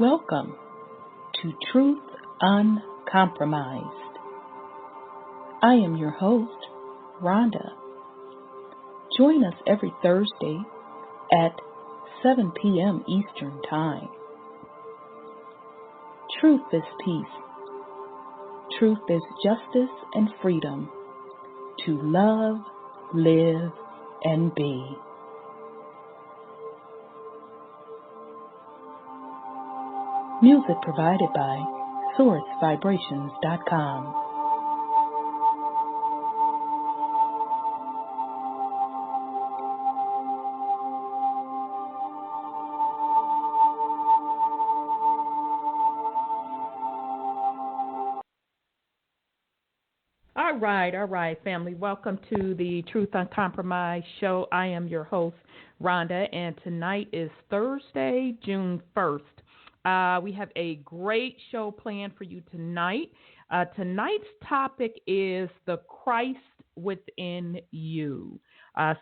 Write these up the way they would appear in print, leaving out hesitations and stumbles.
Welcome to Truth Uncompromised. I am your host, Rhonda. Join us every Thursday at 7 p.m. Eastern Time. Truth is peace. Truth is justice and freedom to love, live, and be. Music provided by SourceVibrations.com. All right, family. Welcome to the Truth Uncompromised show. I am your host, Rhonda, and tonight is Thursday, June 1st. We have a great show planned for you tonight. Tonight's topic is the Christ within you.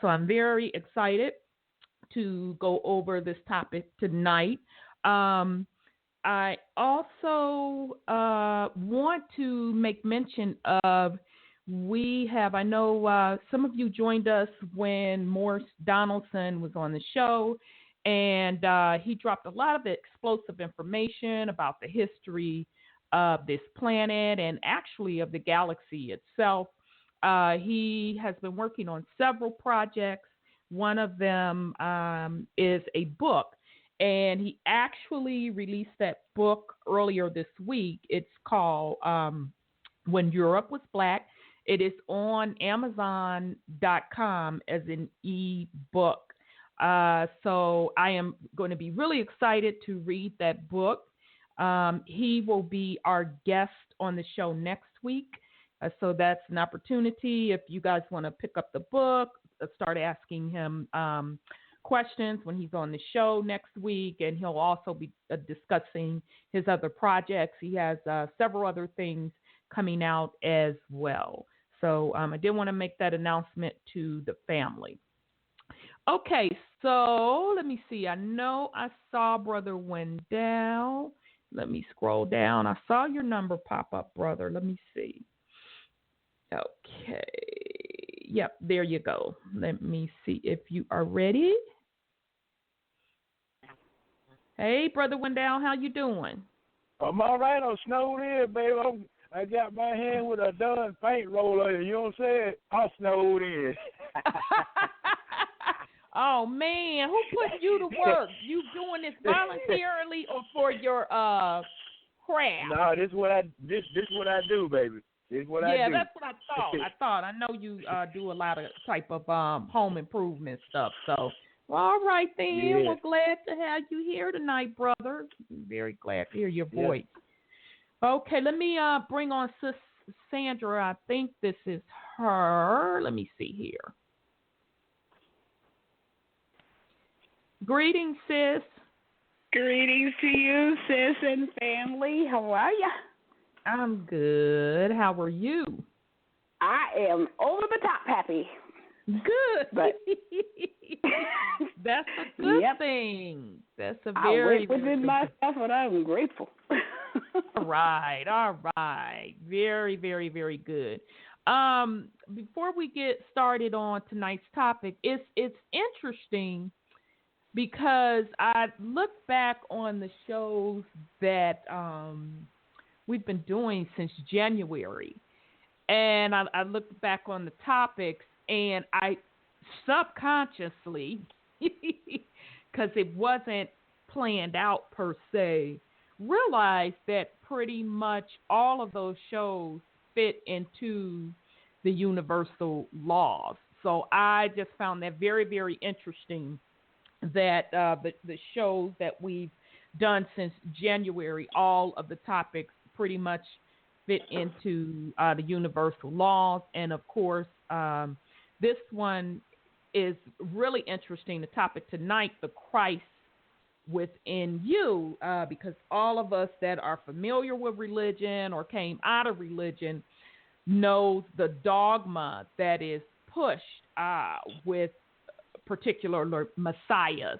So I'm very excited to go over this topic tonight. I also want to make mention of I know some of you joined us when Morris Donaldson was on the show, and he dropped a lot of explosive information about the history of this planet and actually of the galaxy itself. He has been working on several projects. One of them is a book, and he actually released that book earlier this week. It's called When Europe Was Black. It is on Amazon.com as an e-book. So I am going to be really excited to read that book. He will be our guest on the show next week. So that's an opportunity if you guys want to pick up the book, start asking him questions when he's on the show next week. And he'll also be discussing his other projects. He has several other things coming out as well. So I did want to make that announcement to the family. Okay, so let me see. I know I saw Brother Wendell. Let me scroll down. I saw your number pop up, brother. Let me see. Okay. Yep, there you go. Let me see if you are ready. Hey, Brother Wendell, how you doing? I'm all right. I'm snowed in, baby. I got my hand with a done paint roller. You know what I'm saying? I'm snowed in. Oh man, who put you to work? You doing this voluntarily or for your craft? No, this is what I do, baby. This is what I do. Yeah, that's what I thought. I know you do a lot of type of home improvement stuff. So, all right then. Yeah. We're glad to have you here tonight, brother. Very glad to hear your voice. Okay, let me bring on Sis Sandra. I think this is her. Let me see here. Greetings, sis. Greetings to you, sis and family. How are ya? I'm good. How are you? I am over the top happy. Good. But that's a good thing. That's a very, I went within myself, and I'm grateful. All right. Very, very, very good. Before we get started on tonight's topic, it's interesting because I look back on the shows that we've been doing since January, and I look back on the topics, and I subconsciously, because it wasn't planned out per se, realized that pretty much all of those shows fit into the universal laws. So I just found that very, very interesting that the shows that we've done since January, all of the topics pretty much fit into the universal laws. And of course, this one is really interesting. The topic tonight, the Christ within you, because all of us that are familiar with religion or came out of religion knows the dogma that is pushed with particular messiahs.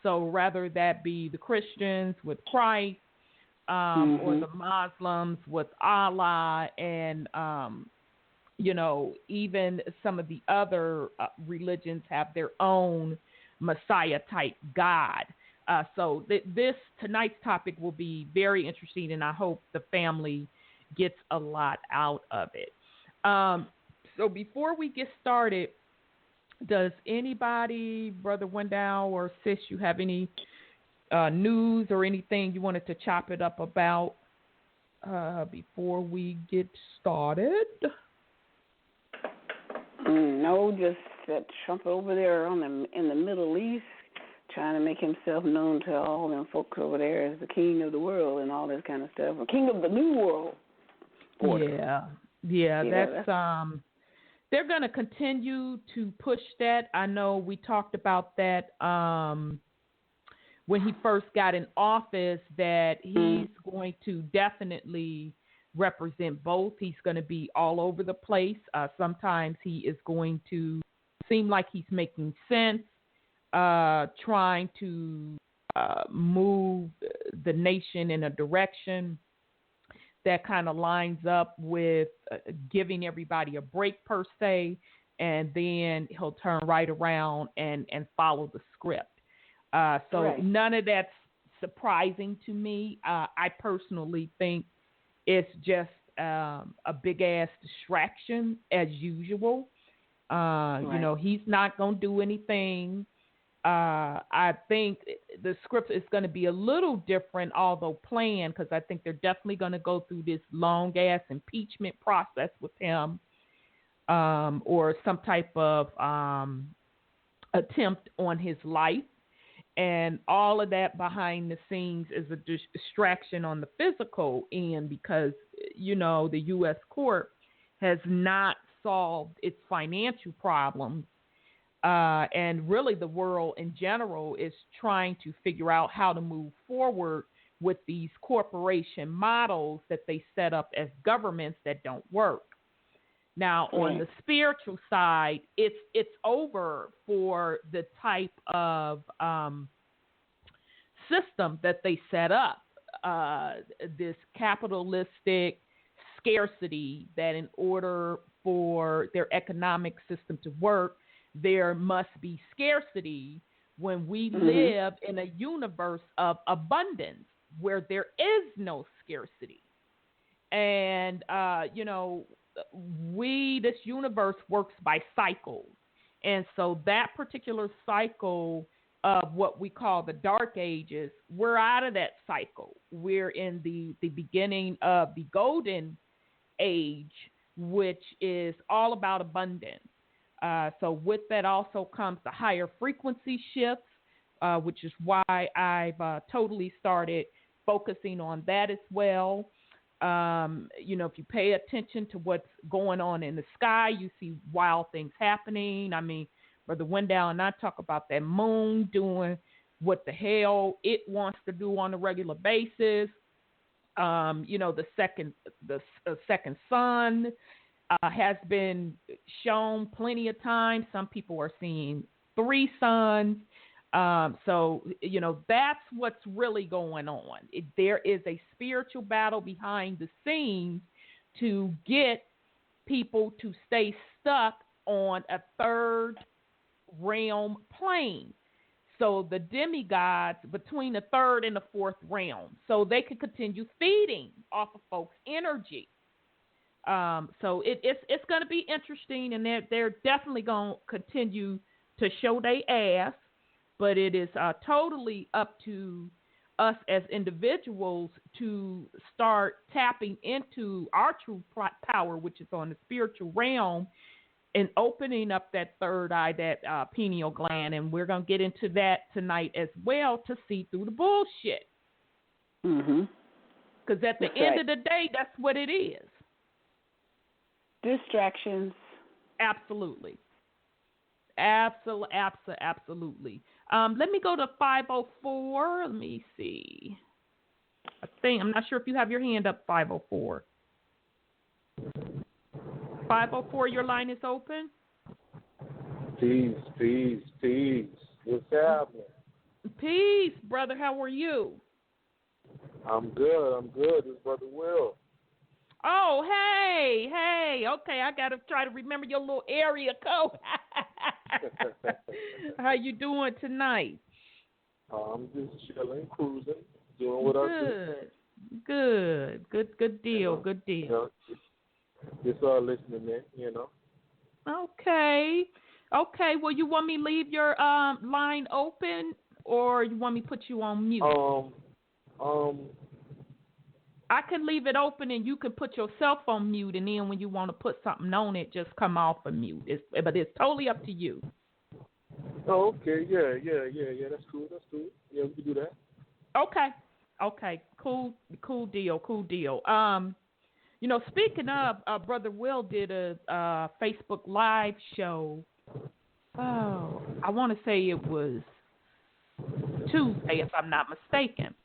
So rather that be the Christians with Christ, or the Muslims with Allah, and even some of the other religions have their own Messiah type God. So this tonight's topic will be very interesting, and I hope the family gets a lot out of it. So before we get started, does anybody, Brother Wendell or Sis, you have any news or anything you wanted to chop it up about before we get started? No, just that Trump over there in the Middle East trying to make himself known to all them folks over there as the king of the world and all this kind of stuff, or king of the new world order. Yeah, that's they're going to continue to push that. I know we talked about that when he first got in office, that he's going to definitely represent both. He's going to be all over the place. Sometimes he is going to seem like he's making sense, trying to move the nation in a direction that kind of lines up with giving everybody a break per se, and then he'll turn right around and follow the script. None of that's surprising to me. I personally think it's just a big-ass distraction as usual. He's not going to do anything. I think the script is going to be a little different, although planned, because I think they're definitely going to go through this long-ass impeachment process with him, or some type of attempt on his life. And all of that behind the scenes is a distraction on the physical end, because, the U.S. court has not solved its financial problems. And really the world in general is trying to figure out how to move forward with these corporation models that they set up as governments that don't work. Now, on the spiritual side, it's over for the type of system that they set up, this capitalistic scarcity, that in order for their economic system to work, there must be scarcity, when we live in a universe of abundance where there is no scarcity. And, this universe works by cycles. And so that particular cycle of what we call the dark ages, we're out of that cycle. We're in the beginning of the golden age, which is all about abundance. So with that also comes the higher frequency shifts, which is why I've totally started focusing on that as well. If you pay attention to what's going on in the sky, you see wild things happening. I mean, Brother Wendell and I talk about that moon doing what the hell it wants to do on a regular basis. The second sun has been shown plenty of times. Some people are seeing 3 suns. So that's what's really going on. There is a spiritual battle behind the scenes to get people to stay stuck on a third realm plane. So the demigods between the third and the fourth realm, so they can continue feeding off of folks' energy. So it's going to be interesting, and they're definitely going to continue to show their ass. But it is totally up to us as individuals to start tapping into our true power, which is on the spiritual realm, and opening up that third eye, that pineal gland. And we're going to get into that tonight as well, to see through the bullshit. Because at the end of the day, that's what it is. Distractions. Absolutely. Absolutely. Let me go to 504. Let me see. I'm not sure if you have your hand up, 504. 504, your line is open. Peace. What's happening? Peace, brother. How are you? I'm good. This is Brother Will. Oh, hey. Okay, I gotta try to remember your little area code. How you doing tonight? I'm just chilling, cruising, doing what I do. Good deal. Good deal. You know, just listening in, you know. Okay. Well, you want me to leave your line open, or you want me to put you on mute? I can leave it open, and you can put yourself on mute, and then when you want to put something on it, just come off of mute. But it's totally up to you. Oh, okay. Yeah. That's cool. Yeah, we can do that. Okay. Cool deal. Speaking of, Brother Will did a Facebook Live show. Oh, I want to say it was Tuesday, if I'm not mistaken.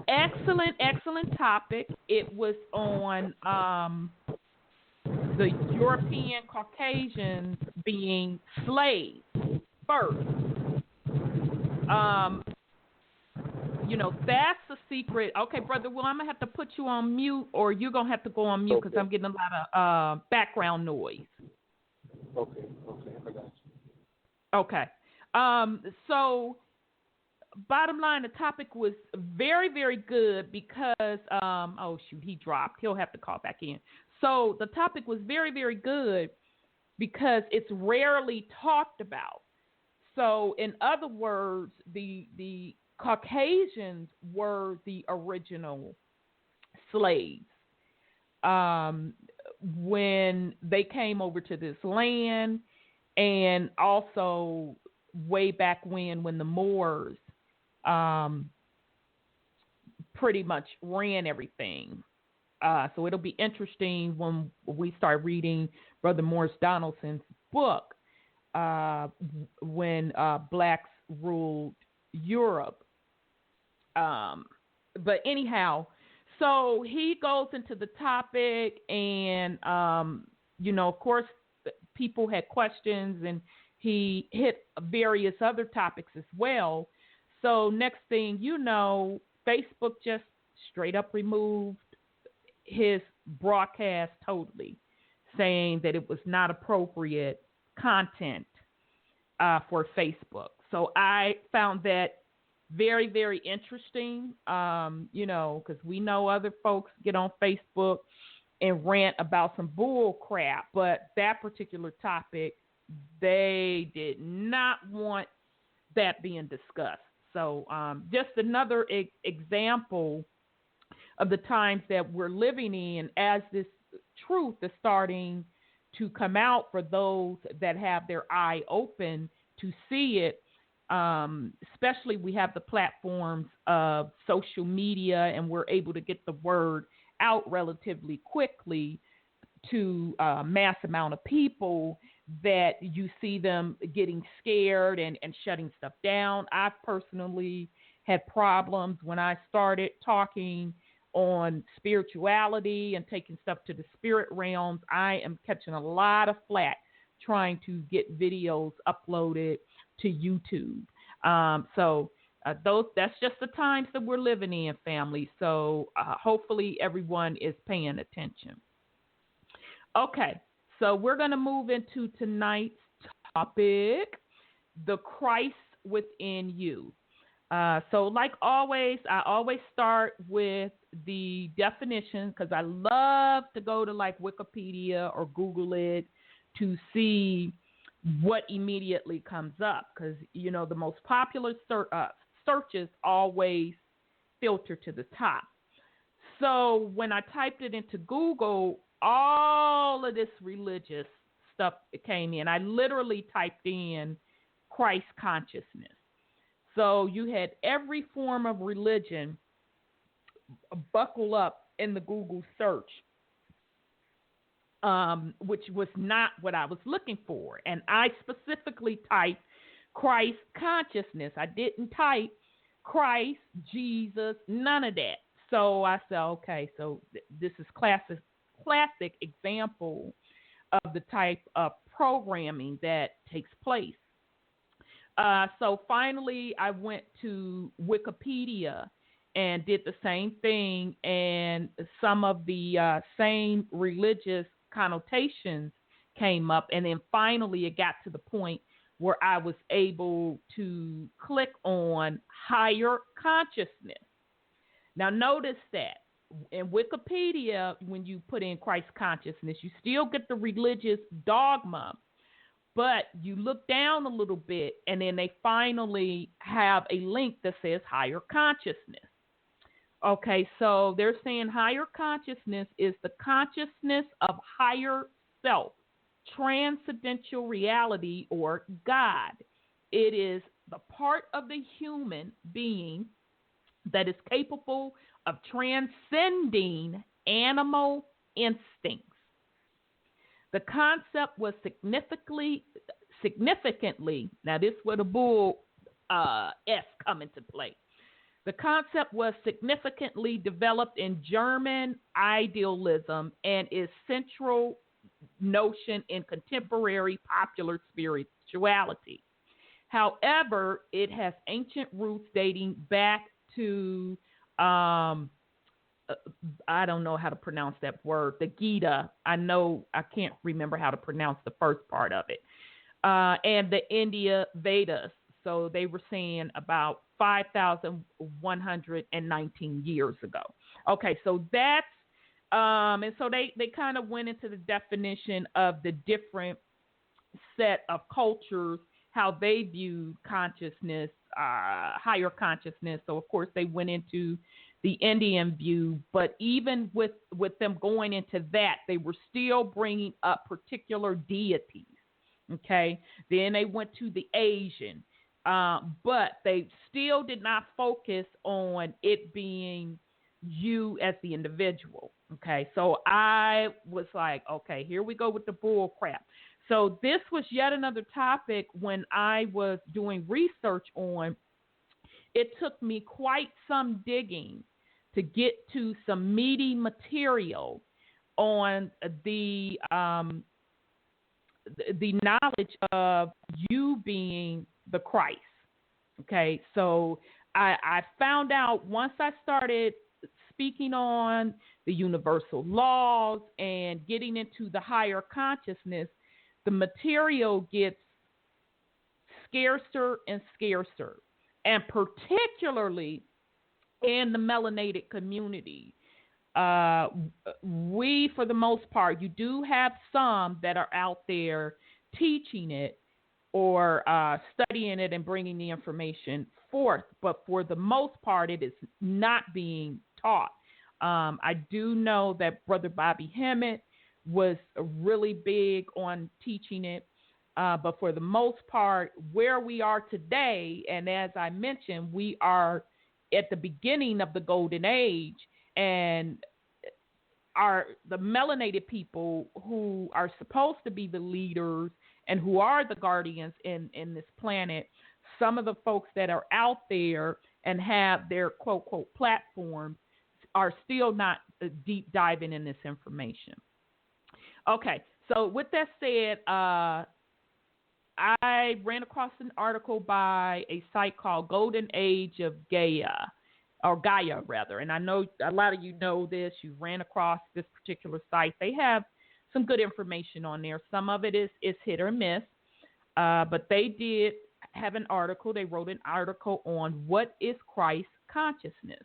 Excellent topic. It was on the European Caucasians being slaves first. That's the secret. Okay, Brother Will, I'm going to have to put you on mute, or you're going to have to go on mute because I'm getting a lot of background noise. Okay, I got you. Okay. So, bottom line, the topic was very, very good because, he dropped. He'll have to call back in. So, the topic was very, very good because it's rarely talked about. So, in other words, the Caucasians were the original slaves. When they came over to this land, and also way back when the Moors pretty much ran everything. So it'll be interesting when we start reading Brother Morris Donaldson's book, when blacks ruled Europe. But anyhow, so he goes into the topic, and, of course, people had questions, and he hit various other topics as well. So next thing you know, Facebook just straight up removed his broadcast totally, saying that it was not appropriate content for Facebook. So I found that very, very interesting, because we know other folks get on Facebook and rant about some bull crap, but that particular topic, they did not want that being discussed. So just another example of the times that we're living in, as this truth is starting to come out for those that have their eye open to see it. Especially we have the platforms of social media, and we're able to get the word out relatively quickly to a mass amount of people, that you see them getting scared and shutting stuff down. I've personally had problems when I started talking on spirituality and taking stuff to the spirit realms. I am catching a lot of flack trying to get videos uploaded to YouTube. That's just the times that we're living in, family. So hopefully everyone is paying attention. Okay, so we're going to move into tonight's topic, the Christ within you. So like always, I always start with the definition, because I love to go to like Wikipedia or Google it to see what immediately comes up, because, the most popular searches always filter to the top. So when I typed it into Google, all of this religious stuff came in. I literally typed in Christ consciousness. So you had every form of religion buckle up in the Google search, which was not what I was looking for. And I specifically typed Christ consciousness. I didn't type Christ, Jesus, none of that. So I said, okay, so this is classic example of the type of programming that takes place. So finally, I went to Wikipedia and did the same thing, and some of the same religious connotations came up, and then finally it got to the point where I was able to click on higher consciousness. Now notice that in Wikipedia, when you put in Christ consciousness, you still get the religious dogma, but you look down a little bit, and then they finally have a link that says higher consciousness. Okay, so they're saying higher consciousness is the consciousness of higher self, transcendental reality, or God. It is the part of the human being that is capable of transcending animal instincts. The concept was significantly, now this is where the bull S come into play. The concept was significantly developed in German idealism and is central notion in contemporary popular spirituality. However, it has ancient roots dating back to, I don't know how to pronounce that word, the Gita. I know I can't remember how to pronounce the first part of it. And the India Vedas. So they were saying about 5,119 years ago. Okay, so that's, and so they kind of went into the definition of the different set of cultures, how they view consciousness, higher consciousness. So, of course, they went into the Indian view, but even with them going into that, they were still bringing up particular deities. Okay, then they went to the Asian. But they still did not focus on it being you as the individual. Okay, so I was like, okay, here we go with the bull crap. So this was yet another topic when I was doing research on. It took me quite some digging to get to some meaty material on the knowledge of you being the Christ. Okay, so I found out once I started speaking on the universal laws and getting into the higher consciousness, the material gets scarcer and scarcer, and particularly in the melanated community. We, for the most part, you do have some that are out there teaching it or studying it and bringing the information forth, but for the most part, it is not being taught. I do know that Brother Bobby Hemmett was really big on teaching it, but for the most part, where we are today, and as I mentioned, we are at the beginning of the golden age, and the melanated people who are supposed to be the leaders and who are the guardians in this planet, some of the folks that are out there and have their quote platforms are still not deep diving in this information. Okay, so with that said, I ran across an article by a site called Golden Age of Gaia, and I know a lot of you know this. You ran across this particular site. They have some good information on there. Some of it is hit or miss, but they did have an article. They wrote an article on what is Christ consciousness.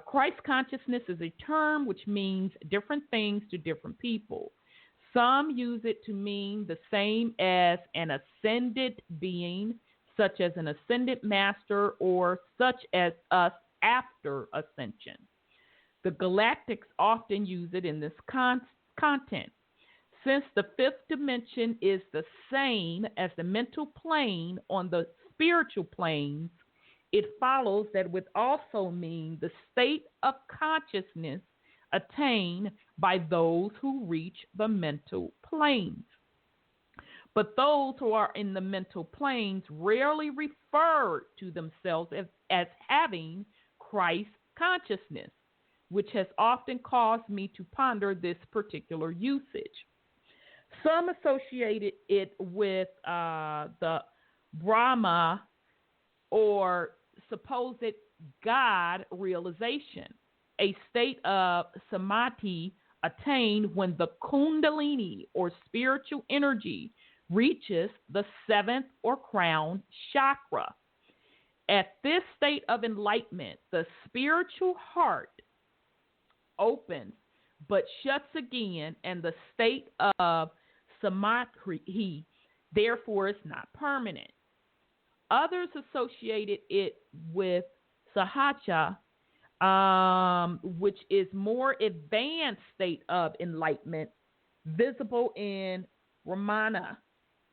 Christ consciousness is a term which means different things to different people. Some use it to mean the same as an ascended being, such as an ascended master, or such as us after ascension. The Galactics often use it in this content. Since the fifth dimension is the same as the mental plane on the spiritual planes, it follows that would also mean the state of consciousness attained by those who reach the mental planes. But those who are in the mental planes rarely refer to themselves as having Christ consciousness, which has often caused me to ponder this particular usage. Some associated it with the Brahma, or supposed God realization, a state of samadhi attained when the Kundalini or spiritual energy reaches the seventh or crown chakra. At this state of enlightenment, the spiritual heart opens but shuts again, and the state of samadhi, therefore, is not permanent. Others associated it with sahaja, which is more advanced state of enlightenment, visible in Ramana,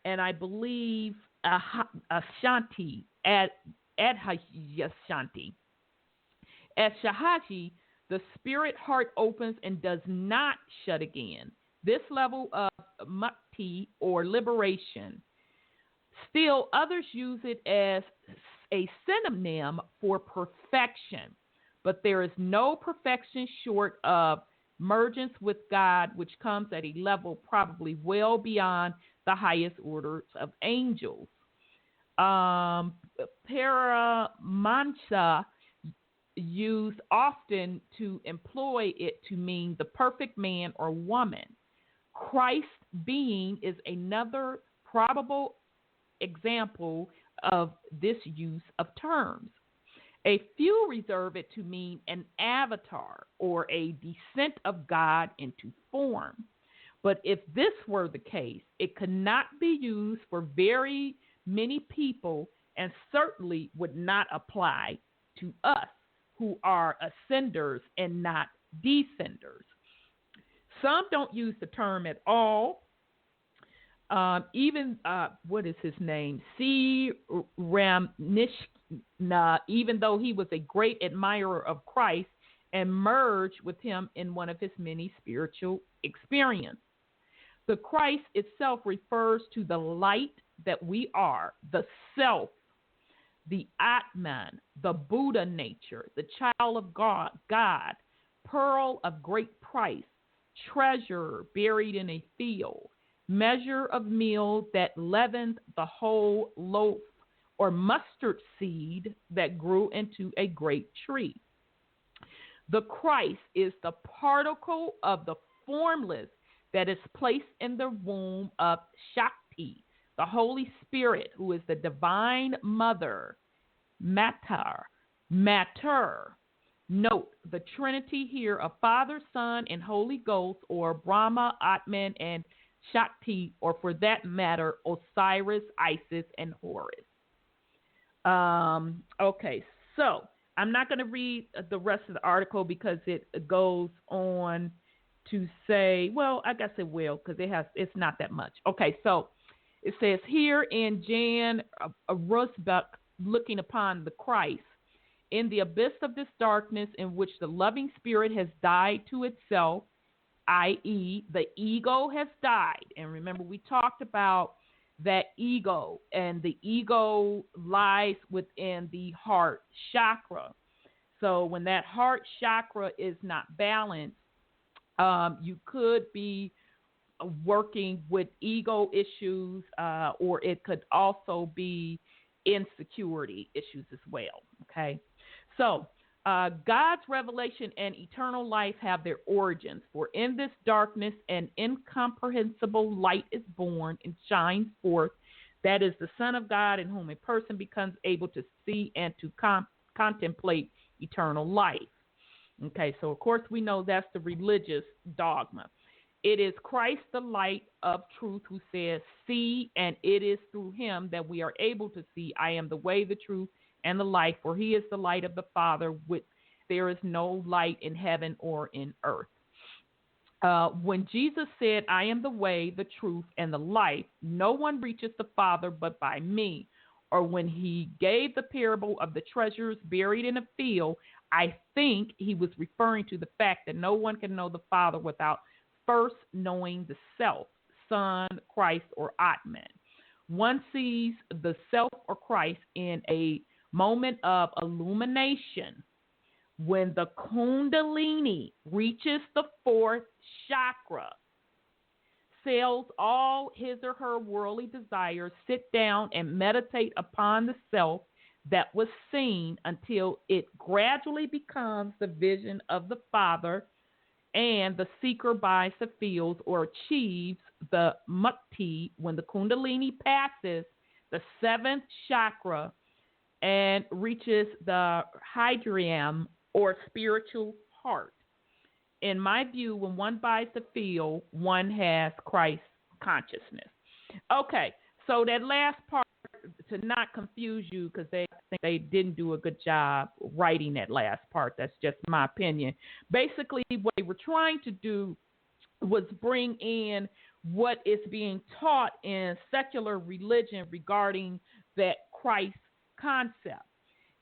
and I believe Ashanti, Adhyashanti. At Shahaji, the spirit heart opens and does not shut again. This level of mukti or liberation. Still, others use it as a synonym for perfection, but there is no perfection short of mergence with God, which comes at a level probably well beyond the highest orders of angels. Paramahansa used often to employ it to mean the perfect man or woman. Christ being is another probable example of this use of terms. A few reserve it to mean an avatar or a descent of God into form. But if this were the case, it could not be used for very many people and certainly would not apply to us who are ascenders and not descenders. Some don't use the term at all. What is his name? C. Ramnishna, even though he was a great admirer of Christ and merged with him in one of his many spiritual experiences. The Christ itself refers to the light that we are, the self, the Atman, the Buddha nature, the child of God, pearl of great price, treasure buried in a field, measure of meal that leavened the whole loaf, or mustard seed that grew into a great tree. The Christ is the particle of the formless that is placed in the womb of Shakti, the Holy Spirit, who is the divine mother, matter. Note the Trinity here of Father, Son, and Holy Ghost, or Brahma, Atman, and Shakti, or for that matter, Osiris, Isis, and Horus. Okay, so I'm not going to read the rest of the article because it goes on to say, well, I guess it will because it's not that much. Okay, so it says here in Jan Rusbach, looking upon the Christ, in the abyss of this darkness in which the loving spirit has died to itself, i.e., the ego has died. And remember, we talked about that ego, and the ego lies within the heart chakra. So when that heart chakra is not balanced, you could be working with ego issues, or it could also be insecurity issues as well. Okay, so God's revelation and eternal life have their origins, for in this darkness an incomprehensible light is born and shines forth. That is the Son of God, in whom a person becomes able to see and to contemplate eternal life. Okay, so of course we know that's the religious dogma. It is Christ, the light of truth, who says, see, and it is through him that we are able to see. I am the way, the truth, and the life, for he is the light of the Father. There is no light in heaven or in earth. When Jesus said, I am the way, the truth, and the life, no one reaches the Father but by me. Or when he gave the parable of the treasures buried in a field, I think he was referring to the fact that no one can know the Father without first knowing the self, Son, Christ, or Atman. One sees the self or Christ in a moment of illumination when the Kundalini reaches the fourth chakra. exhales all his or her worldly desires, sit down and meditate upon the self that was seen until it gradually becomes the vision of the Father, and the seeker buys the fields or achieves the mukti when the Kundalini passes the seventh chakra and reaches the hydrium or spiritual heart. In my view, when one buys the field, one has Christ consciousness. Okay, so that last part, to not confuse you, because I think they didn't do a good job writing that last part. That's just my opinion. Basically, what they were trying to do was bring in what is being taught in secular religion regarding that Christ concept.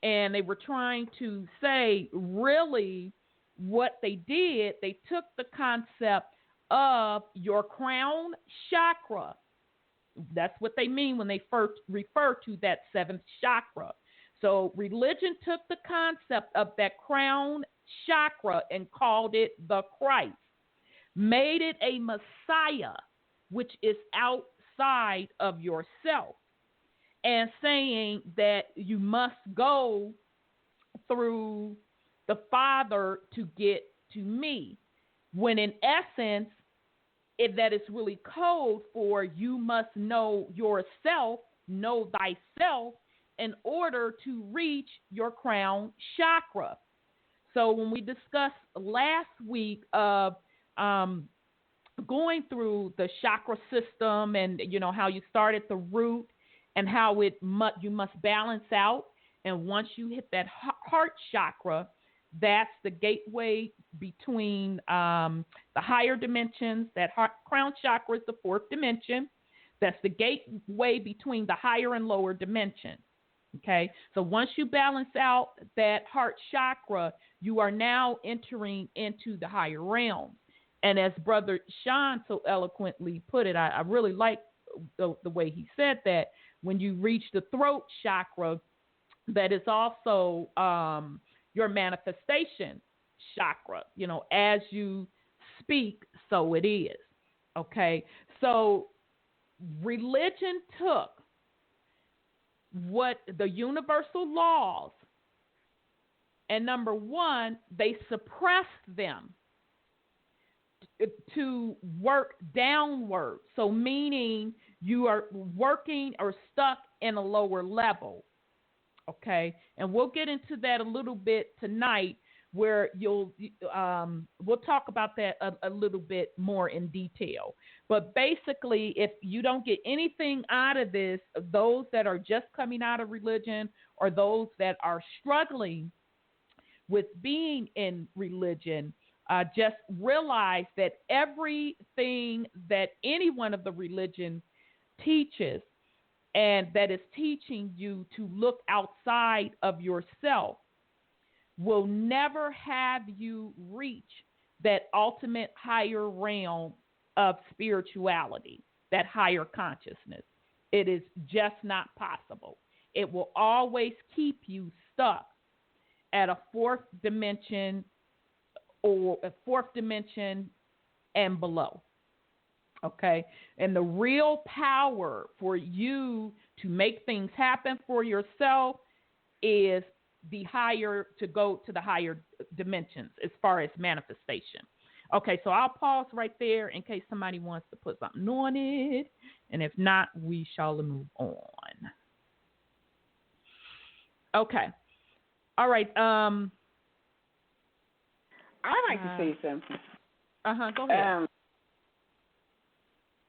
And they were trying to say, really, what they did, they took the concept of your crown chakra. That's what they mean when they first refer to that seventh chakra. So religion took the concept of that crown chakra and called it the Christ, made it a Messiah, which is outside of yourself, and saying that you must go through the Father to get to me, when in essence, that is really code for you must know yourself, know thyself, in order to reach your crown chakra. So when we discussed last week of going through the chakra system, and how you start at the root and how you must balance out, and once you hit that heart chakra, that's the gateway between the higher dimensions. That crown chakra is the fourth dimension. That's the gateway between the higher and lower dimensions. Okay, so once you balance out that heart chakra, you are now entering into the higher realms. And as Brother Sean so eloquently put it, I really like the way he said that when you reach the throat chakra, that is also your manifestation chakra. As you speak, so it is. Okay, so religion took what the universal laws, and number one, they suppressed them to work downward. So meaning you are working or stuck in a lower level. Okay, and we'll get into that a little bit tonight, where we'll talk about that a little bit more in detail. But basically, if you don't get anything out of this, those that are just coming out of religion or those that are struggling with being in religion, just realize that everything that any one of the religion teaches, and that is teaching you to look outside of yourself, will never have you reach that ultimate higher realm of spirituality, that higher consciousness. It is just not possible. It will always keep you stuck at a fourth dimension and below. Okay, and the real power for you to make things happen for yourself is to go to the higher dimensions as far as manifestation. Okay, so I'll pause right there in case somebody wants to put something on it, and if not, we shall move on. Okay, all right. I'd like to say something. Go ahead.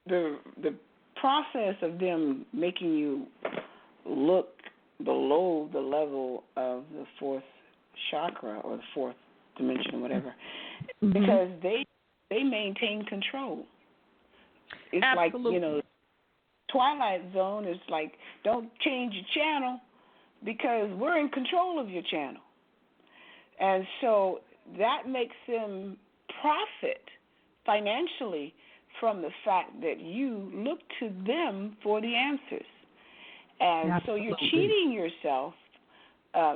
The process of them making you look below the level of the fourth chakra or the fourth dimension or whatever, because they maintain control. It's Absolutely. like, Twilight Zone is like, don't change your channel because we're in control of your channel. And so that makes them profit financially from the fact that you look to them for the answers. And Absolutely. So you're cheating yourself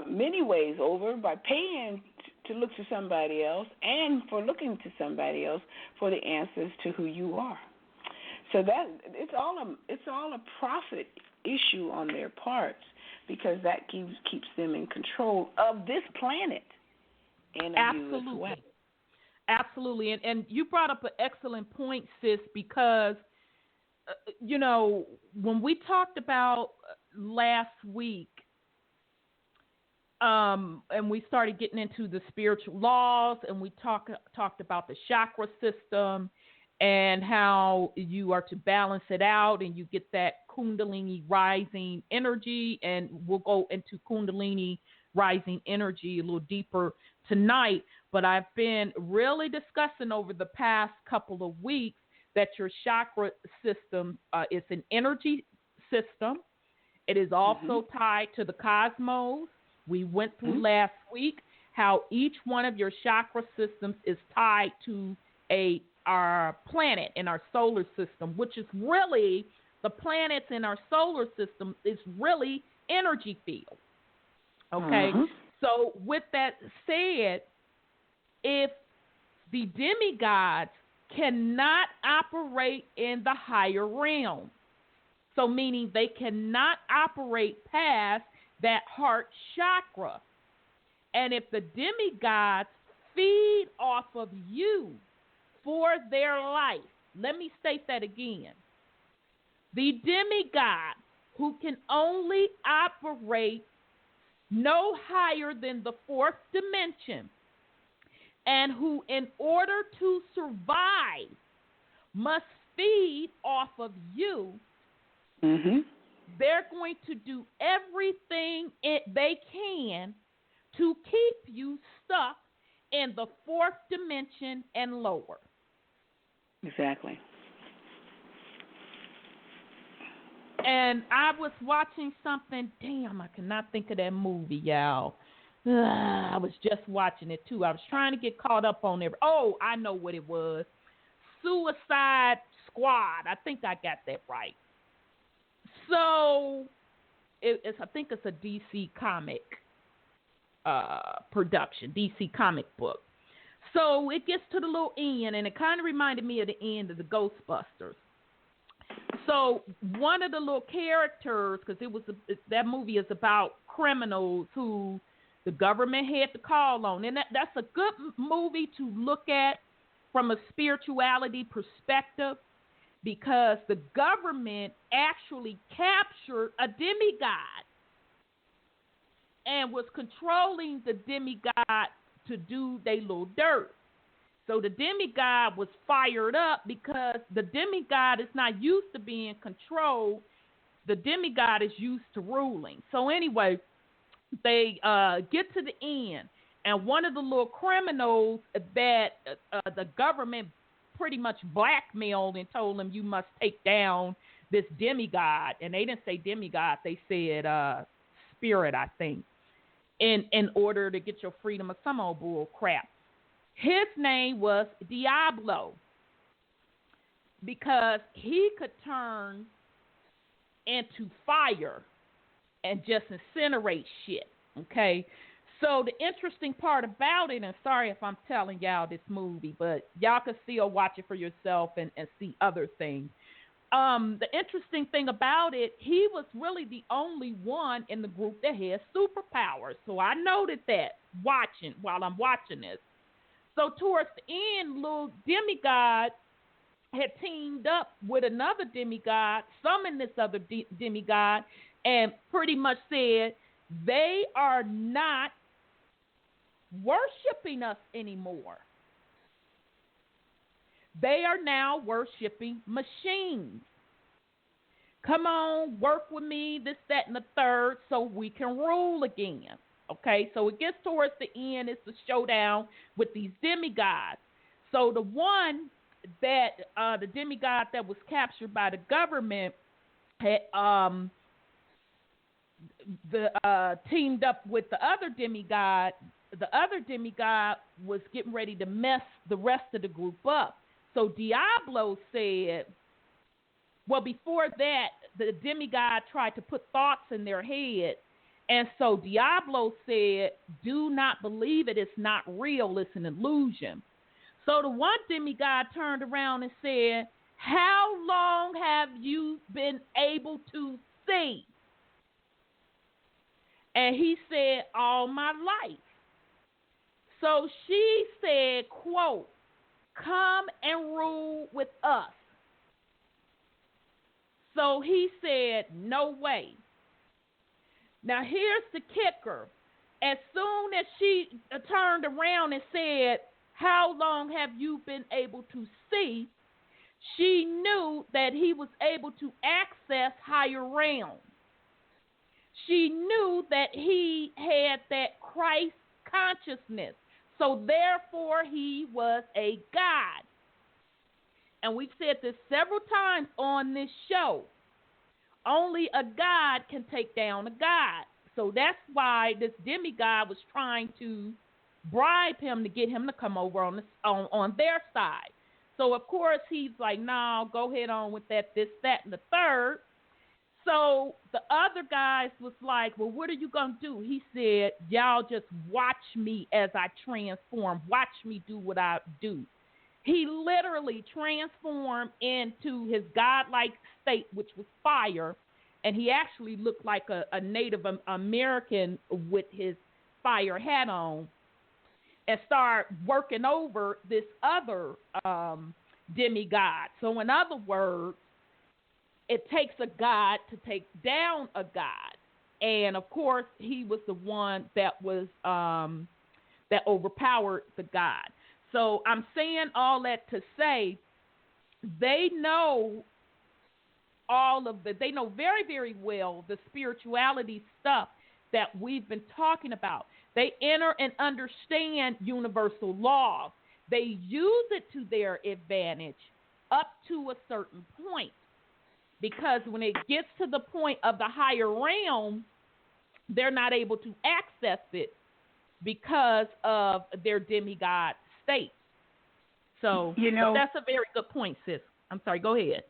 many ways over by paying to look to somebody else and for looking to somebody else for the answers to who you are. So that it's all a profit issue on their parts, because that keeps them in control of this planet and of you as well. Absolutely. And you brought up an excellent point, sis, because, when we talked about last week, and we started getting into the spiritual laws, and we talked about the chakra system and how you are to balance it out, and you get that Kundalini rising energy, and we'll go into Kundalini rising energy a little deeper tonight. But I've been really discussing over the past couple of weeks that your chakra system is an energy system. It is also tied to the cosmos. We went through last week how each one of your chakra systems is tied to our planet in our solar system, which is really, the planets in our solar system is really energy fields. Okay? So with that said, if the demigods cannot operate in the higher realm, so meaning they cannot operate past that heart chakra, and if the demigods feed off of you for their life, let me state that again. The demigod who can only operate no higher than the fourth dimension, and who, in order to survive, must feed off of you, they're going to do everything they can to keep you stuck in the fourth dimension and lower. Exactly. And I was watching something, damn, I cannot think of that movie, y'all. I was just watching it, too. I was trying to get caught up on it. Oh, I know what it was. Suicide Squad. I think I got that right. So, I think it's a DC comic production, DC comic book. So, it gets to the little end, and it kind of reminded me of the end of the Ghostbusters. So, one of the little characters, because that movie is about criminals who the government had to call on. And that's a good movie to look at from a spirituality perspective, because the government actually captured a demigod and was controlling the demigod to do their little dirt. So the demigod was fired up because the demigod is not used to being controlled. The demigod is used to ruling. So anyway, they get to the end, and one of the little criminals that the government pretty much blackmailed and told them, you must take down this demigod. And they didn't say demigod, they said spirit, I think, in order to get your freedom, or some old bull crap. His name was Diablo, because he could turn into fire and just incinerate shit, okay? So the interesting part about it, and sorry if I'm telling y'all this movie, but y'all can still watch it for yourself and see other things. The interesting thing about it, he was really the only one in the group that had superpowers. So I noted that while I'm watching this. So towards the end, little demigod had teamed up with another demigod, summoned this other demigod, and pretty much said, they are not worshiping us anymore. They are now worshiping machines. Come on, work with me, this, that, and the third, so we can rule again. Okay, so it gets towards the end. It's the showdown with these demigods. So the one that, the demigod that was captured by the government had teamed up with the other demigod. The other demigod was getting ready to mess the rest of the group up. So Diablo said, well, before that, the demigod tried to put thoughts in their head. And so Diablo said, do not believe it. It's not real. It's an illusion. So the one demigod turned around and said, how long have you been able to see? And he said, all my life. So she said, quote, come and rule with us. So he said, no way. Now here's the kicker. As soon as she turned around and said, how long have you been able to see? She knew that he was able to access higher realms. She knew that he had that Christ consciousness. So therefore, he was a God. And we've said this several times on this show. Only a God can take down a God. So that's why this demigod was trying to bribe him to get him to come over on their side. So, of course, he's like, no, go ahead on with that, this, that, and the third. So the other guys was like, well, what are you going to do? He said, y'all just watch me as I transform. Watch me do what I do. He literally transformed into his godlike state, which was fire. And he actually looked like a Native American with his fire hat on, and start working over this other demigod. So in other words, it takes a god to take down a god. And of course, he was the one that was that overpowered the god. So I'm saying all that to say they know they know very, very well the spirituality stuff that we've been talking about. They enter and understand universal laws. They use it to their advantage up to a certain point. Because when it gets to the point of the higher realm, they're not able to access it because of their demigod state. So that's a very good point, sis. I'm sorry, go ahead.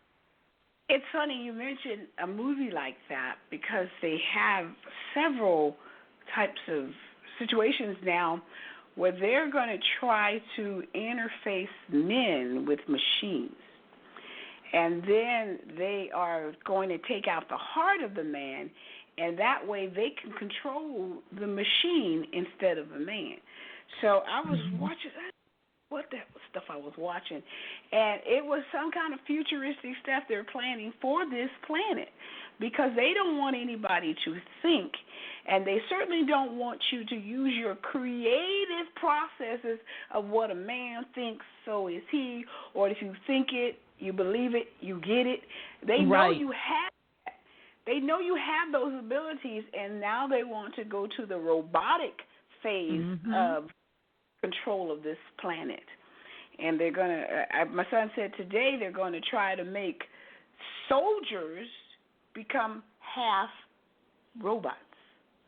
It's funny you mentioned a movie like that because they have several types of situations now where they're going to try to interface men with machines. And then they are going to take out the heart of the man, and that way they can control the machine instead of the man. So I was watching what the stuff I was watching, and it was some kind of futuristic stuff they're planning for this planet because they don't want anybody to think, and they certainly don't want you to use your creative processes of what a man thinks, so is he, or if you think it, you believe it, you get it. They know you have that. They know you have those abilities, and now they want to go to the robotic phase of control of this planet. And they're going to, my son said today, they're going to try to make soldiers become half robots.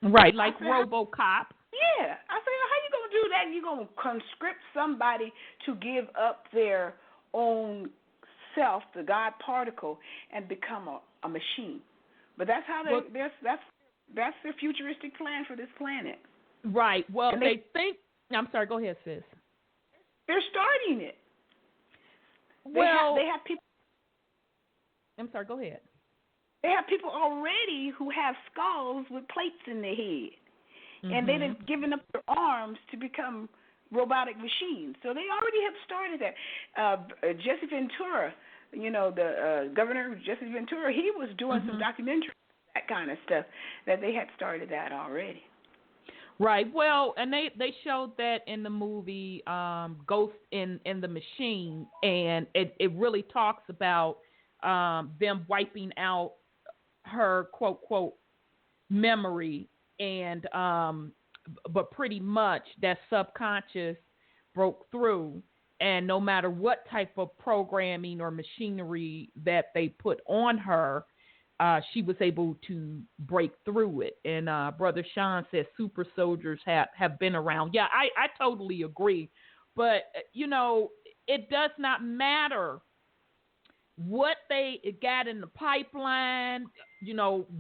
Right, like RoboCop. Yeah. I said, how you going to do that? You're going to conscript somebody to give up their own self, the God particle, and become a machine. But that's how that's their futuristic plan for this planet. Right. Well, they think. I'm sorry. Go ahead, sis. They're starting it. Well, they have people. I'm sorry. Go ahead. They have people already who have skulls with plates in their head, and they've given up their arms to become robotic machines. So they already have started that. Jesse Ventura, the governor Jesse Ventura, he was doing some documentary, that kind of stuff, that they had started that already. Right. Well, and they showed that in the movie Ghost in the Machine, and it really talks about them wiping out her quote quote memory, and but pretty much that subconscious broke through, and no matter what type of programming or machinery that they put on her, she was able to break through it. And Brother Sean says super soldiers have been around. Yeah, I totally agree. But, it does not matter what they got in the pipeline,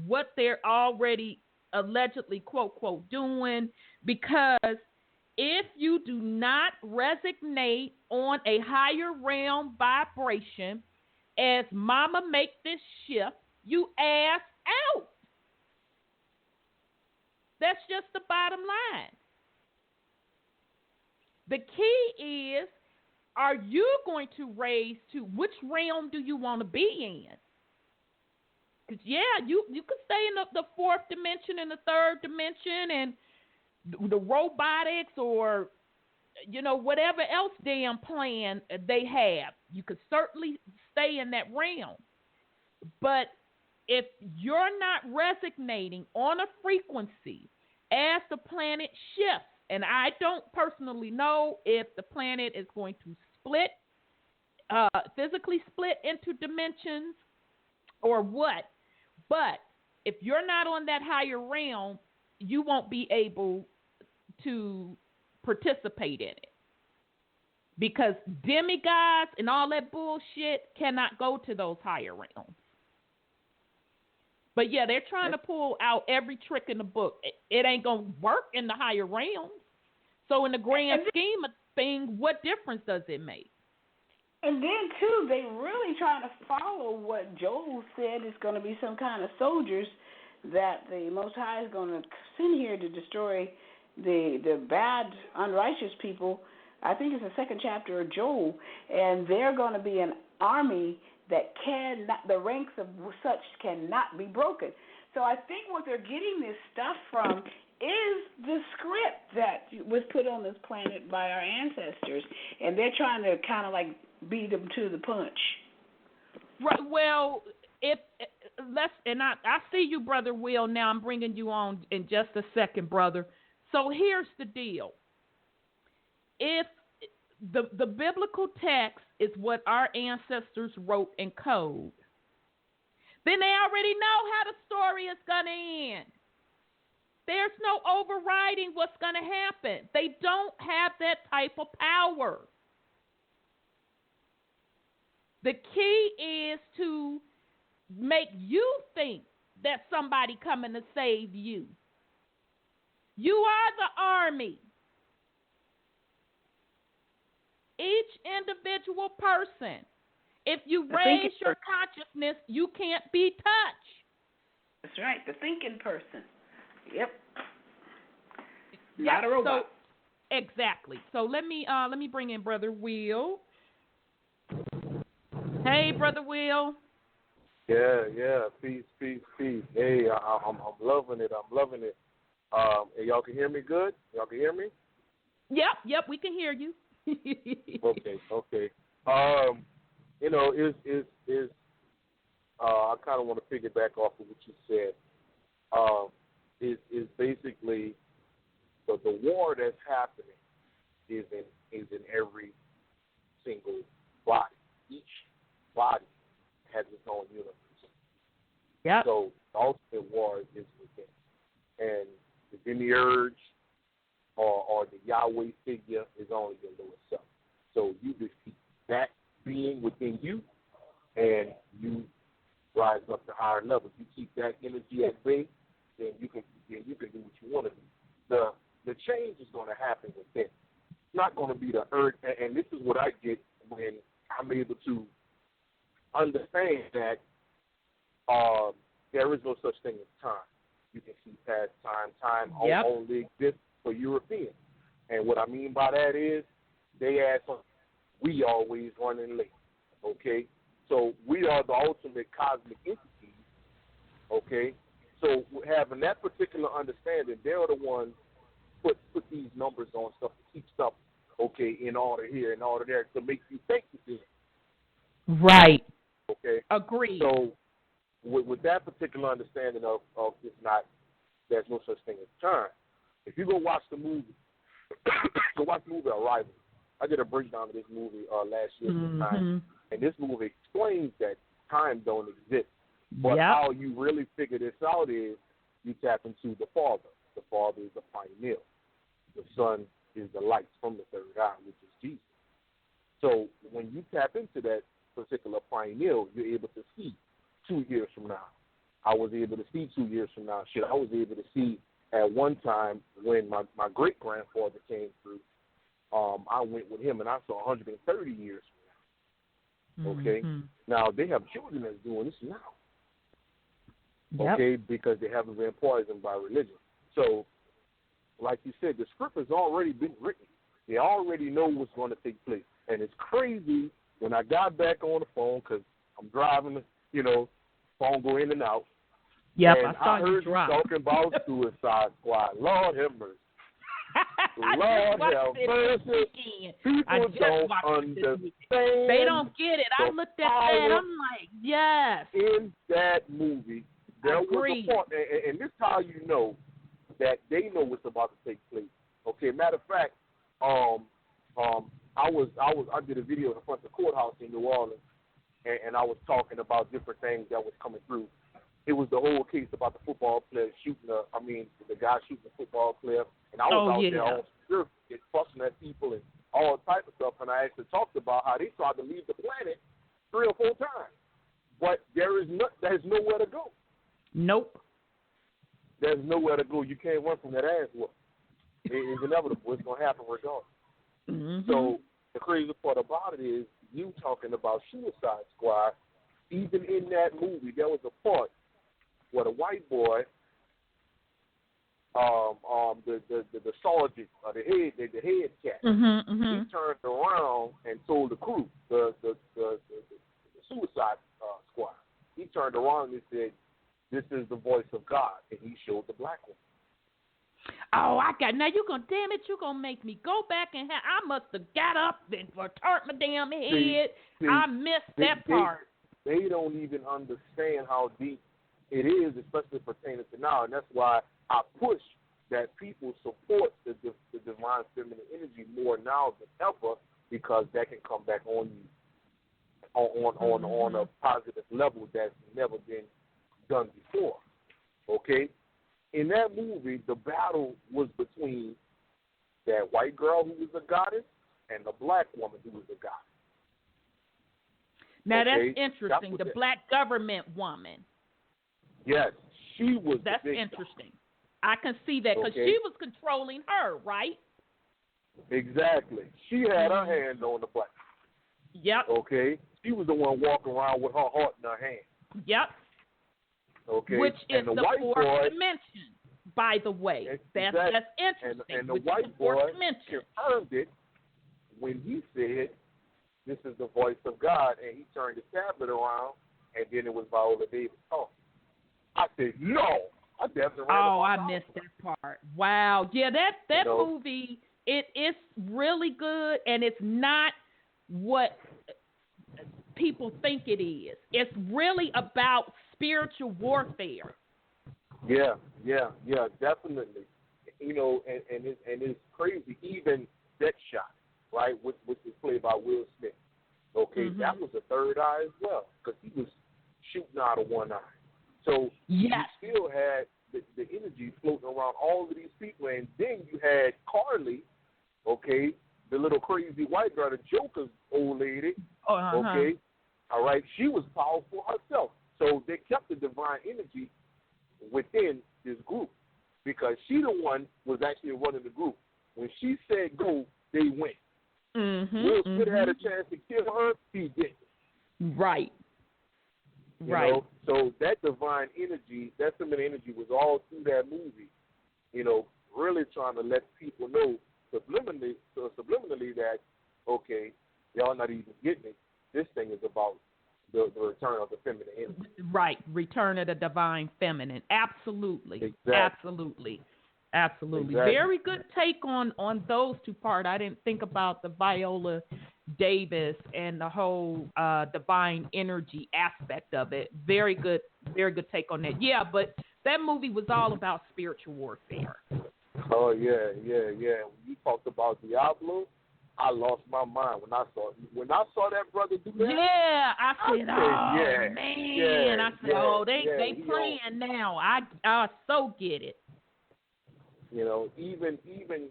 what they're already allegedly, quote, quote, doing, because if you do not resonate on a higher realm vibration, as mama make this shift, you ass out. That's just the bottom line. The key is, are you going to raise to which realm do you want to be in? Because, yeah, you could stay in the fourth dimension and the third dimension and the robotics or, whatever else damn plan they have. You could certainly stay in that realm. But if you're not resonating on a frequency as the planet shifts, and I don't personally know if the planet is going to physically split into dimensions or what, but if you're not on that higher realm, you won't be able to participate in it. Because demigods and all that bullshit cannot go to those higher realms. But yeah, they're trying to pull out every trick in the book. It ain't going to work in the higher realms. So in the grand scheme of things, what difference does it make? And then, too, they really trying to follow what Joel said is going to be some kind of soldiers that the Most High is going to send here to destroy the bad, unrighteous people. I think it's the second chapter of Joel. And they're going to be an army that the ranks of such cannot be broken. So I think what they're getting this stuff from is the script that was put on this planet by our ancestors, and they're trying to kind of like beat them to the punch. Right. Well, I see you, Brother Will. Now I'm bringing you on in just a second, brother. So here's the deal. If the biblical text is what our ancestors wrote in code, then they already know how the story is going to end. There's no overriding what's going to happen. They don't have that type of power. The key is to make you think that somebody coming to save you. You are the army. Each individual person. If you raise your consciousness, you can't be touched. That's right, the thinking person. Yep. Not a robot. So, exactly. So let me bring in Brother Will. Hey, Brother Will. Yeah. Peace. Hey, I'm loving it. And y'all can hear me good? Y'all can hear me? Yep, we can hear you. Okay. I kind of want to piggyback off of what you said. Is basically the war that's happening is in every single body. Each body has its own universe. Yeah. So the ultimate war is within, and the demiurge or the Yahweh figure is only your lower self. So you defeat that being within you, and you rise up to higher levels. You keep that energy at bay, then you can do what you want to do. The change is going to happen within. It's not going to be the earth, and this is what I get when I'm able to understand that there is no such thing as time. You can see past time. Time only exists for Europeans. And what I mean by that is they ask us, we always running late, okay? So we are the ultimate cosmic entities, okay? So having that particular understanding, they're the ones put these numbers on stuff to keep stuff, okay, in order here, in order there, to make you think this is. Right. Okay? Agreed. So with that particular understanding of it's not, there's no such thing as time. If you go watch the movie, Arrival. I did a breakdown of this movie last year sometime, and this movie explains that time don't exist. But how you really figure this out is you tap into the Father. The Father is the pioneer. The Son is the light from the third eye, which is Jesus. So when you tap into that particular pioneer, you're able to see 2 years from now. I was able to see 2 years from now. I was able to see at one time when my great-grandfather came through, I went with him and I saw 130 years Okay? Now, they have children that's doing this now. Yep. Okay? Because they haven't been poisoned by religion. So, like you said, the script has already been written. They already know what's going to take place. And it's crazy when I got back on the phone because I'm driving, phone go in and out. Yep, and I saw heard you drop. talking about Suicide Squad. Lord have mercy. Lord have mercy. People don't understand. They don't get it. I looked at that. I'm like, yes. In that movie, there Agreed. was a part, and this is how you know that they know what's about to take place. Okay, matter of fact, I did a video in front of the courthouse in New Orleans, and I was talking about different things that was coming through. It was the whole case about the football player the guy shooting the football player, and I was out there on security, fussing at people and all type of stuff, and I actually talked about how they tried to leave the planet 3 or 4 times, but there's nowhere to go. Nope. There's nowhere to go. You can't run from that ass whoop. It's inevitable. It's going to happen regardless. Mm-hmm. So the crazy part about it is you talking about Suicide Squad. Even in that movie, there was a part where the white boy, the sergeant, the head cat, he turned around and told the crew, the Suicide Squad. He turned around and said, "This is the voice of God," and he showed the black one. Oh, now you're gonna make me go back and I must have got up and turned my damn head. See, I missed that part. They don't even understand how deep it is, especially pertaining to now, and that's why I push that people support the divine feminine energy more now than ever, because that can come back on you on a positive level that's never been done before. Okay? In that movie, the battle was between that white girl who was a goddess and the black woman who was a goddess. Now that's interesting. The black government woman. Yes, she was. That's interesting. I can see that because she was controlling her, right? Exactly. She had her hand on the button. Yep. Okay. She was the one walking around with her heart in her hand. Yep. Okay. Which is the the fourth boy, dimension, by the way. That's interesting. And the white boy confirmed it when he said, "This is the voice of God," and he turned the tablet around, and then it was Viola Davis talking. I said, "No." I definitely I missed that part. Wow. Yeah, that movie, it is really good, and it's not what people think it is. It's really about spiritual warfare. Yeah, definitely. And it's crazy. Even Deadshot, right, which is played by Will Smith. Okay, that was a third eye as well, because he was shooting out of one eye. So you still had the energy floating around all of these people, and then you had Carly, okay, the little crazy white girl, the Joker's old lady, okay, all right, she was powerful herself. So they kept the divine energy within this group, because she the one was actually running the group. When she said go, they went. Will Smith had a chance to kill her, he didn't. Right. You know? So that divine energy, that feminine energy was all through that movie, really trying to let people know subliminally that, okay, y'all not even getting it. This thing is about the return of the feminine energy. Right, return of the divine feminine. Absolutely. Exactly. Absolutely. Exactly. Very good take on those two parts. I didn't think about the Viola Davis and the whole divine energy aspect of it. Very good take on that. Yeah, but that movie was all about spiritual warfare. Oh yeah. When you talked about Diablo, I lost my mind when I saw that brother do that. Yeah, I said, man. I said, they playing now. I so get it. Even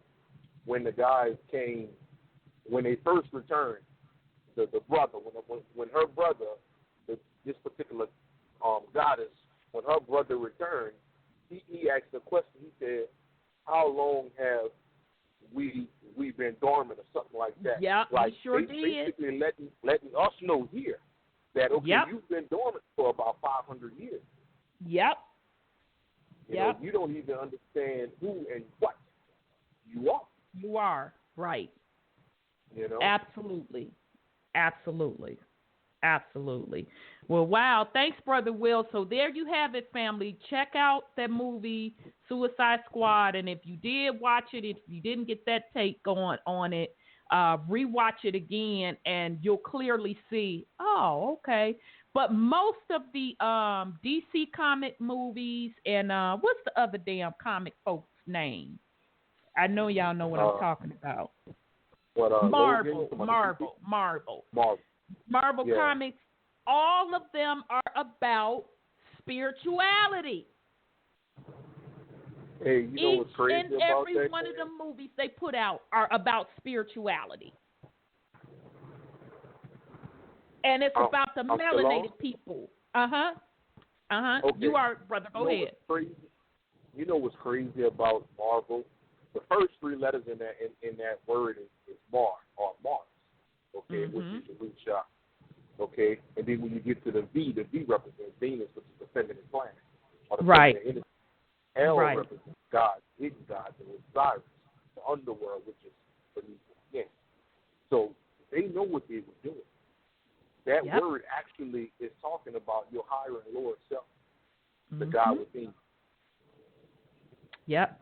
when the guys came, when they first returned, the brother, when her brother, this particular goddess, when her brother returned, he asked a question. He said, "How long have we been been dormant or something like that. Yeah, like he sure they did. basically letting us know here that, okay, Yep. you've been dormant for about 500 years. Yep. You know, you don't even understand who and what you are. You are, right. You know? Absolutely. Well, wow. Thanks, Brother Will. So there you have it, family. Check out that movie, Suicide Squad. And if you did watch it, if you didn't get that take on it, rewatch it again, and you'll clearly see, oh, okay. But most of the DC comic movies and what's the other damn comic folks' name? I know y'all know what I'm talking about. Marvel yeah. comics, all of them are about spirituality. Hey, you know what's crazy Each and about every that, one man? of the movies they put out are about spirituality. And it's about the melanated people. Okay. You are, brother, go ahead. You know what's crazy about Marvel? The first three letters in that word is Mars, or Mars, okay, which is the root chakra, okay? And then when you get to the V represents Venus, which is the feminine planet, or the feminine energy. L represents God, hidden gods, and Osiris, the underworld, which is beneath the skin. So they know what they were doing. That word actually is talking about your higher and lower self, the God within you. Yep.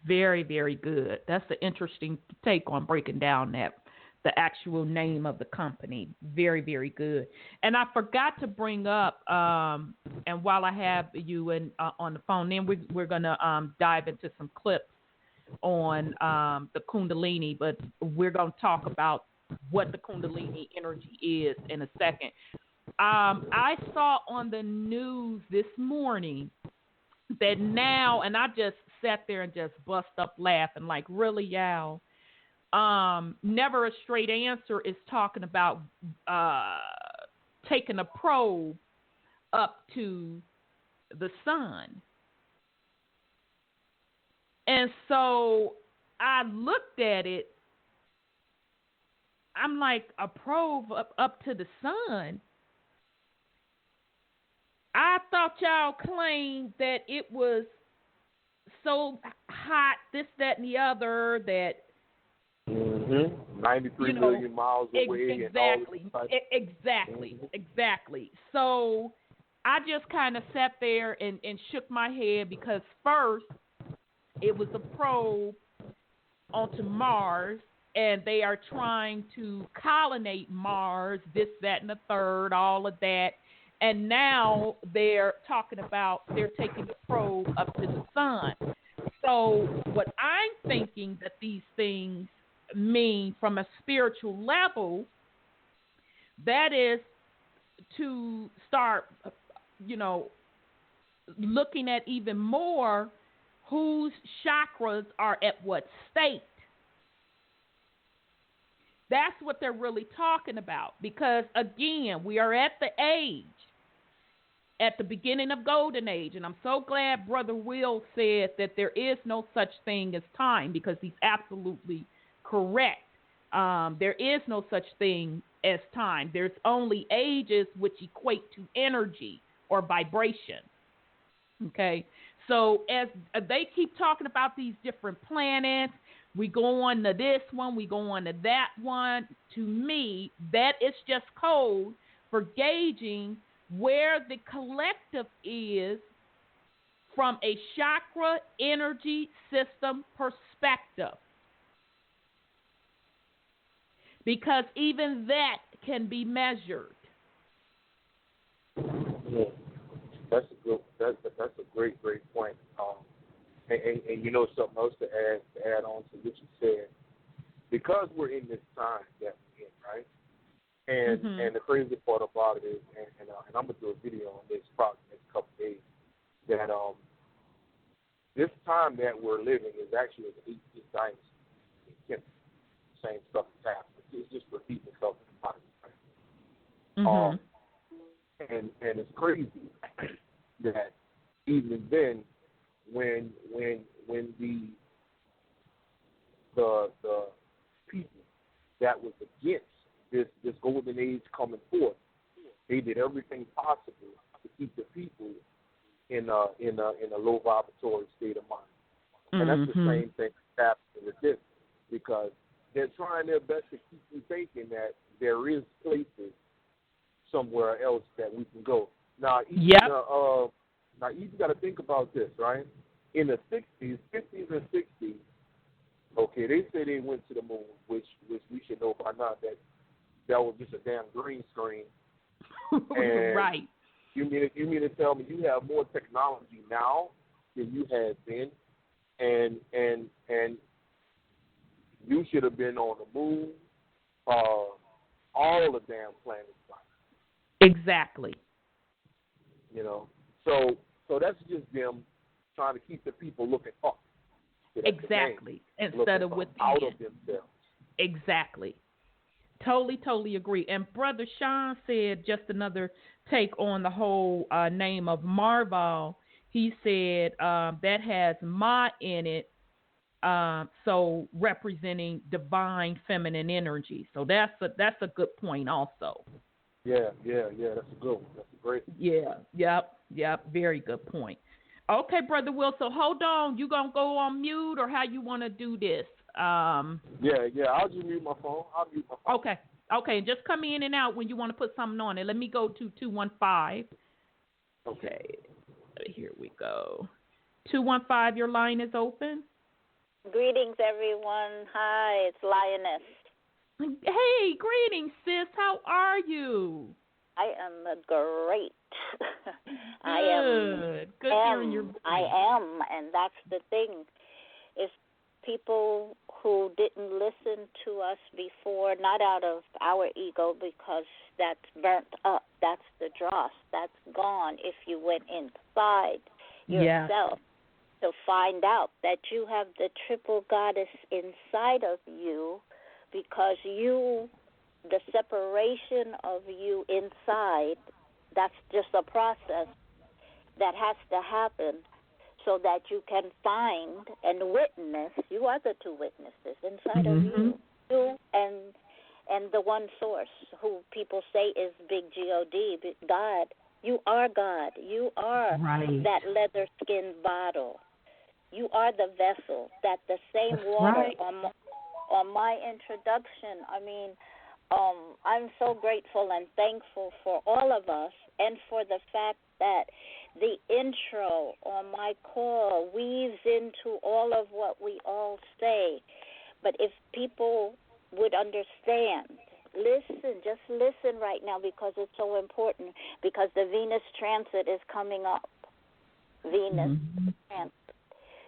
Very, very good. That's an interesting take on breaking down the actual name of the company. Very, very good. And I forgot to bring up, and while I have you on the phone, then we're going to dive into some clips on the Kundalini, but we're going to talk about what the Kundalini energy is in a second. I saw on the news this morning that now, and I just sat there and just bust up laughing, like, really, y'all? Never a Straight Answer is talking about taking a probe up to the sun. And so I looked at it. I'm like, a probe up to the sun? I thought y'all claimed that it was so hot, this, that, and the other, that 93 million miles away. Exactly. So I just kind of sat there and shook my head, because first it was a probe onto Mars, and they are trying to colonize Mars, this, that, and the third, all of that. And now they're talking about they're taking the probe up to the sun. So what I'm thinking that these things mean from a spiritual level, that is to start, looking at even more whose chakras are at what state. That's what they're really talking about. Because, again, we are at the age, at the beginning of Golden Age, and I'm so glad Brother Will said that there is no such thing as time, because he's absolutely correct. There is no such thing as time. There's only ages, which equate to energy or vibration. Okay? So as they keep talking about these different planets, we go on to this one, we go on to that one. To me, that is just code for gauging where the collective is from a chakra energy system perspective. Because even that can be measured. Yeah. That's a great point. And you know something else to add on to what you said. Because we're in this time that we're in, right? And the crazy part about it is, and I'm gonna do a video on this probably next couple of days, that this time that we're living is actually the 18th dynasty. Same stuff is happening. It's just repeating itself in the body. And it's crazy that even then, when the that was against this golden age coming forth. They did everything possible to keep the people in a low vibratory state of mind. And that's the same thing that's happening with this, because they're trying their best to keep you thinking that there is places somewhere else that we can go. Now, you got to think about this, right? In the 50s and 60s, okay, they say they went to the moon, which we should know by now that was just a damn green screen. And right. You mean to tell me you have more technology now than you had then, and you should have been on the moon, all the damn planets. Exactly. You know, so that's just them trying to keep the people looking up. Exactly. Instead of within. Out of themselves. Exactly. Totally agree. And Brother Sean said, just another take on the whole name of Marval. He said that has Ma in it, so representing divine feminine energy. So that's a good point also. Yeah, that's a good one. That's a great one. Yep, very good point. Okay, Brother Will, so hold on. You going to go on mute, or how you want to do this? Yeah, I'll just mute my phone. Okay, just come in and out when you want to put something on it. Let me go to 215. Okay, here we go. 215, your line is open. Greetings, everyone. Hi, it's Lioness. Hey, greetings, sis. How are you? I am great. Good hearing your voice. I am, and that's the thing. If people who didn't listen to us before, not out of our ego, because that's burnt up, that's the dross, that's gone. If you went inside yourself to find out that you have the triple goddess inside of you, because the separation of you inside, that's just a process that has to happen so that you can find and witness. You are the two witnesses inside of you and the one source, who people say is big G-O-D, God. You are God. You are that leather skin bottle. You are the vessel. That the same water on my introduction, I mean, I'm so grateful and thankful for all of us, and for the fact that the intro on my call weaves into all of what we all say. But if people would understand, just listen right now, because it's so important, because the Venus transit is coming up. Venus transit.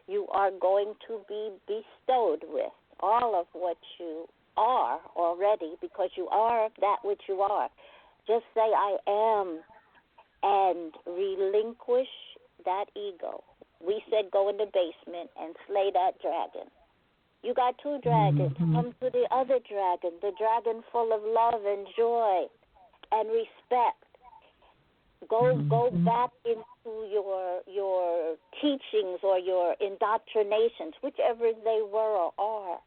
You are going to be bestowed with all of what you are already, because you are that which you are. Just say, I am, and relinquish that ego. We said go in the basement and slay that dragon. You got two dragons. Come to the other dragon, the dragon full of love and joy and respect. Go back into your teachings or your indoctrinations, whichever they were or are,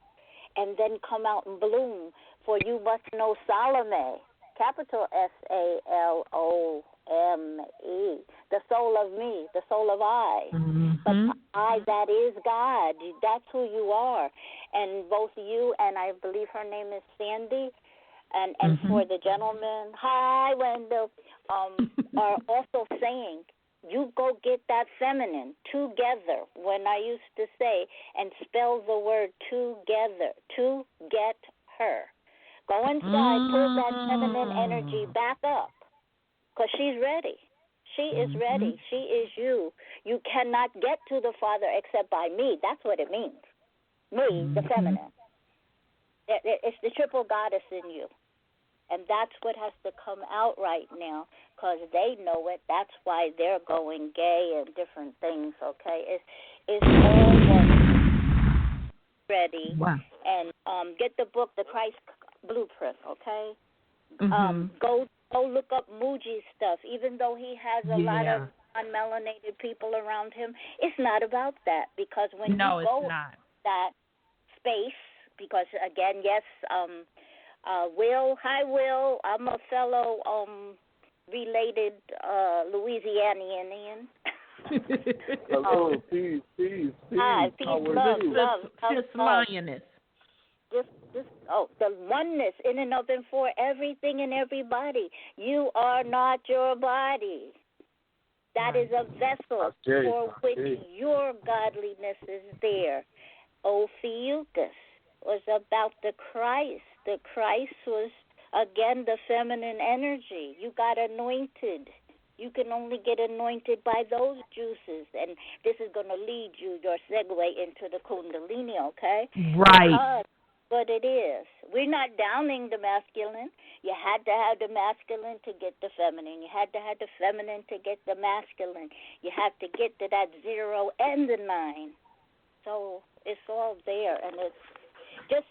and then come out and bloom. For you must know Salome, capital Salome, the soul of me, the soul of I. But I, that is God. That's who you are. And both you and I believe her name is Sandy, and for the gentleman, hi, Wendell, are also saying, you go get that feminine together. When I used to say and spell the word together, to get her. Go inside, pull that feminine energy back up, because she's ready. She is ready. She is you. You cannot get to the Father except by me. That's what it means. Me, the feminine. It's the triple goddess in you. And that's what has to come out right now, because they know it. That's why they're going gay and different things, okay? It's all ready. Wow. And get the book, The Christ Blueprint, okay? Go look up Muji's stuff. Even though he has a lot of unmelanated people around him, it's not about that, because when you go that space, because, again, yes, Will, hi Will. I'm a fellow related Louisianian. Hello, peace. Hi, peace, love. Sis Lioness. Just the oneness in and of and for everything and everybody. You are not your body. That is a vessel for which your godliness is there. Ophiuchus was about the Christ. The Christ was, again, the feminine energy. You got anointed. You can only get anointed by those juices. And this is going to lead you, your segue into the Kundalini, okay? Right. But it is. We're not downing the masculine. You had to have the masculine to get the feminine. You had to have the feminine to get the masculine. You have to get to that 0 and the 9. So it's all there, and it's just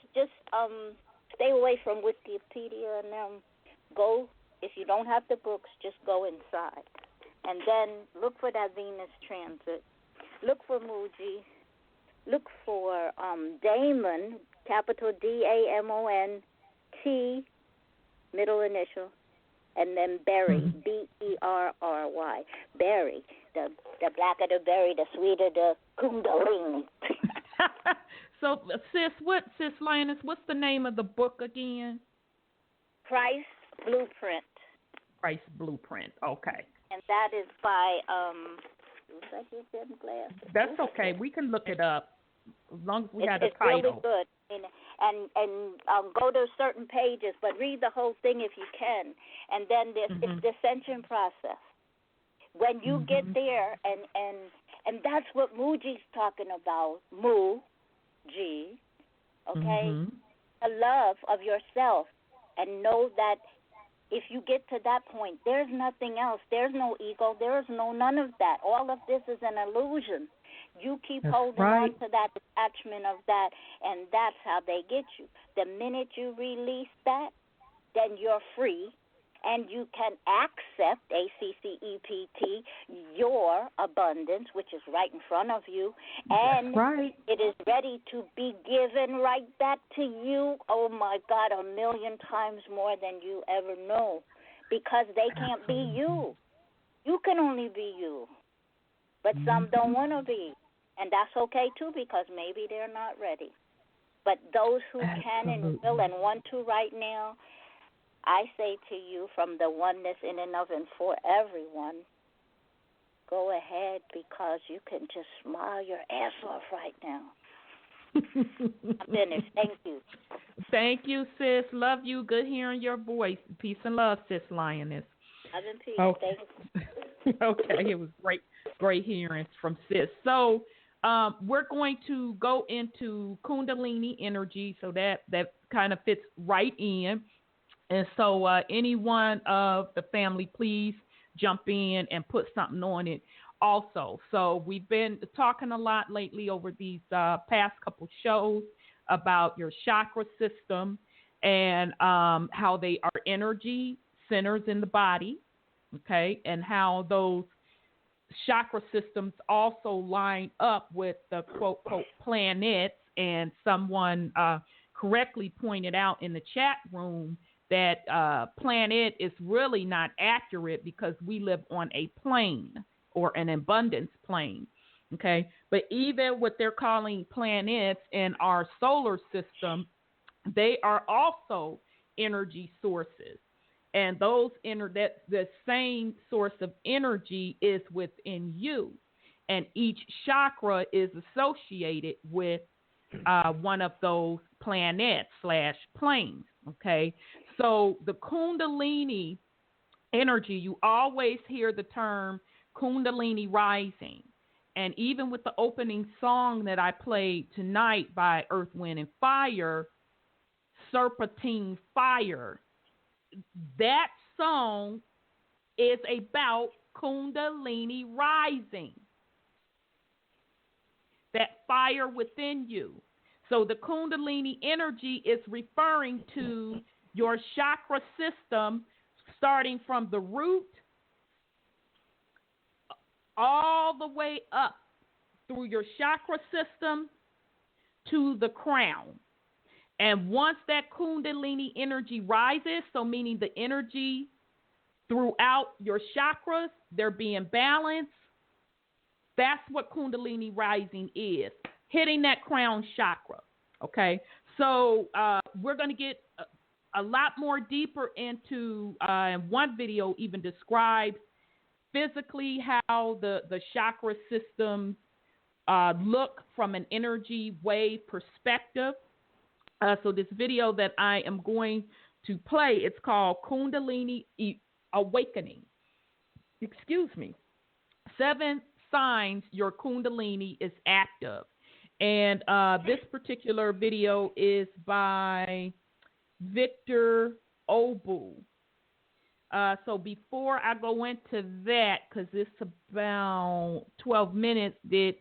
stay away from Wikipedia and go. If you don't have the books, just go inside, and then look for that Venus transit. Look for Muji. Look for Damon, capital DAMON, T, middle initial, and then Berry, BERRY. Berry, the blacker the berry, the sweeter the Kundalini. So, Sis Lioness, what's the name of the book again? Christ Blueprint. Christ Blueprint. Okay. And that is by I get them glasses. That's okay. We can look it up as long as we have the it's title. It's really good. And go to certain pages, but read the whole thing if you can. And then it's the ascension process. When you get there, and that's what Muji's talking about. Muji, okay? A love of yourself, and know that if you get to that point, there's nothing else. There's no ego. There's none of that. All of this is an illusion. You keep holding on to that attachment of that, and that's how they get you. The minute you release that, then you're free, and you can accept, ACCEPT, your abundance, which is right in front of you, and it is ready to be given right back to you, oh my God, 1,000,000 times more than you ever know, because they can't be you. You can only be you, but some don't want to be, and that's okay too, because maybe they're not ready. But those who can and will and want to right now, I say to you, from the oneness in and of and for everyone, go ahead, because you can just smile your ass off right now. I'm finished. Thank you. Thank you, sis. Love you. Good hearing your voice. Peace and love, Sis Lioness. Love and peace. Okay. Thank you. Okay, it was great hearing from sis. So we're going to go into Kundalini energy, so that kind of fits right in. And so any one of the family, please jump in and put something on it also. So we've been talking a lot lately over these past couple shows about your chakra system and how they are energy centers in the body, okay, and how those chakra systems also line up with the quote planets. And someone correctly pointed out in the chat room that planet is really not accurate, because we live on a plane, or an abundance plane, okay? But even what they're calling planets in our solar system, they are also energy sources. And those the same source of energy is within you. And each chakra is associated with one of those planets / planes, okay? So the Kundalini energy, you always hear the term Kundalini rising. And even with the opening song that I played tonight by Earth, Wind, and Fire, Serpentine Fire, that song is about Kundalini rising, that fire within you. So the Kundalini energy is referring to your chakra system, starting from the root all the way up through your chakra system to the crown. And once that Kundalini energy rises, so meaning the energy throughout your chakras, they're being balanced. That's what Kundalini rising is, hitting that crown chakra. Okay, so we're going to get a lot more deeper into, one video even describes physically how the chakra systems look from an energy wave perspective. So this video that I am going to play, it's called Kundalini Awakening. Excuse me. 7 signs your Kundalini is active. And this particular video is by Victor Obu. So before I go into that, because it's about 12 minutes, did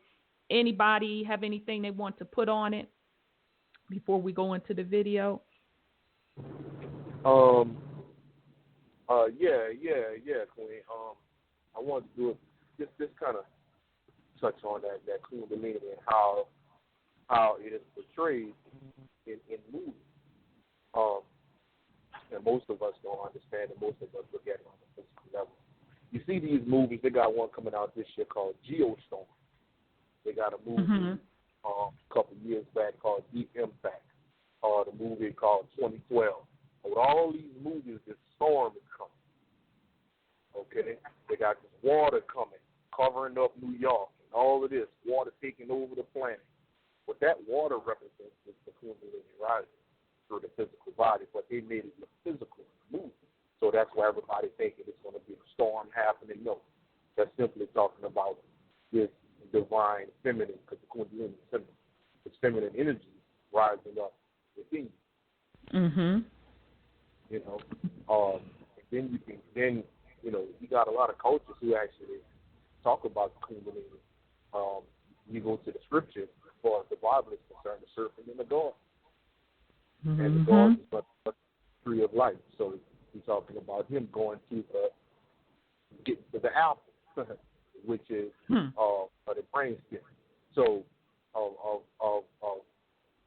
anybody have anything they want to put on it before we go into the video? Yeah, Queen. I want to do it, just kind of touch on that Kundalini and how it is portrayed in movies. And most of us don't understand, and most of us look at it on a physical level. You see these movies, they got one coming out this year called Geostorm. They got a movie a couple years back called Deep Impact, or the movie called 2012. With all these movies, this storm is coming. Okay? They got this water coming, covering up New York, and all of this, water taking over the planet. What that water represents is the Kundalini rising through the physical body, but they made it look physical in the movie. So that's why everybody thinking it's going to be a storm happening. No, that's simply talking about this divine feminine, because the Kundalini is feminine. It's feminine energy rising up within you. You know, and then you got a lot of cultures who actually talk about the Kundalini. You go to the scriptures, as far as the Bible is concerned, the serpent and the garden. And the garden is but the tree of life. So he's talking about him going to the apple, which is the brain stem. So of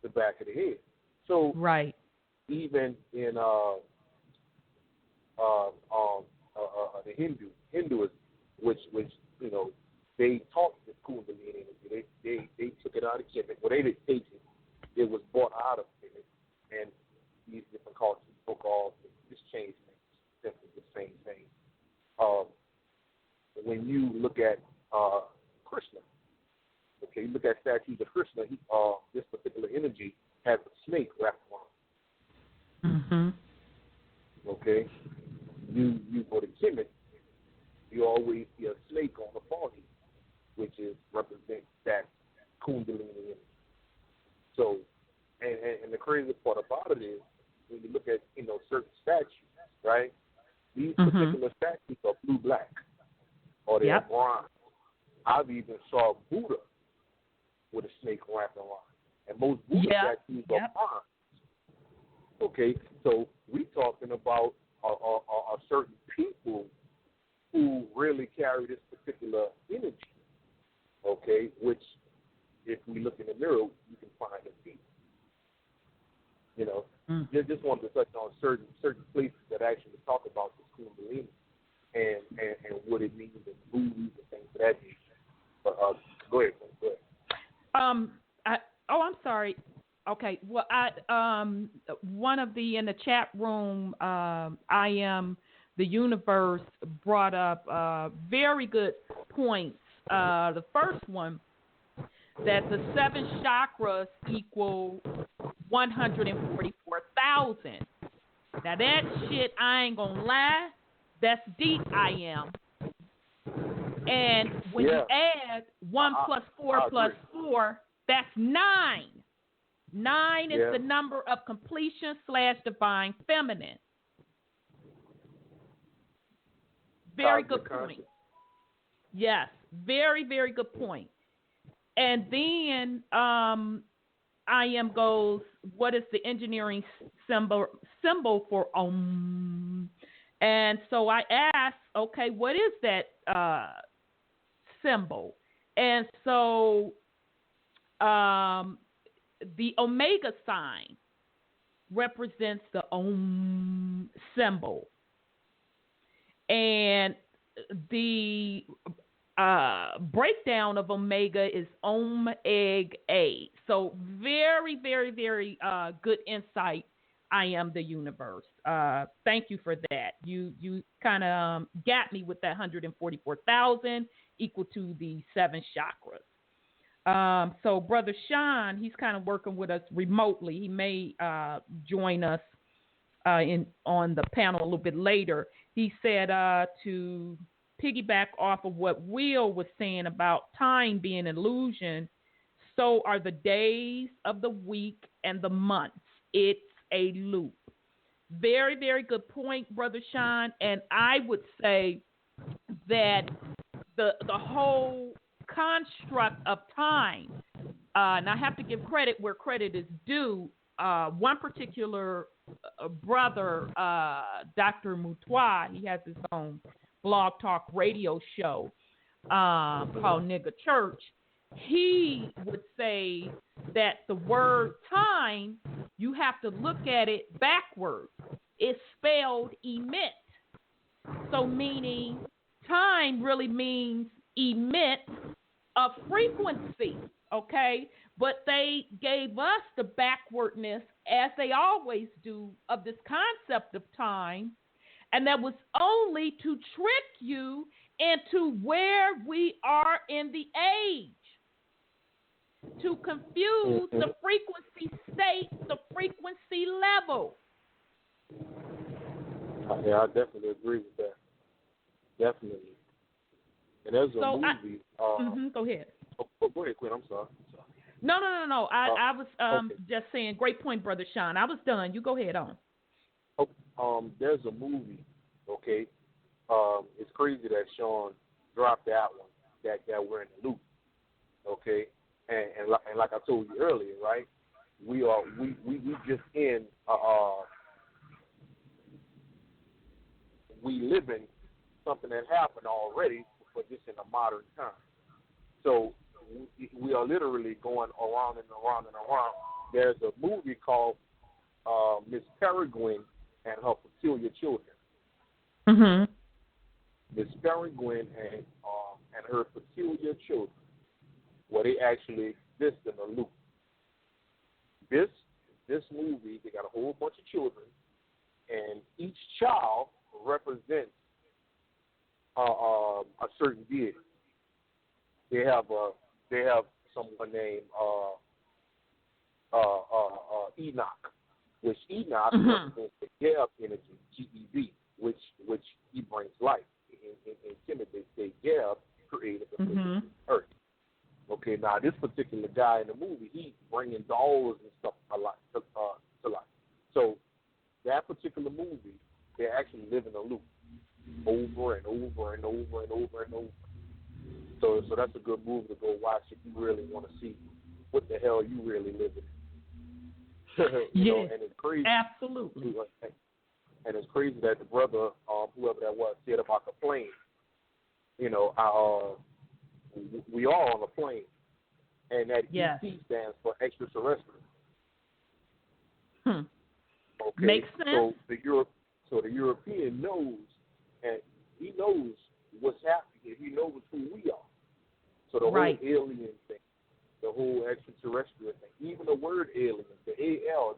the back of the head. So right. Even in the Hinduism, which they taught the Kundalini energy. They took it out of Kemet. Well, they didn't take it. It was brought out of Kemet, and these different cultures took off and just changed things. Simply the same thing. When you look at Krishna, okay, you look at statues of Krishna. This particular energy has a snake wrapped around. Okay, you go to Kemet, you always see a snake on the forehead, which represents that Kundalini energy. So, and the crazy part about it is when you look at certain statues, right? These particular statues are blue-black, or they're bronze. I've even saw Buddha with a snake wrapped around, and most Buddha statues are bronze. Okay, so we're talking about a certain people who really carry this particular energy. Okay, which if we look in the mirror, you can find a people. Just wanted to touch on certain places that actually talk about this Kundalini and what it means in movies and things of that nature. But go ahead. I'm sorry. Okay. Well, one of in the chat room, I am the universe brought up very good points. The first one, that the 7 chakras equal 144,000. Now that shit, I ain't gonna lie, that's deep. I am. And when you add 1 plus 4 plus 4, that's 9. 9 is the number of completion / divine feminine. Very good point. Yes, very, very good point. And then I am goes, what is the engineering symbol for Om? And so I asked, okay, what is that symbol? And so the omega sign represents the Om symbol. And the breakdown of Omega is Om Egg A. So very, very, very good insight. I am the universe. Thank you for that. You kind of got me with that 144,000 equal to the 7 chakras. So Brother Sean, he's kind of working with us remotely. He may join us on the panel a little bit later. He said to piggyback off of what Will was saying about time being an illusion, so are the days of the week and the months. It's a loop. Very, very good point, Brother Sean. And I would say that the whole construct of time, and I have to give credit where credit is due. One particular brother, Dr. Mutua, he has his own blog talk radio show called Nigga Church. He would say that the word time, you have to look at it backwards. It's spelled emit. So meaning time really means emit a frequency, okay? But they gave us the backwardness, as they always do, of this concept of time, and that was only to trick you into where we are in the age, to confuse the frequency state, the frequency level. Yeah, I definitely agree with that. Definitely. And there's a movie. Go ahead. Go ahead, Quinn. I'm sorry. No. I was just saying, great point, Brother Sean. I was done. You go ahead on. There's a movie, okay? It's crazy that Sean dropped that one, that we're in the loop, okay? And like I told you earlier, right? We just in we live in something that happened already, but just in a modern time. So we are literally going around and around and around. There's a movie called Miss Peregrine and Her Peculiar Children. Mm-hmm. Miss Peregrine and Her Peculiar Children, where they actually exist in a loop. This movie, they got a whole bunch of children, and each child represents a certain deity. They have someone named Enoch, which Enoch represents the Geb energy, G-E-B, which he brings life. In Kemet, they say Geb created the earth. Okay, now this particular guy in the movie, he's bringing dolls and stuff to life. So that particular movie, they actually live in a loop over and over and over and over and over. So that's a good movie to go watch if you really want to see what the hell you really live in. Yeah, and it's crazy. Absolutely. And it's crazy that the brother, whoever that was, said about the plane. We are on a plane, and that ET stands for extraterrestrial. Okay, makes sense. So the European knows, and he knows what's happening. He knows who we are. So the whole alien thing, the whole extraterrestrial thing, even the word alien, the AL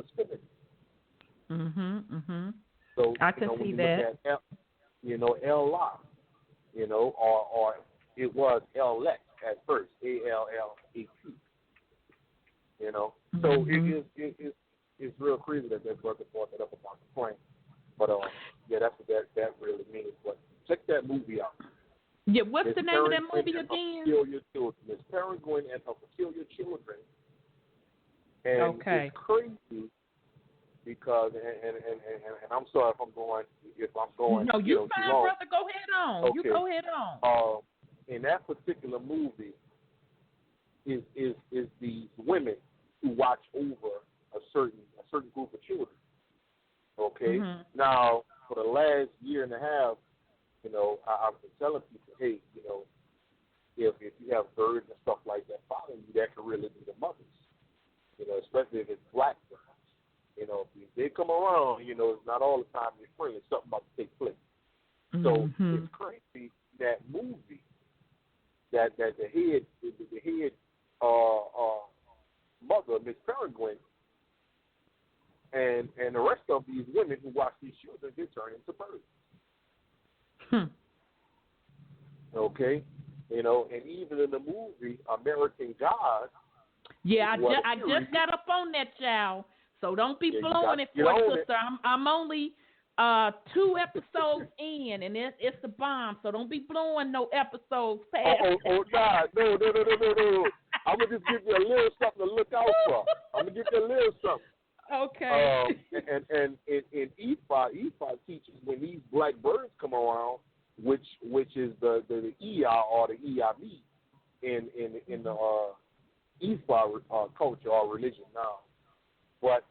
is feminine. So I can see that. L-Lock, or it was L-Lex at first, A-L-L-A-T. So it's real crazy that brother brought that up about the plane. But that's what that really means. But check that movie out. Yeah, what's the name of that movie again? Miss Peregrine and Her Peculiar Children. And it's crazy because, and I'm sorry if I'm going. No, you fine, brother. Go ahead on. Okay. You go ahead on. In that particular movie, is the women who watch over a certain group of children. Okay. Now, for the last year and a half, I've been telling people, hey, if you have birds and stuff like that following you, that could really be the mothers. Especially if it's black birds. You know, if they come around, you know, it's not all the time they're friendly. Something about to take place. So it's crazy that movie that the head mother, Miss Peregrine, and the rest of these women who watch these children, they turn into birds. Okay, you know, and even in the movie American Gods. Yeah, I just got up on that, child. So don't be blowing it for it, sister. I'm only 2 episodes in, and it's the bomb. So don't be blowing no episodes past. Oh, God, no. I'm gonna just give you a little something to look out for. I'm gonna give you a little something. Okay. And in Ifa teaches when these black birds come around, which is the Iya or the Iyami in the Ifa culture or religion now. But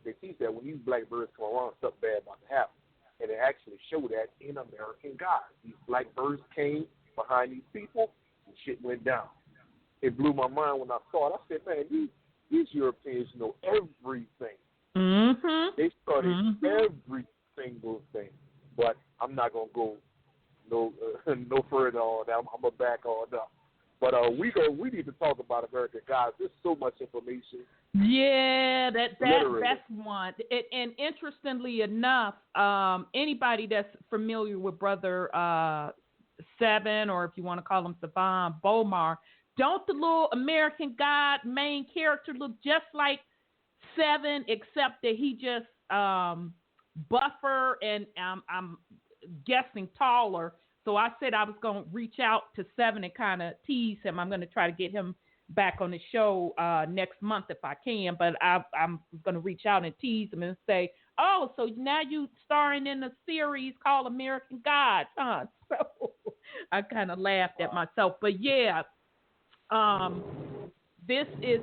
they teach that when these black birds come around, something bad about to happen. And they actually show that in American Gods. These black birds came behind these people, and shit went down. It blew my mind when I saw it. I said, man, these Europeans know everything. They studied every single thing. But I'm not going to go no further on that. I'm going to back on up. But we need to talk about American Gods. There's so much information. Yeah, that's one. And interestingly enough, anybody that's familiar with Brother Seven, or if you want to call him Savan Bomar, don't the little American God main character look just like Seven, except that he just buffer and I'm guessing taller. So I said I was going to reach out to Seven and kind of tease him. I'm going to try to get him back on the show next month if I can, but I'm going to reach out and tease him and say, oh, so now you starring in a series called American Gods, huh? So I kind of laughed at myself. But yeah, this is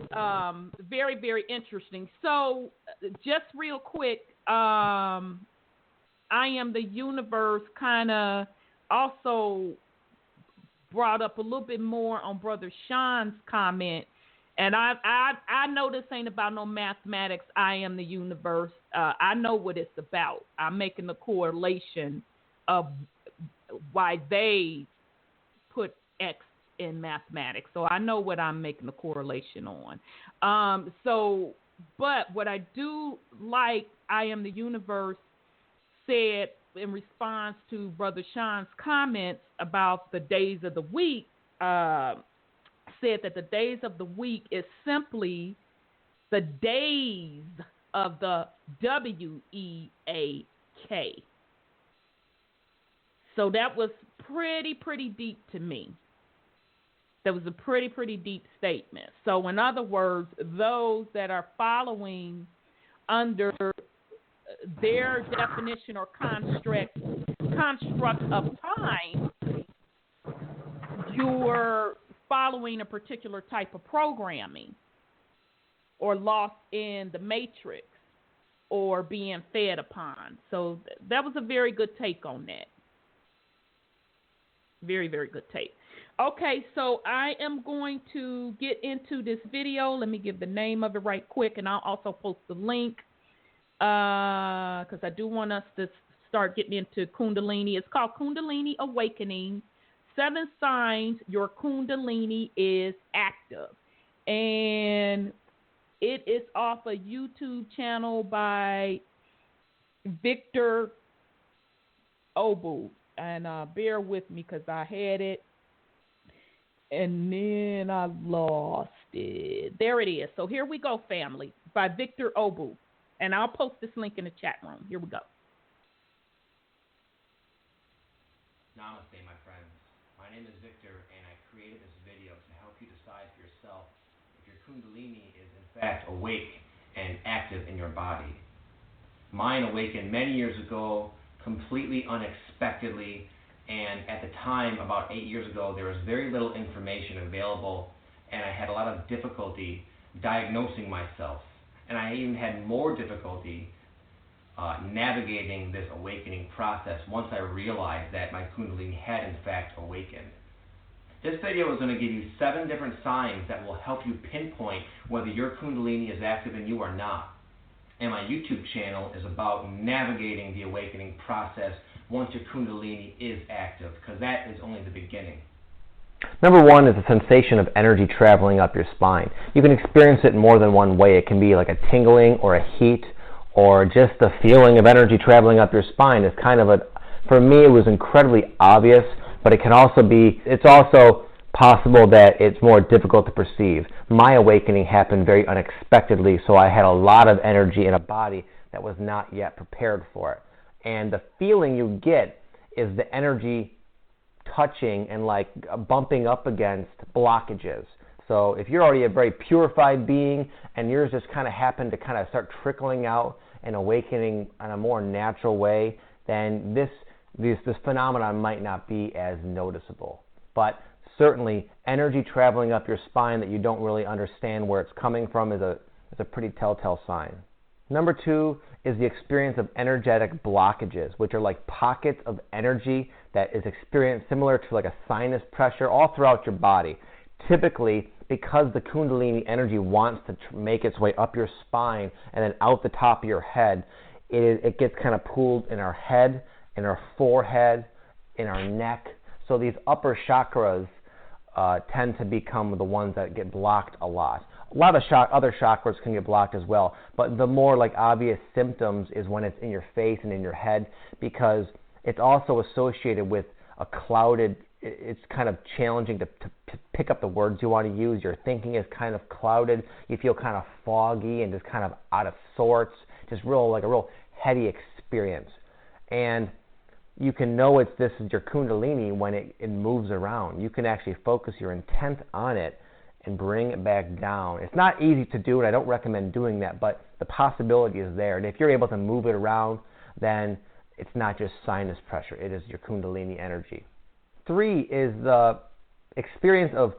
very, very interesting. So just real quick, I Am the Universe kind of also brought up a little bit more on Brother Sean's comment, and I know this ain't about no mathematics. I Am the Universe. I know what it's about. I'm making the correlation of why they put X in mathematics, so I know what I'm making the correlation on. But what I do like, I Am the Universe said in response to Brother Sean's comments about the days of the week, said that the days of the week is simply the days of the WEAK. So that was pretty deep to me. That was a pretty deep statement. So in other words, those that are following under their definition or construct of time, you're following a particular type of programming or lost in the matrix or being fed upon. So that was a very good take on that. Very, very good take. Okay, so I am going to get into this video. Let me give the name of it right quick, and I'll also post the link because I do want us to start getting into Kundalini. It's called Kundalini Awakening, 7 Signs Your Kundalini is Active. And it is off a YouTube channel by Victor Obu. And bear with me because I had it and then I lost it. There it is. So here we go, family, by Victor Obu. And I'll post this link in the chat room. Here we go. Namaste, my friends. My name is Victor, and I created this video to help you decide for yourself if your Kundalini is in fact awake and active in your body. Mine awakened many years ago, completely unexpectedly, and at the time, about 8 years ago, there was very little information available, and I had a lot of difficulty diagnosing myself. And I even had more difficulty navigating this awakening process once I realized that my Kundalini had in fact awakened. This video is going to give you 7 different signs that will help you pinpoint whether your Kundalini is active in you or not. And my YouTube channel is about navigating the awakening process once your Kundalini is active, because that is only the beginning. Number one is the sensation of energy traveling up your spine. You can experience it in more than one way. It can be like a tingling or a heat or just the feeling of energy traveling up your spine. It's kind of for me it was incredibly obvious, but it can also be, it's also possible that it's more difficult to perceive. My awakening happened very unexpectedly, so I had a lot of energy in a body that was not yet prepared for it. And the feeling you get is the energy touching and like bumping up against blockages. So if you're already a very purified being and yours just kind of happened to kind of start trickling out and awakening in a more natural way, then this phenomenon might not be as noticeable. But certainly energy traveling up your spine that you don't really understand where it's coming from is a pretty telltale sign. Number two is the experience of energetic blockages, which are like pockets of energy that is experienced similar to like a sinus pressure all throughout your body. Typically, because the Kundalini energy wants to make its way up your spine and then out the top of your head, it gets kind of pooled in our head, in our forehead, in our neck. So these upper chakras tend to become the ones that get blocked a lot. A lot of other chakras can get blocked as well, but the more like obvious symptoms is when it's in your face and in your head, because it's also associated with a clouded, it's kind of challenging to pick up the words you want to use. Your thinking is kind of clouded. You feel kind of foggy and just kind of out of sorts. Just like a real heady experience. And you can know this is your Kundalini when it moves around. You can actually focus your intent on it and bring it back down. It's not easy to do, and I don't recommend doing that, but the possibility is there. And if you're able to move it around, then it's not just sinus pressure. It is your Kundalini energy. 3 is the experience of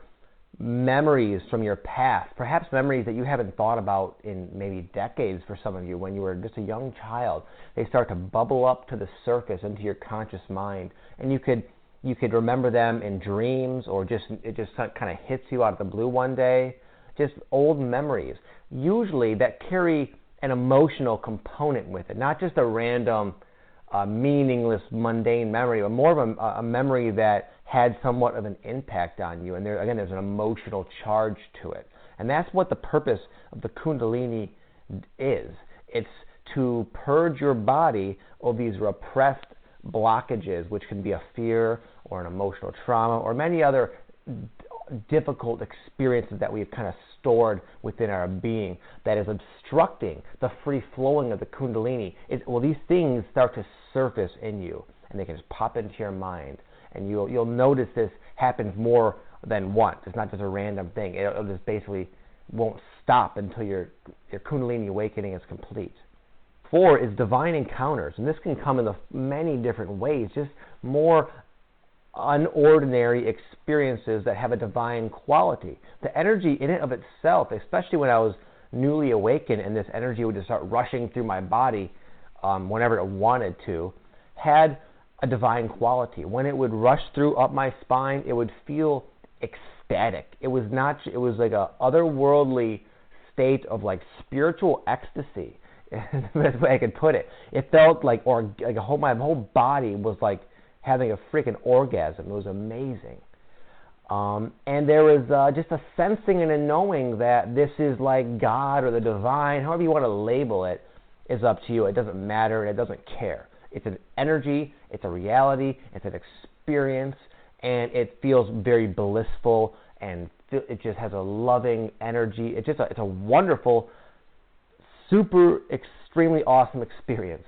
memories from your past, perhaps memories that you haven't thought about in maybe decades for some of you. When you were just a young child, they start to bubble up to the surface into your conscious mind, and you could remember them in dreams, or it just kind of hits you out of the blue one day. Just old memories, usually that carry an emotional component with it, not just a random meaningless, mundane memory, but more of a memory that had somewhat of an impact on you. And there's an emotional charge to it. And that's what the purpose of the Kundalini is. It's to purge your body of these repressed blockages, which can be a fear or an emotional trauma or many other difficult experiences that we've kind of stored within our being that is obstructing the free flowing of the Kundalini. These things start to surface in you, and they can just pop into your mind, and you'll notice this happens more than once. It's not just a random thing. It'll just basically won't stop until your Kundalini awakening is complete. 4 is divine encounters, and this can come in many different ways, just more unordinary experiences that have a divine quality. The energy in it of itself, especially when I was newly awakened and this energy would just start rushing through my body whenever it wanted to, had a divine quality. When it would rush through up my spine, it would feel ecstatic. It was like a otherworldly state of like spiritual ecstasy. The best way I could put it. It felt like my whole body was like having a freaking orgasm. It was amazing. And there was just a sensing and a knowing that this is like God or the divine, however you want to label it, is up to you. It doesn't matter. It doesn't care. It's an energy. It's a reality. It's an experience. And it feels very blissful, and it just has a loving energy. It's a wonderful, super, extremely awesome experience.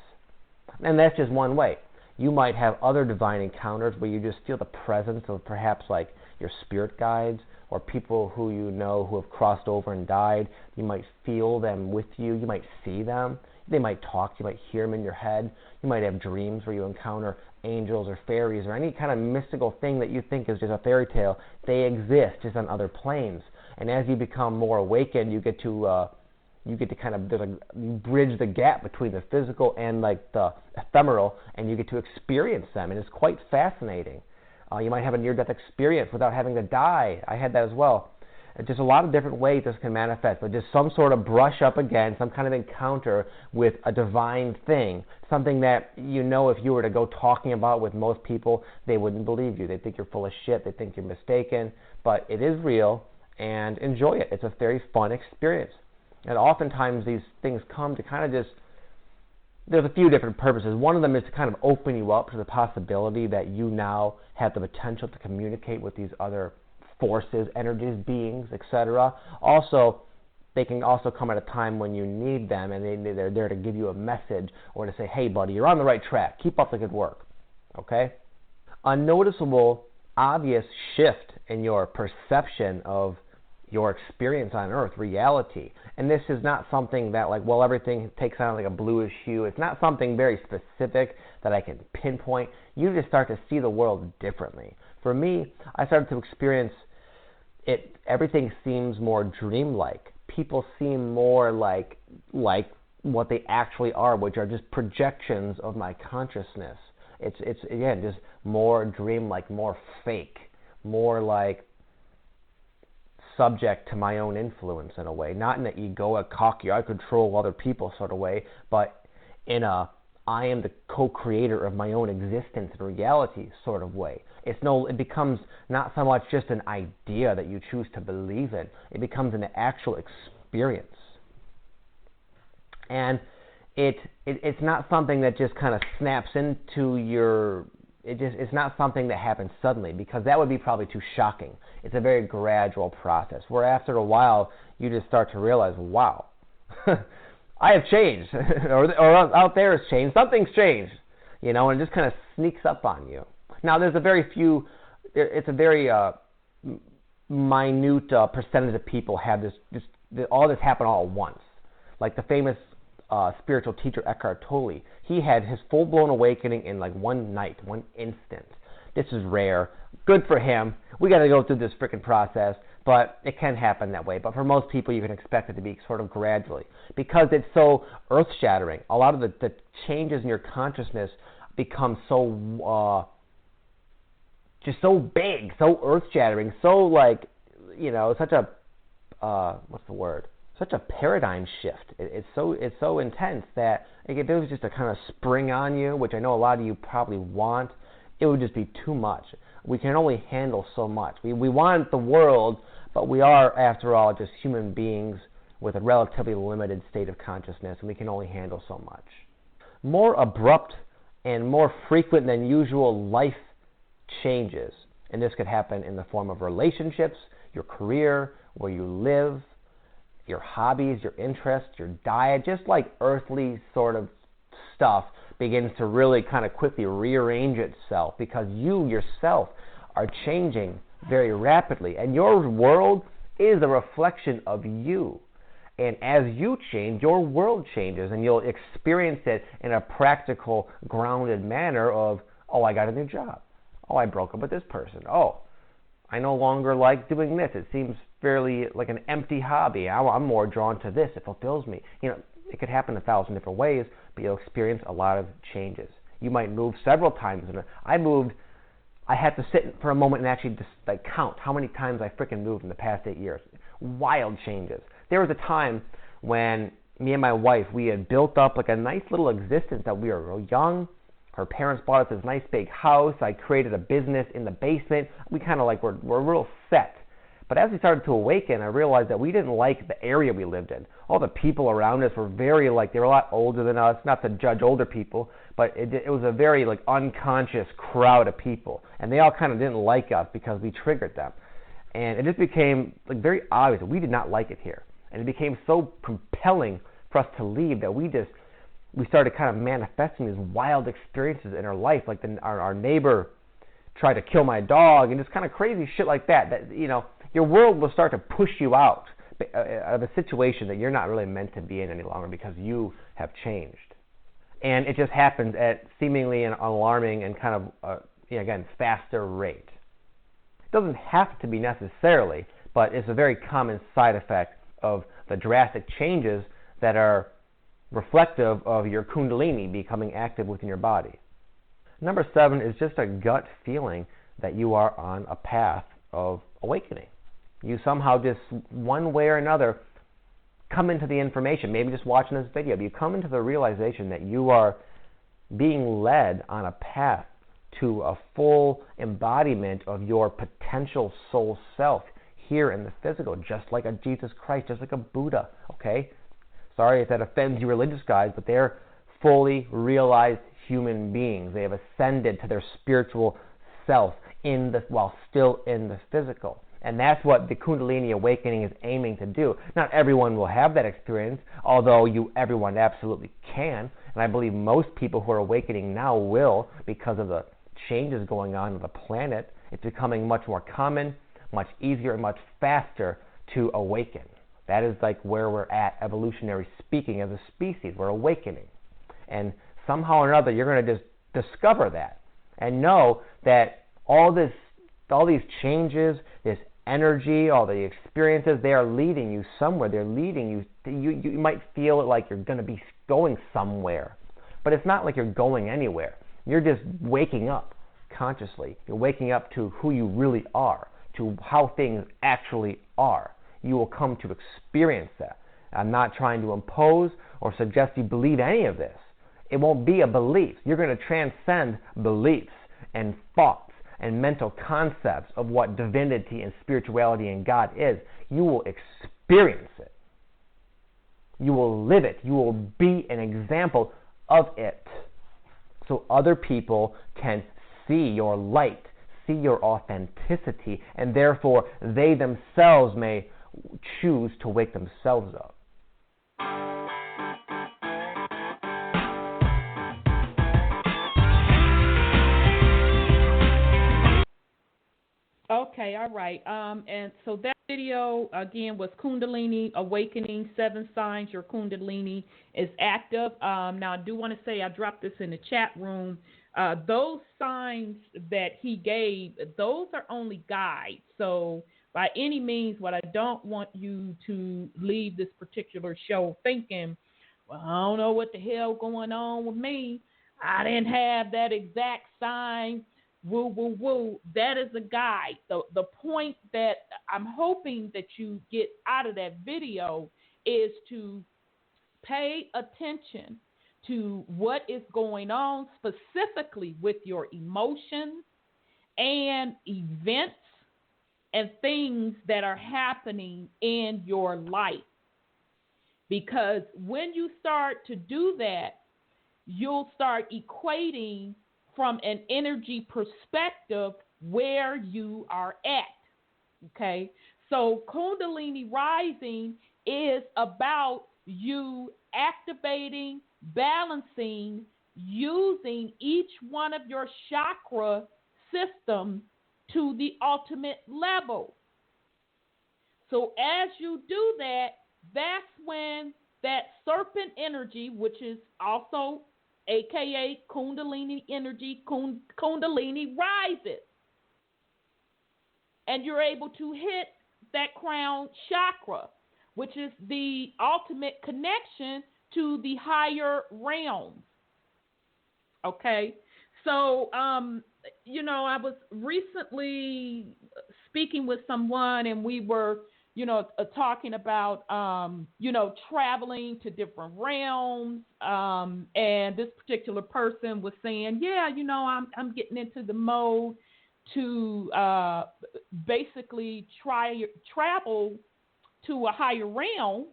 And that's just one way. You might have other divine encounters where you just feel the presence of perhaps like your spirit guides or people who you know who have crossed over and died. You might feel them with you. You might see them. They might talk. You might hear them in your head. You might have dreams where you encounter angels or fairies or any kind of mystical thing that you think is just a fairy tale. They exist just on other planes. And as you become more awakened, you get to kind of bridge the gap between the physical and like the ephemeral, and you get to experience them, and it's quite fascinating. You might have a near-death experience without having to die. I had that as well. Just a lot of different ways this can manifest, but just some sort of brush up against, some kind of encounter with a divine thing, something that if you were to go talking about with most people, they wouldn't believe you. They think you're full of shit. They think you're mistaken, but it is real, and enjoy it. It's a very fun experience. And oftentimes these things come to kind of just, there's a few different purposes. One of them is to kind of open you up to the possibility that you now have the potential to communicate with these other forces, energies, beings, etc. Also, they can also come at a time when you need them, and they're there to give you a message or to say, hey, buddy, you're on the right track. Keep up the good work. Okay? A noticeable, obvious shift in your perception of your experience on Earth, reality. And this is not something that, everything takes on like a bluish hue. It's not something very specific that I can pinpoint. You just start to see the world differently. For me, I started to experience it. Everything seems more dreamlike. People seem more like what they actually are, which are just projections of my consciousness. It's again just more dreamlike, more fake, more like subject to my own influence in a way, not in an egoic, cocky, I control other people sort of way, but in a I am the co-creator of my own existence and reality sort of way. It becomes not so much just an idea that you choose to believe in. It becomes an actual experience. And it's not something that just kind of snaps into your, it's not something that happens suddenly, because that would be probably too shocking. It's a very gradual process, where after a while, you just start to realize, wow, I have changed, or out there has changed, something's changed, and it just kind of sneaks up on you. Now, there's a very few, it's a very minute percentage of people have all this happen all at once. Like the famous spiritual teacher Eckhart Tolle, he had his full-blown awakening in like one night, one instant. This is rare. Good for him. We got to go through this freaking process, but it can happen that way. But for most people, you can expect it to be sort of gradually, because it's so earth-shattering. A lot of the changes in your consciousness become so just so big, so earth-shattering, so such a what's the word? Such a paradigm shift. It's so intense that if it was just to kind of spring on you, which I know a lot of you probably want, it would just be too much. We can only handle so much. We want the world, but we are, after all, just human beings with a relatively limited state of consciousness, and we can only handle so much. More abrupt and more frequent than usual life changes, and this could happen in the form of relationships, your career, where you live, your hobbies, your interests, your diet, just like earthly sort of stuff begins to really kind of quickly rearrange itself, because you yourself are changing very rapidly, and your world is a reflection of you. And as you change, your world changes, and you'll experience it in a practical, grounded manner of, oh, I got a new job. Oh, I broke up with this person. Oh, I no longer like doing this. It seems fairly like an empty hobby. I'm more drawn to this. It fulfills me. It could happen 1,000 different ways, but you'll experience a lot of changes. You might move several times. I had to sit for a moment and actually just count how many times I freaking moved in the past 8 years. Wild changes. There was a time when me and my wife, we had built up like a nice little existence that we were real young. Her parents bought us this nice big house. I created a business in the basement. We kind of we're real set. But as we started to awaken, I realized that we didn't like the area we lived in. All the people around us were very they were a lot older than us. Not to judge older people, but it was a very unconscious crowd of people, and they all kind of didn't like us because we triggered them. And it just became very obvious that we did not like it here, and it became so compelling for us to leave that we started kind of manifesting these wild experiences in our life, like our neighbor tried to kill my dog, and just kind of crazy shit like that. Your world will start to push you out of a situation that you're not really meant to be in any longer, because you have changed. And it just happens at seemingly an alarming and kind of, again, faster rate. It doesn't have to be necessarily, but it's a very common side effect of the drastic changes that are reflective of your Kundalini becoming active within your body. Number 7 is just a gut feeling that you are on a path of awakening. You somehow just, one way or another, come into the information, maybe just watching this video, but you come into the realization that you are being led on a path to a full embodiment of your potential soul self here in the physical, just like a Jesus Christ, just like a Buddha, okay? Sorry if that offends you religious guys, but they're fully realized human beings. They have ascended to their spiritual self while still in the physical. And that's what the Kundalini awakening is aiming to do. Not everyone will have that experience, although everyone absolutely can. And I believe most people who are awakening now will, because of the changes going on in the planet. It's becoming much more common, much easier, and much faster to awaken. That is like where we're at, evolutionary speaking, as a species. We're awakening. And somehow or another, you're going to just discover that and know that all these changes, this energy, all the experiences, they are leading you somewhere. They're leading you. You might feel like you're going to be going somewhere, but it's not like you're going anywhere. You're just waking up consciously. You're waking up to who you really are, to how things actually are. You will come to experience that. I'm not trying to impose or suggest you believe any of this. It won't be a belief. You're going to transcend beliefs and thoughts and mental concepts of what divinity and spirituality and God is. You will experience it. You will live it. You will be an example of it. So other people can see your light, see your authenticity, and therefore they themselves may choose to wake themselves up. Okay, all right. And so that video, again, was Kundalini Awakening, 7 Signs Your Kundalini is Active. Now, I do want to say I dropped this in the chat room. Those signs that he gave, those are only guides. So by any means, what I don't want you to leave this particular show thinking, well, I don't know what the hell going on with me. I didn't have that exact sign. Woo, woo, woo. That is a guide. The point that I'm hoping that you get out of that video is to pay attention to what is going on specifically with your emotions and events and things that are happening in your life. Because when you start to do that, you'll start equating from an energy perspective where you are at, okay? So Kundalini Rising is about you activating, balancing, using each one of your chakra systems to the ultimate level. So as you do that, that's when that serpent energy, which is also AKA Kundalini energy, Kundalini rises. And you're able to hit that crown chakra, which is the ultimate connection to the higher realms. Okay? So, I was recently speaking with someone and we were, talking about, traveling to different realms. And this particular person was saying, yeah, I'm getting into the mode to basically travel to a higher realm.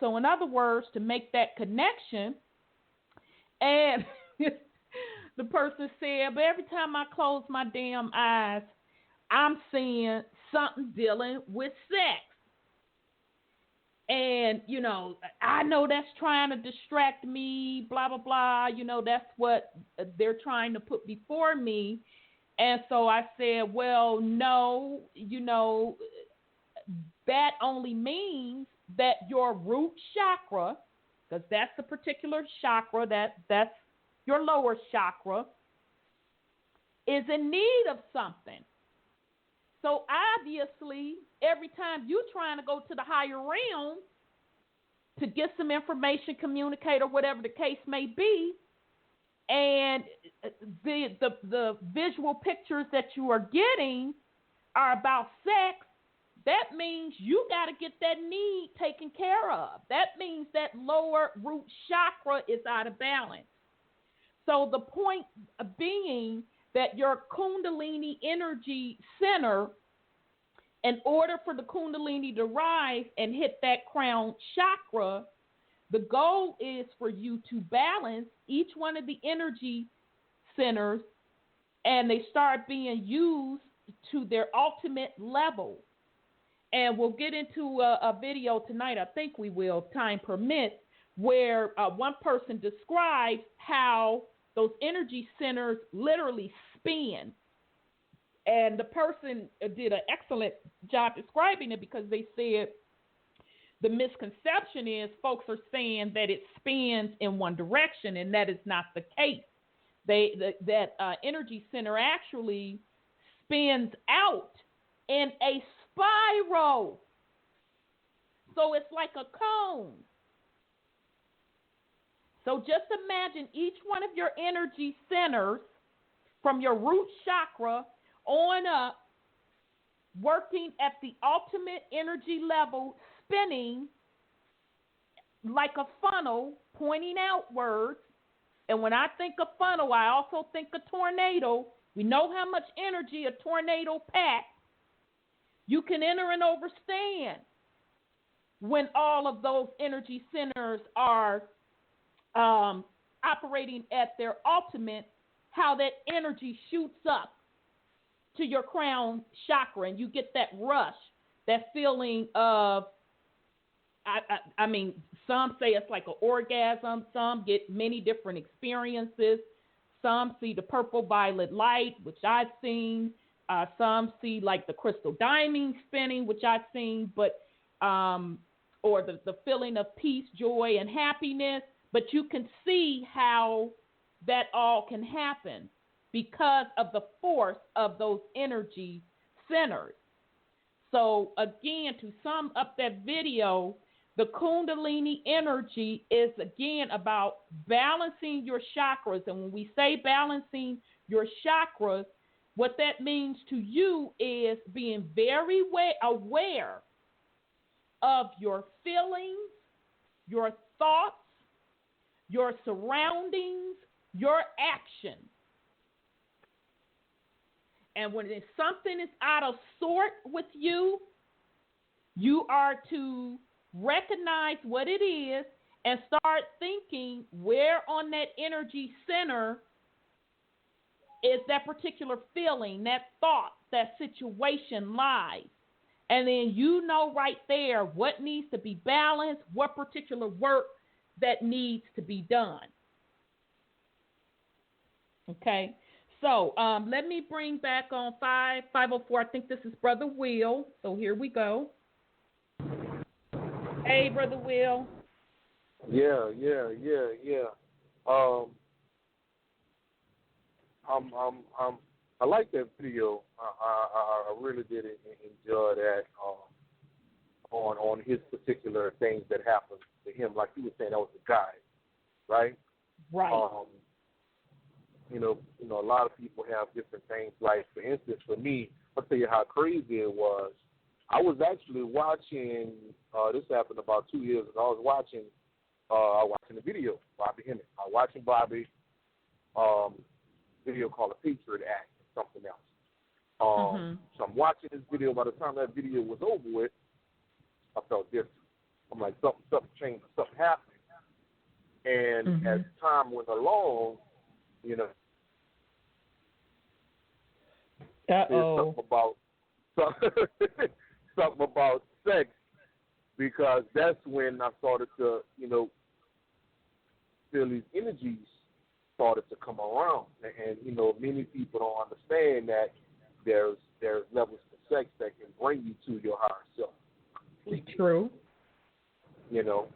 So in other words, to make that connection. And the person said, but every time I close my damn eyes, I'm seeing something dealing with sex. And, I know that's trying to distract me, blah, blah, blah. That's what they're trying to put before me. And so I said, well, no, that only means that your root chakra, because that's a particular chakra, that's your lower chakra, is in need of something. So obviously, every time you're trying to go to the higher realm to get some information, communicate, or whatever the case may be, and the visual pictures that you are getting are about sex, that means you got to get that need taken care of. That means that lower root chakra is out of balance. So the point being that your Kundalini energy center, in order for the Kundalini to rise and hit that crown chakra, the goal is for you to balance each one of the energy centers, and they start being used to their ultimate level. And we'll get into a video tonight, I think we will, if time permits, where one person describes how those energy centers literally spin. And the person did an excellent job describing it, because they said the misconception is folks are saying that it spins in one direction, and that is not the case. That energy center actually spins out in a spiral. So it's like a cone. So just imagine each one of your energy centers from your root chakra on up, working at the ultimate energy level, spinning like a funnel, pointing outwards. And when I think of funnel, I also think of tornado. We know how much energy a tornado packs. You can enter and overstand when all of those energy centers are operating at their ultimate, how that energy shoots up to your crown chakra, and you get that rush, that feeling of, I mean, some say it's like an orgasm. Some get many different experiences. Some see the purple violet light, which I've seen. Some see like the crystal diamond spinning, which I've seen, but or the feeling of peace, joy, and happiness. But you can see how that all can happen because of the force of those energy centers. So again, to sum up that video, the Kundalini energy is again about balancing your chakras. And when we say balancing your chakras, what that means to you is being very aware of your feelings, your thoughts, your surroundings, your actions. And when something is out of sort with you, you are to recognize what it is and start thinking where on that energy center is that particular feeling, that thought, that situation lies. And then you know right there what needs to be balanced, what particular work that needs to be done. Okay, so let me bring back on 504. I think this is Brother Will. So here we go. Hey, Brother Will. Yeah. I like that video. I really did enjoy that on his particular things that happened to him. Like you were saying, that was a guide, right? Right. You know, a lot of people have different things. Like, for instance, for me, I'll tell you how crazy it was. I was actually watching, this happened about 2 years ago. I was watching the video, Bobby Hemmett. I was watching Bobby, video called A Patriot Act or something else. So I'm watching this video. By the time that video was over with, I felt different. I'm like, something changed, something happened. And as time went along, you know, there's something about sex, because that's when I started to, you know, feel these energies started to come around. And you know, many people don't understand that there's levels of sex that can bring you to your higher self. True. You know,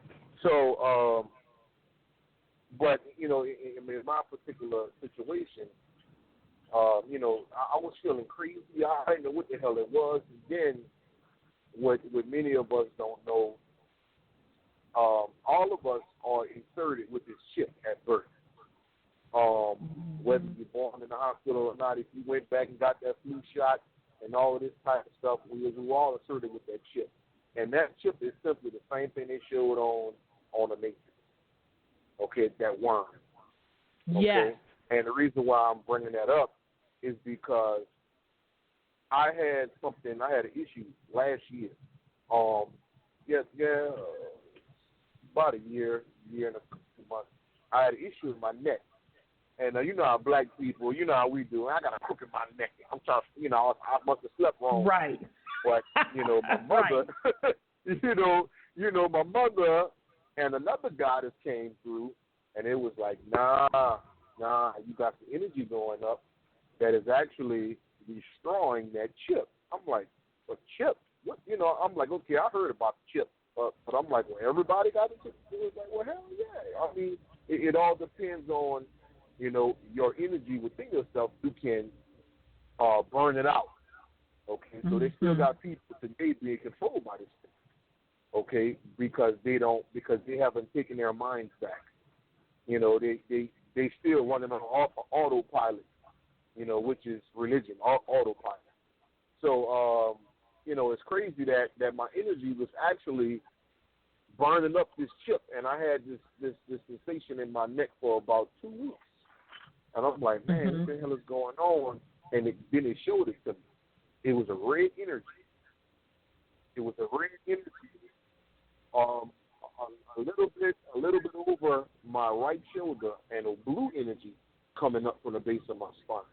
so but you know, in my particular situation, you know, I was feeling crazy. I didn't know what the hell it was. And then, what many of us don't know, all of us are inserted with this chip at birth. Whether you're born in the hospital or not, if you went back and got that flu shot, and all of this type of stuff. We were all asserted with that chip. And that chip is simply the same thing they showed on the Matrix. Okay, that worm. Okay? Yes. And the reason why I'm bringing that up is because I had an issue last year. About a year and a couple months. I had an issue with my neck. And you know how black people, you know how we do. I got a crook in my neck. I'm trying to, I must have slept wrong. Right. But, my mother, my mother and another goddess came through, and it was like, nah, you got the energy going up that is actually destroying that chip. I'm like, a chip? What? I'm like, okay, I heard about the chip. But I'm like, well, everybody got the chip? It was like, well, hell yeah. I mean, it all depends on, your energy within yourself. You can burn it out. Okay, so they still got people today being controlled by this thing. Okay, because they haven't taken their minds back. They still running on autopilot. Which is religion, autopilot. So it's crazy that my energy was actually burning up this chip, and I had this sensation in my neck for about 2 weeks. And I'm like, man, what the hell is going on? And then it showed it to me. It was a red energy. A little bit over my right shoulder, and a blue energy coming up from the base of my spine.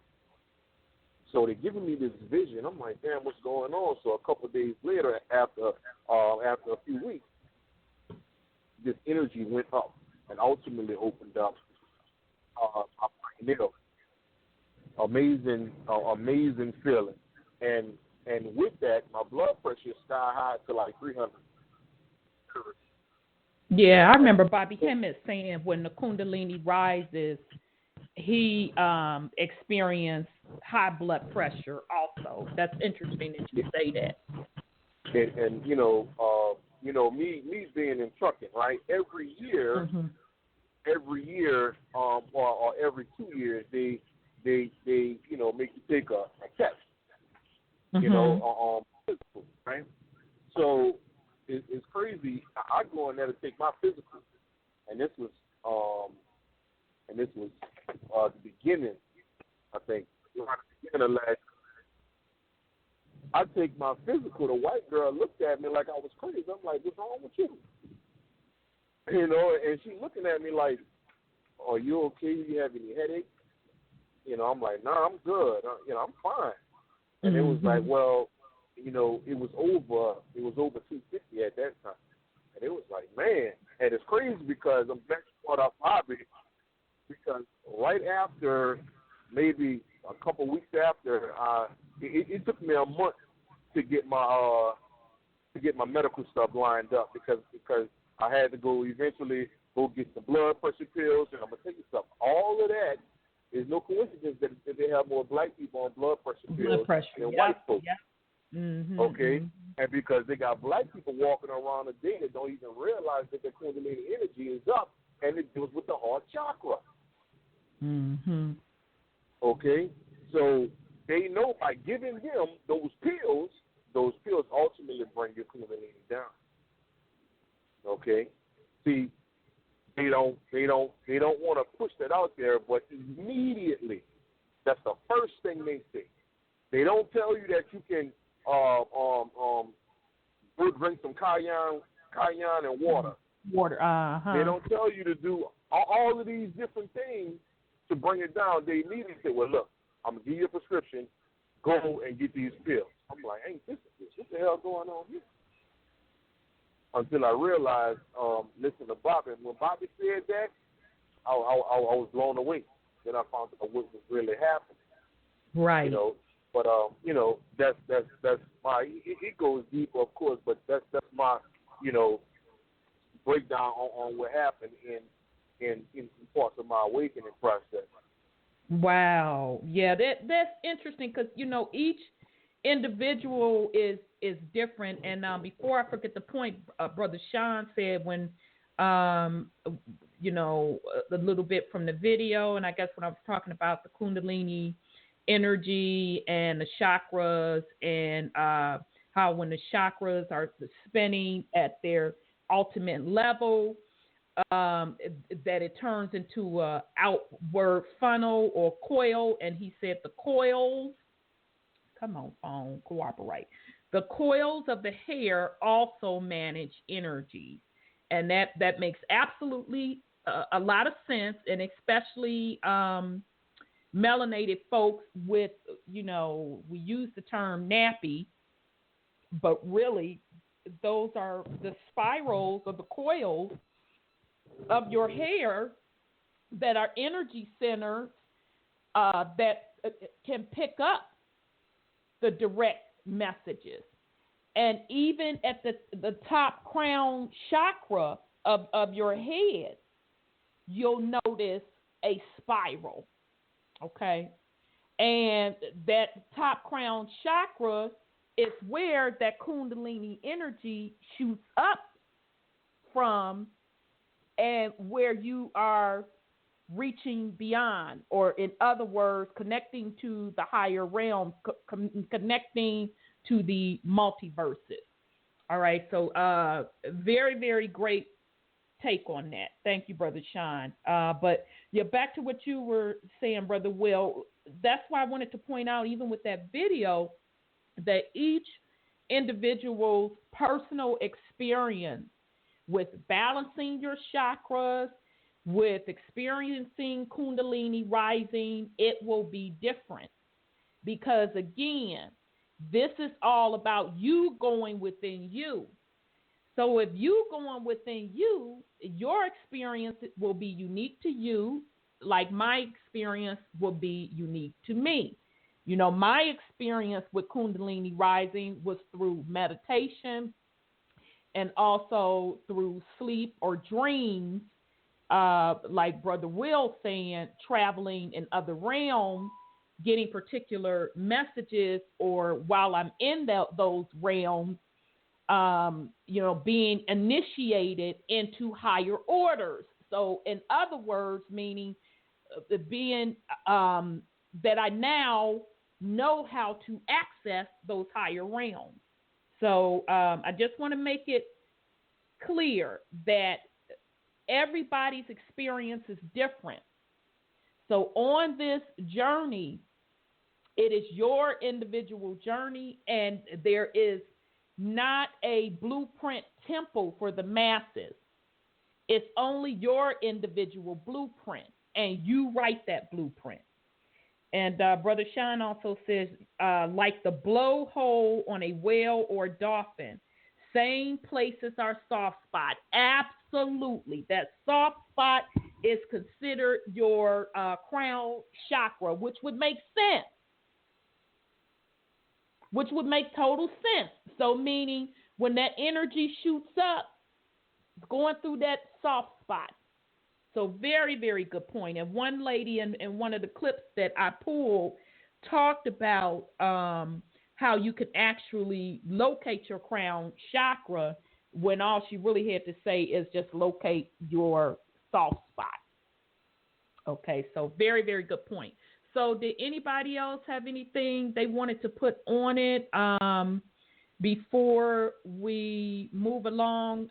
So they're giving me this vision. I'm like, damn, what's going on? So a couple of days later, after a few weeks, this energy went up and ultimately opened up my nail. Amazing feeling. And with that, my blood pressure sky high to like 300. Yeah, I remember Bobby Hemmett saying when the Kundalini rises, he experienced high blood pressure also. That's interesting that you say that. And me being in trucking, right? Every year, or every 2 years, they make you take a test, physical, right? So it's crazy. I go in there to take my physical, and this was the beginning, I think, the beginning of last year. I take my physical. The white girl looked at me like I was crazy. I'm like, what's wrong with you? And she looking at me like, are you okay? Do you have any headache? I'm like, nah, I'm good. I'm fine. And it was like, well, it was over 250 at that time. And it was like, man. And it's crazy because I'm back to what I Bobby, because right after, maybe a couple weeks after, it took me a month to get my medical stuff lined up because I had to eventually go get some blood pressure pills. And I'm gonna tell you something. All of that is no coincidence that they have more black people on blood pressure pills than white folks. Yep. Okay, and because they got black people walking around today that don't even realize that their Kundalini energy is up, and it deals with the heart chakra. Okay, so they know by giving them those pills ultimately bring your Kundalini down. Okay, see, they don't want to push that out there, but immediately, that's the first thing they say. They don't tell you that you can drink some cayenne and water. They don't tell you to do all of these different things to bring it down. They immediately say, well, look, I'm going to give you a prescription. Go and get these pills. I'm like, ain't this what the hell going on here? Until I realized, listen to Bobby. And when Bobby said that, I was blown away. Then I found out what was really happening. Right. But that's my. It goes deeper, of course, but that's my breakdown on what happened in parts of my awakening process. Wow. Yeah, that's interesting because each individual is different. And before I forget the point, Brother Sean said when a little bit from the video, and I guess when I was talking about the Kundalini energy and the chakras, and how when the chakras are spinning at their ultimate level, that it turns into a outward funnel or coil. And he said the coils, come on, phone, cooperate. The coils of the hair also manage energy. And that makes absolutely a lot of sense, and especially melanated folks with, we use the term nappy, but really those are the spirals or the coils of your hair that are energy centers that can pick up the direct messages. And even at the top crown chakra of your head, you'll notice a spiral, okay? And that top crown chakra is where that Kundalini energy shoots up from, and where you are reaching beyond, or in other words, connecting to the higher realms, connecting to the multiverses. All right, so very, very great take on that. Thank you, Brother Sean. But yeah, back to what you were saying, Brother Will. That's why I wanted to point out, even with that video, that each individual's personal experience with balancing your chakras, with experiencing Kundalini rising, it will be different. Because again, this is all about you going within you. So if you going within you, your experience will be unique to you, like my experience will be unique to me. My experience with Kundalini rising was through meditation and also through sleep or dreams, like Brother Will saying, traveling in other realms, getting particular messages, or while I'm in those realms, being initiated into higher orders. So in other words, meaning being that I now know how to access those higher realms. So I just want to make it clear that everybody's experience is different. So on this journey, it is your individual journey, and there is not a blueprint temple for the masses. It's only your individual blueprint, and you write that blueprint. And Brother Sean also says, like the blowhole on a whale or dolphin, same places are soft spot. Absolutely. That soft spot is considered your crown chakra, which would make sense. Which would make total sense. So meaning when that energy shoots up, it's going through that soft spot. So very, very good point. And one lady in one of the clips that I pulled talked about how you can actually locate your crown chakra when all she really had to say is just locate your soft spot. Okay, so very, very good point. So did anybody else have anything they wanted to put on it before we move along?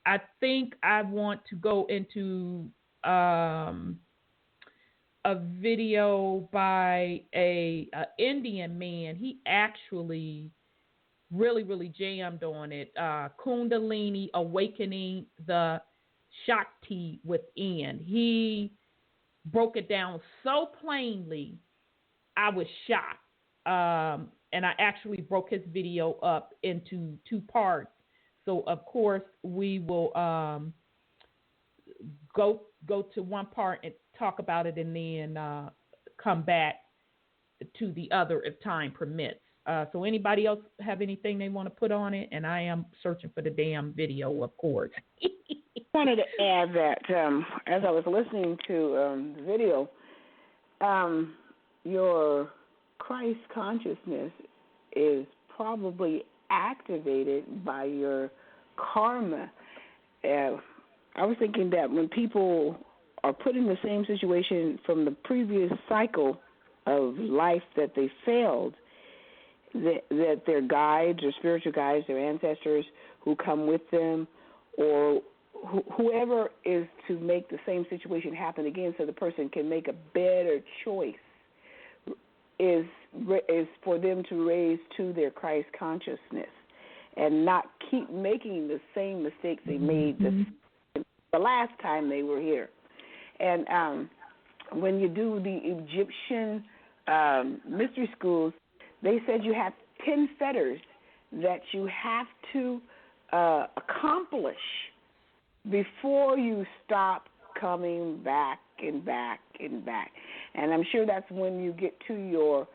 I think I want to go into a video by a Indian man. He actually really, really jammed on it. Kundalini Awakening the Shakti Within. He broke it down so plainly, I was shocked. And I actually broke his video up into 2 parts. So, of course, we will go to one part and talk about it, and then come back to the other if time permits. So anybody else have anything they want to put on it? And I am searching for the damn video, of course. I wanted to add that as I was listening to the video, your Christ consciousness is probably activated by your karma. I was thinking that when people are put in the same situation from the previous cycle, of life that they failed, that their guides or spiritual guides, their ancestors who come with them, or whoever is to make the same situation happen again so the person can make a better choice, is for them to raise to their Christ consciousness and not keep making the same mistakes they made the last time they were here. And when you do the Egyptian mystery schools, they said you have 10 fetters that you have to accomplish before you stop coming back and back and back. And I'm sure that's when you get to your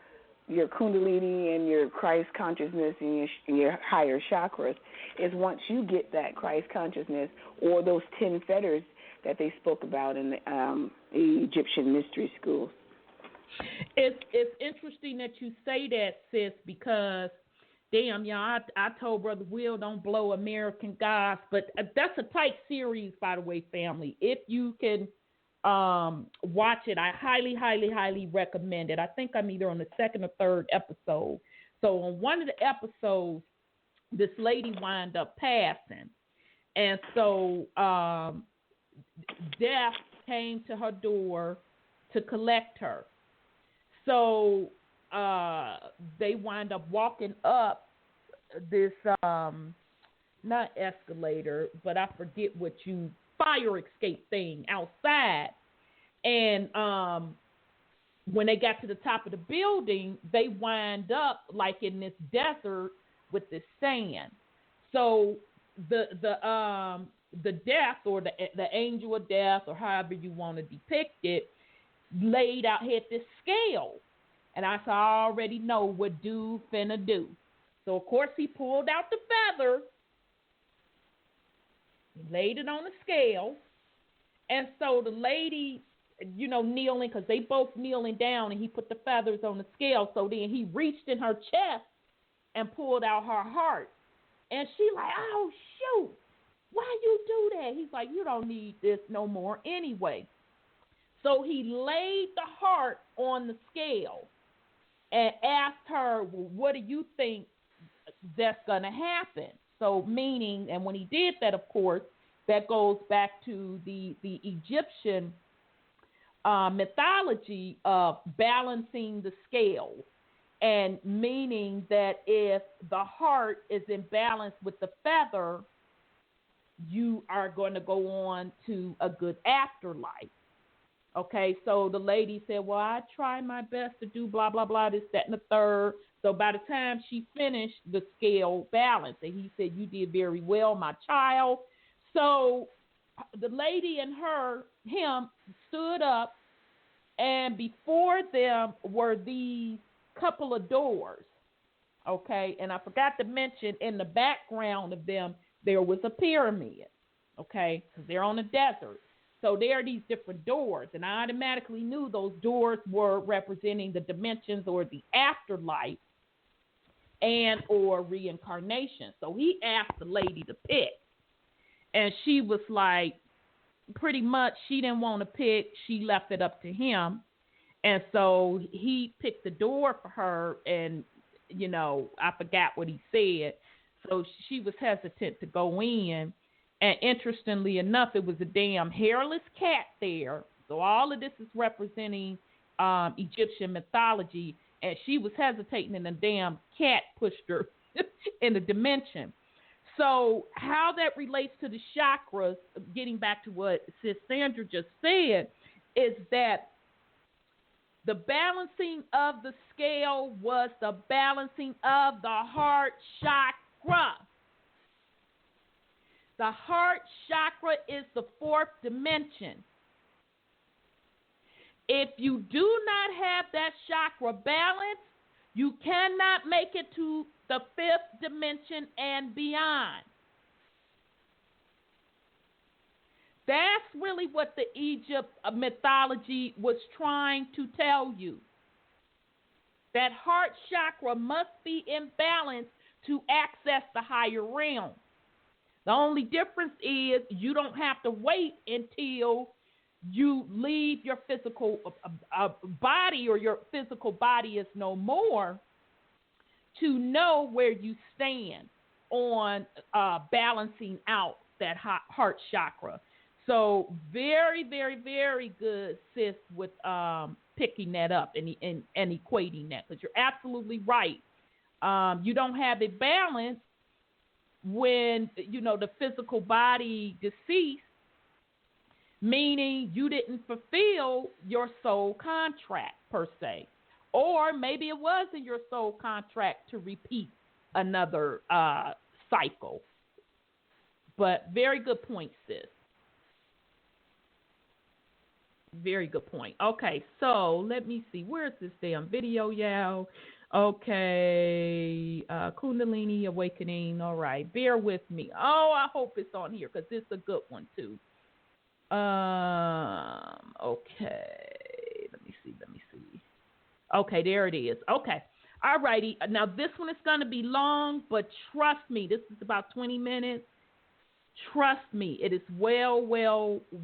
Kundalini and your Christ consciousness and your higher chakras, is once you get that Christ consciousness or those 10 fetters that they spoke about in the Egyptian mystery schools. It's interesting that you say that, sis, because damn, y'all, I told Brother Will don't blow American Gods, but that's a tight series, by the way, family. If you can watch it, I highly, highly, highly recommend it. I think I'm either on the second or third episode. So on one of the episodes, this lady wound up passing. And so death came to her door to collect her. So they wind up walking up this, not escalator, but I forget what fire escape thing outside. And when they got to the top of the building, they wind up like in this desert with this sand. So the death, or the angel of death, or however you want to depict it, laid out, had this scale. And I said, I already know what dude finna do. So, of course, he pulled out the feather, laid it on the scale. And so the lady, kneeling, because they both kneeling down, and he put the feathers on the scale. So then he reached in her chest and pulled out her heart. And she like, oh, shoot, why you do that? He's like, you don't need this no more anyway. So he laid the heart on the scale and asked her, well, what do you think that's going to happen? So meaning, and when he did that, of course, that goes back to the Egyptian mythology of balancing the scale, and meaning that if the heart is in balance with the feather, you are going to go on to a good afterlife. Okay, so the lady said, well, I try my best to do blah, blah, blah, this, that, and the third. So by the time she finished, the scale balanced. And he said, you did very well, my child. So the lady and him stood up, and before them were these couple of doors. Okay, and I forgot to mention, in the background of them, there was a pyramid. Okay, because they're on a desert. So there are these different doors, and I automatically knew those doors were representing the dimensions or the afterlife and or reincarnation. So he asked the lady to pick, and she was like, pretty much she didn't want to pick. She left it up to him, and so he picked the door for her, and, I forgot what he said. So she was hesitant to go in. And interestingly enough, it was a damn hairless cat there. So all of this is representing Egyptian mythology. And she was hesitating, and the damn cat pushed her in the dimension. So how that relates to the chakras, getting back to what Sis Sandra just said, is that the balancing of the scale was the balancing of the heart chakra. The heart chakra is the fourth dimension. If you do not have that chakra balance, you cannot make it to the fifth dimension and beyond. That's really what the Egypt mythology was trying to tell you. That heart chakra must be in balance to access the higher realm. The only difference is you don't have to wait until you leave your physical body, or your physical body is no more, to know where you stand on balancing out that heart chakra. So very, very, very good, sis, with picking that up and equating that, because you're absolutely right. You don't have it balanced when, the physical body deceased, meaning you didn't fulfill your soul contract per se. Or maybe it was in your soul contract to repeat another cycle. But very good point, sis. Very good point. Okay, so let me see. Where's this damn video, y'all? Okay, Kundalini Awakening. All right, bear with me. Oh, I hope it's on here, because it's a good one, too. Okay, let me see. Okay, there it is. Okay, all righty. Now, this one is going to be long, but trust me, this is about 20 minutes. Trust me, it is well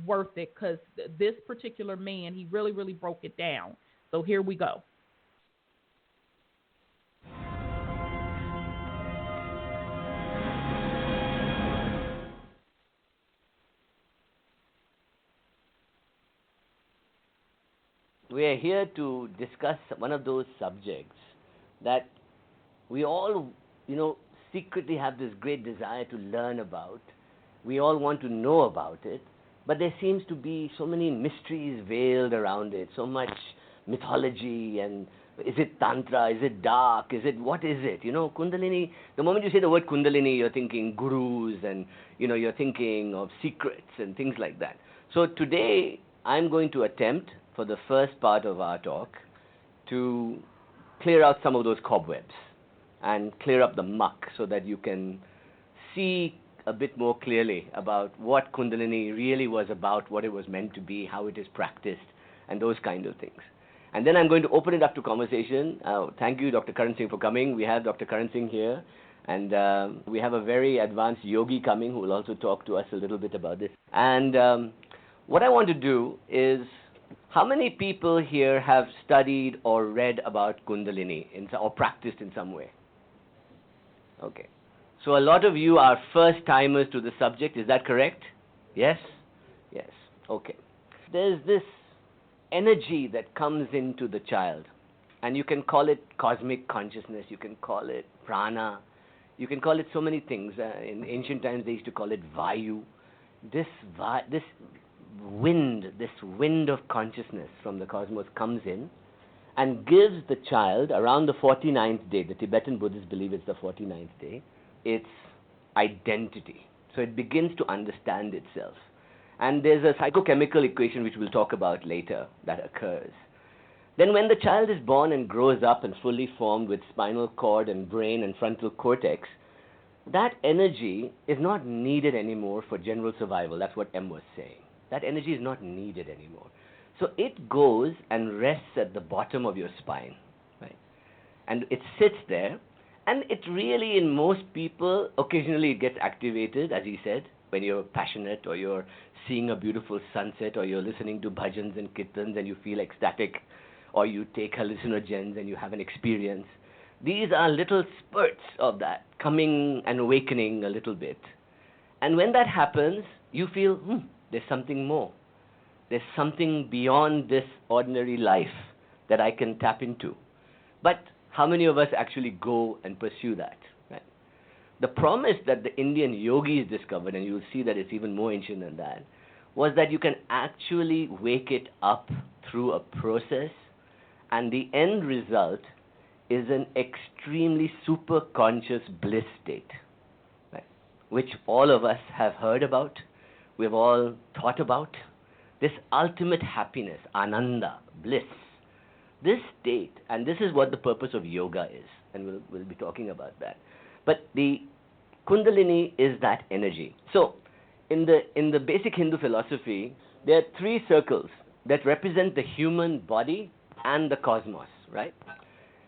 worth it, because this particular man, he really, really broke it down. So here we go. We are here to discuss one of those subjects that we all, secretly have this great desire to learn about. We all want to know about it, but there seems to be so many mysteries veiled around it, so much mythology, and is it Tantra, is it dark, what is it? Kundalini, the moment you say the word Kundalini, you're thinking gurus, and, you're thinking of secrets and things like that. So today, I'm going to attempt, for the first part of our talk, to clear out some of those cobwebs and clear up the muck, so that you can see a bit more clearly about what Kundalini really was about, what it was meant to be, how it is practiced, and those kind of things. And then I'm going to open it up to conversation. Thank you, Dr. Karan Singh, for coming. We have Dr. Karan Singh here, and we have a very advanced yogi coming who will also talk to us a little bit about this. And what I want to do is, how many people here have studied or read about Kundalini or practiced in some way? Okay. So a lot of you are first-timers to the subject. Is that correct? Yes? Yes. Okay. There's this energy that comes into the child, and you can call it cosmic consciousness, you can call it prana, you can call it so many things. In ancient times, they used to call it vayu. This wind of consciousness from the cosmos comes in and gives the child, around the 49th day, the Tibetan Buddhists believe it's the 49th day, its identity. So it begins to understand itself. And there's a psychochemical equation which we'll talk about later that occurs. Then when the child is born and grows up and fully formed with spinal cord and brain and frontal cortex, that energy is not needed anymore for general survival. That's what M was saying. That energy is not needed anymore. So it goes and rests at the bottom of your spine, right? And it sits there, and it really, in most people, occasionally it gets activated, as he said, when you're passionate, or you're seeing a beautiful sunset, or you're listening to bhajans and kirtans and you feel ecstatic, or you take hallucinogens and you have an experience. These are little spurts of that, coming and awakening a little bit. And when that happens, you feel, there's something more. There's something beyond this ordinary life that I can tap into. But how many of us actually go and pursue that? Right? The promise that the Indian yogis discovered, and you'll see that it's even more ancient than that, was that you can actually wake it up through a process, and the end result is an extremely super conscious bliss state, right? Which all of us have heard about, we've all thought about. This ultimate happiness, ananda, bliss, this state, and this is what the purpose of yoga is, and we'll be talking about that. But the Kundalini is that energy. So in the basic Hindu philosophy, there are three circles that represent the human body and the cosmos, right?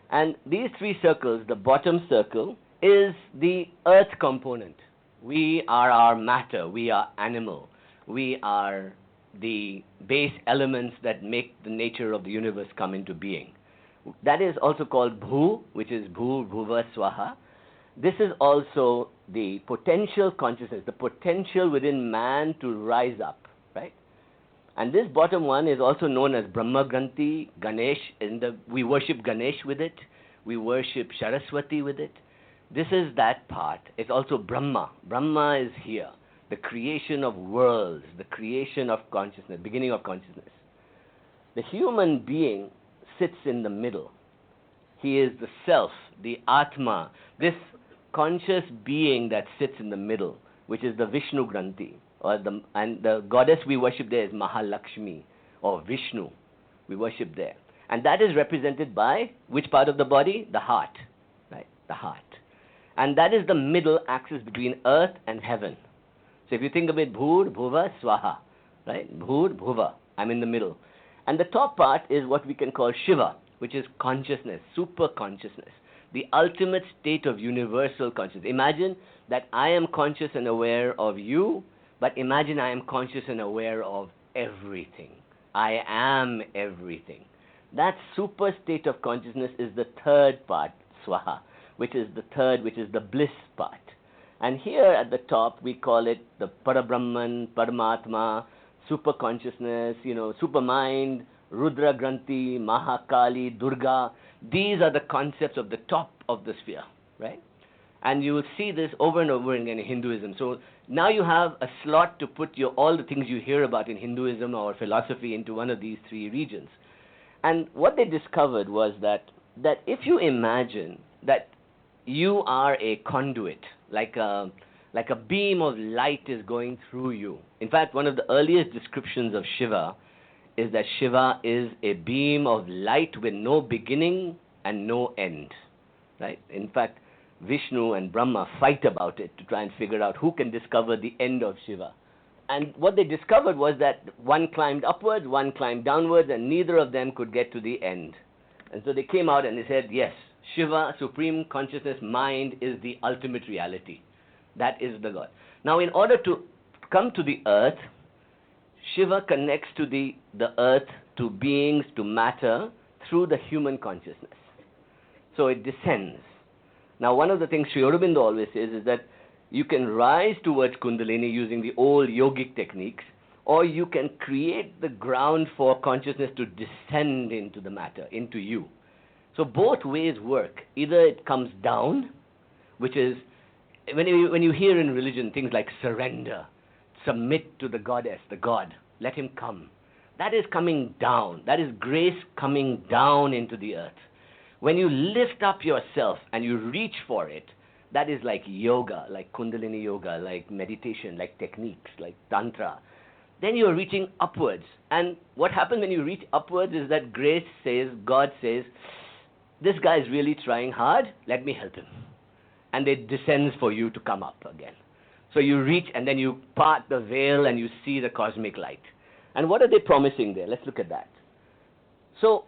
And these three circles, the bottom circle is the earth component. We are our matter, we are animal, we are the base elements that make the nature of the universe come into being. That is also called Bhu, which is Bhu, Bhuva, Swaha. This is also the potential consciousness, the potential within man to rise up, right? And this bottom one is also known as Brahma Granthi, Ganesh. We worship Ganesh with it. We worship Saraswati with it. This is that part. It's also Brahma. Brahma is here. The creation of worlds, the creation of consciousness, beginning of consciousness. The human being sits in the middle. He is the self, the Atma, this conscious being that sits in the middle, which is the Vishnu Granthi. And the goddess we worship there is Mahalakshmi or Vishnu. We worship there. And that is represented by which part of the body? The heart, right? The heart. And that is the middle axis between earth and heaven. So if you think of it, Bhur, Bhuva, Swaha, right? Bhur, Bhuva, I'm in the middle. And the top part is what we can call Shiva, which is consciousness, super consciousness, the ultimate state of universal consciousness. Imagine that I am conscious and aware of you, but imagine I am conscious and aware of everything. I am everything. That super state of consciousness is the third part, Swaha, which is the bliss part. And here at the top, we call it the Parabrahman, Paramatma, super consciousness, super mind, Rudra Granthi, Mahakali, Durga. These are the concepts of the top of the sphere, right? And you will see this over and over again in Hinduism. So now you have a slot to put all the things you hear about in Hinduism or philosophy into one of these three regions. And what they discovered was that if you imagine that you are a conduit, like a beam of light is going through you. In fact, one of the earliest descriptions of Shiva is that Shiva is a beam of light with no beginning and no end, right? In fact, Vishnu and Brahma fight about it to try and figure out who can discover the end of Shiva. And what they discovered was that one climbed upwards, one climbed downwards, and neither of them could get to the end. And so they came out and they said, yes, Shiva, Supreme Consciousness, Mind, is the ultimate reality. That is the God. Now, in order to come to the earth, Shiva connects to the earth, to beings, to matter, through the human consciousness. So it descends. Now, one of the things Sri Aurobindo always says is that you can rise towards Kundalini using the old yogic techniques, or you can create the ground for consciousness to descend into the matter, into you. So both ways work. Either it comes down, which is, when you hear in religion things like surrender, submit to the goddess, the God, let him come. That is coming down. That is grace coming down into the earth. When you lift up yourself and you reach for it, that is like yoga, like Kundalini yoga, like meditation, like techniques, like Tantra. Then you're reaching upwards. And what happens when you reach upwards is that grace says, God says, this guy is really trying hard, let me help him. And it descends for you to come up again. So you reach and then you part the veil and you see the cosmic light. And what are they promising there? Let's look at that. So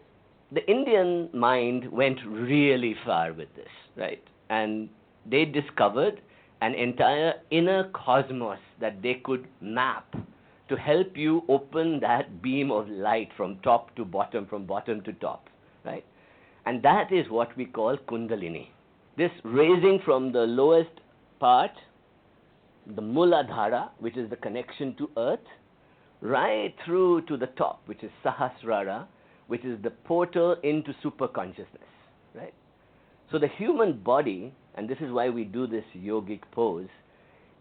the Indian mind went really far with this, right? And they discovered an entire inner cosmos that they could map to help you open that beam of light from top to bottom, from bottom to top, right? And that is what we call Kundalini. This raising from the lowest part, the Muladhara, which is the connection to earth, right through to the top, which is Sahasrara, which is the portal into super consciousness, right? So the human body, and this is why we do this yogic pose,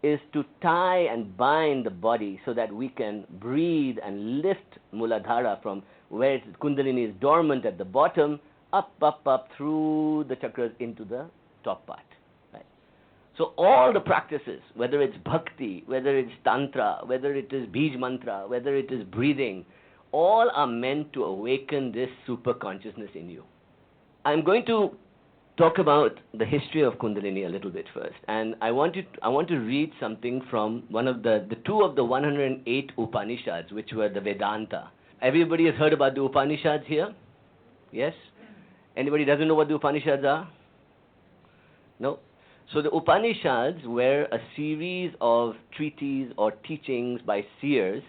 is to tie and bind the body so that we can breathe and lift Muladhara from where Kundalini is dormant at the bottom, up through the chakras into the top part, right? So all the practices, whether it's bhakti, whether it's tantra, whether it is bij mantra, whether it is breathing, all are meant to awaken this super consciousness in you. I'm going to talk about the history of Kundalini a little bit first, and I want to read something from one of the two of the 108 Upanishads, which were the Vedanta. Everybody has heard about the Upanishads here? Yes? Anybody doesn't know what the Upanishads are? No? So the Upanishads were a series of treatises or teachings by seers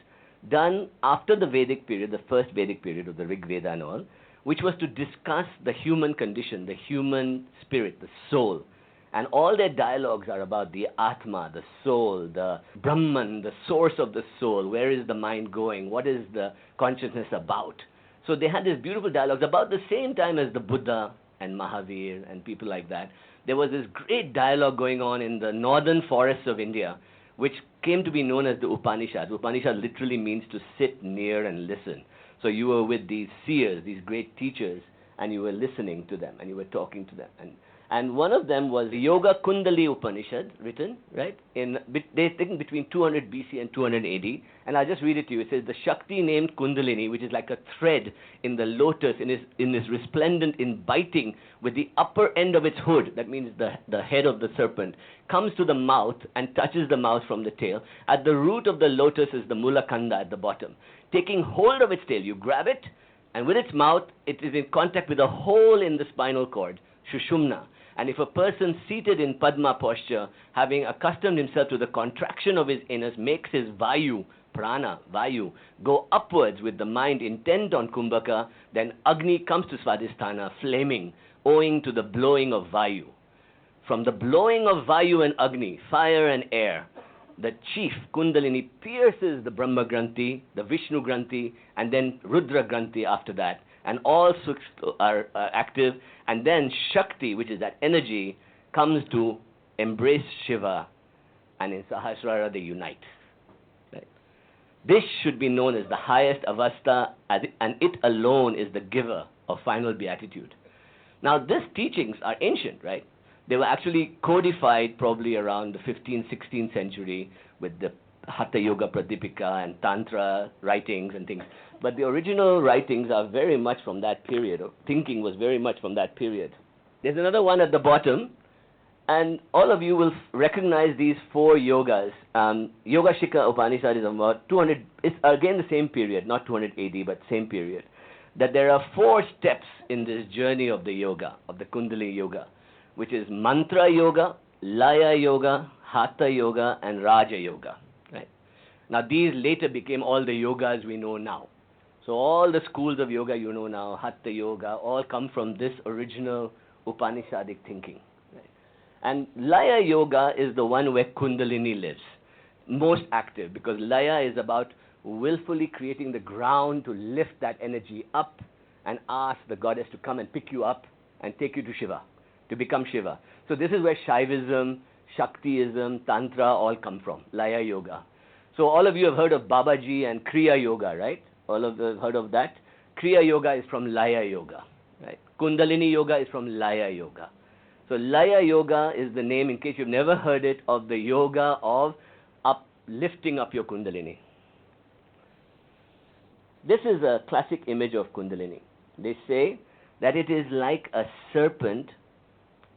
done after the Vedic period, the first Vedic period of the Rig Veda and all, which was to discuss the human condition, the human spirit, the soul. And all their dialogues are about the Atma, the soul, the Brahman, the source of the soul. Where is the mind going? What is the consciousness about? So they had these beautiful dialogues about the same time as the Buddha and Mahavir and people like that. There was this great dialogue going on in the northern forests of India, which came to be known as the Upanishads. Upanishad literally means to sit near and listen. So you were with these seers, these great teachers, and you were listening to them, and you were talking to them. And one of them was the Yoga Kundalini Upanishad, written, right? They think between 200 BC and 200 AD. And I'll just read it to you. It says, the Shakti named Kundalini, which is like a thread in the lotus, in this resplendent inviting with the upper end of its hood, that means the head of the serpent, comes to the mouth and touches the mouth from the tail. At the root of the lotus is the Mulakanda at the bottom. Taking hold of its tail, you grab it, and with its mouth, it is in contact with a hole in the spinal cord, Shushumna. And if a person seated in Padma posture, having accustomed himself to the contraction of his anus, makes his Vayu, prana, Vayu, go upwards with the mind intent on Kumbhaka, then Agni comes to Swadhisthana, flaming, owing to the blowing of Vayu. From the blowing of Vayu and Agni, fire and air, the chief Kundalini pierces the Brahma Granthi, the Vishnu Granthi, and then Rudra Granthi after that. And all six are active, and then Shakti, which is that energy, comes to embrace Shiva, and in Sahasrara they unite. Right? This should be known as the highest avastha, and it alone is the giver of final beatitude. Now, these teachings are ancient, right? They were actually codified probably around the 15th, 16th century with the Hatha Yoga Pradipika and Tantra writings and things. But the original writings are very much from that period, or thinking was very much from that period. There's another one at the bottom, and all of you will recognize these four yogas. Yoga Shikha Upanishad is about 200, it's again the same period, not 200 AD, but same period. That there are four steps in this journey of the yoga, of the Kundalini yoga, which is Mantra Yoga, Laya Yoga, Hatha Yoga, and Raja Yoga. Right? Now these later became all the yogas we know now. So all the schools of yoga you know now, Hatha Yoga, all come from this original Upanishadic thinking. Right? And Laya Yoga is the one where Kundalini lives, most active, because Laya is about willfully creating the ground to lift that energy up and ask the goddess to come and pick you up and take you to Shiva, to become Shiva. So this is where Shaivism, Shaktiism, Tantra all come from, Laya Yoga. So all of you have heard of Babaji and Kriya Yoga, right? All of you have heard of that. Kriya Yoga is from Laya Yoga, right? Kundalini Yoga is from Laya Yoga. So Laya Yoga is the name, in case you've never heard it, of the yoga of lifting up your Kundalini. This is a classic image of Kundalini. They say that it is like a serpent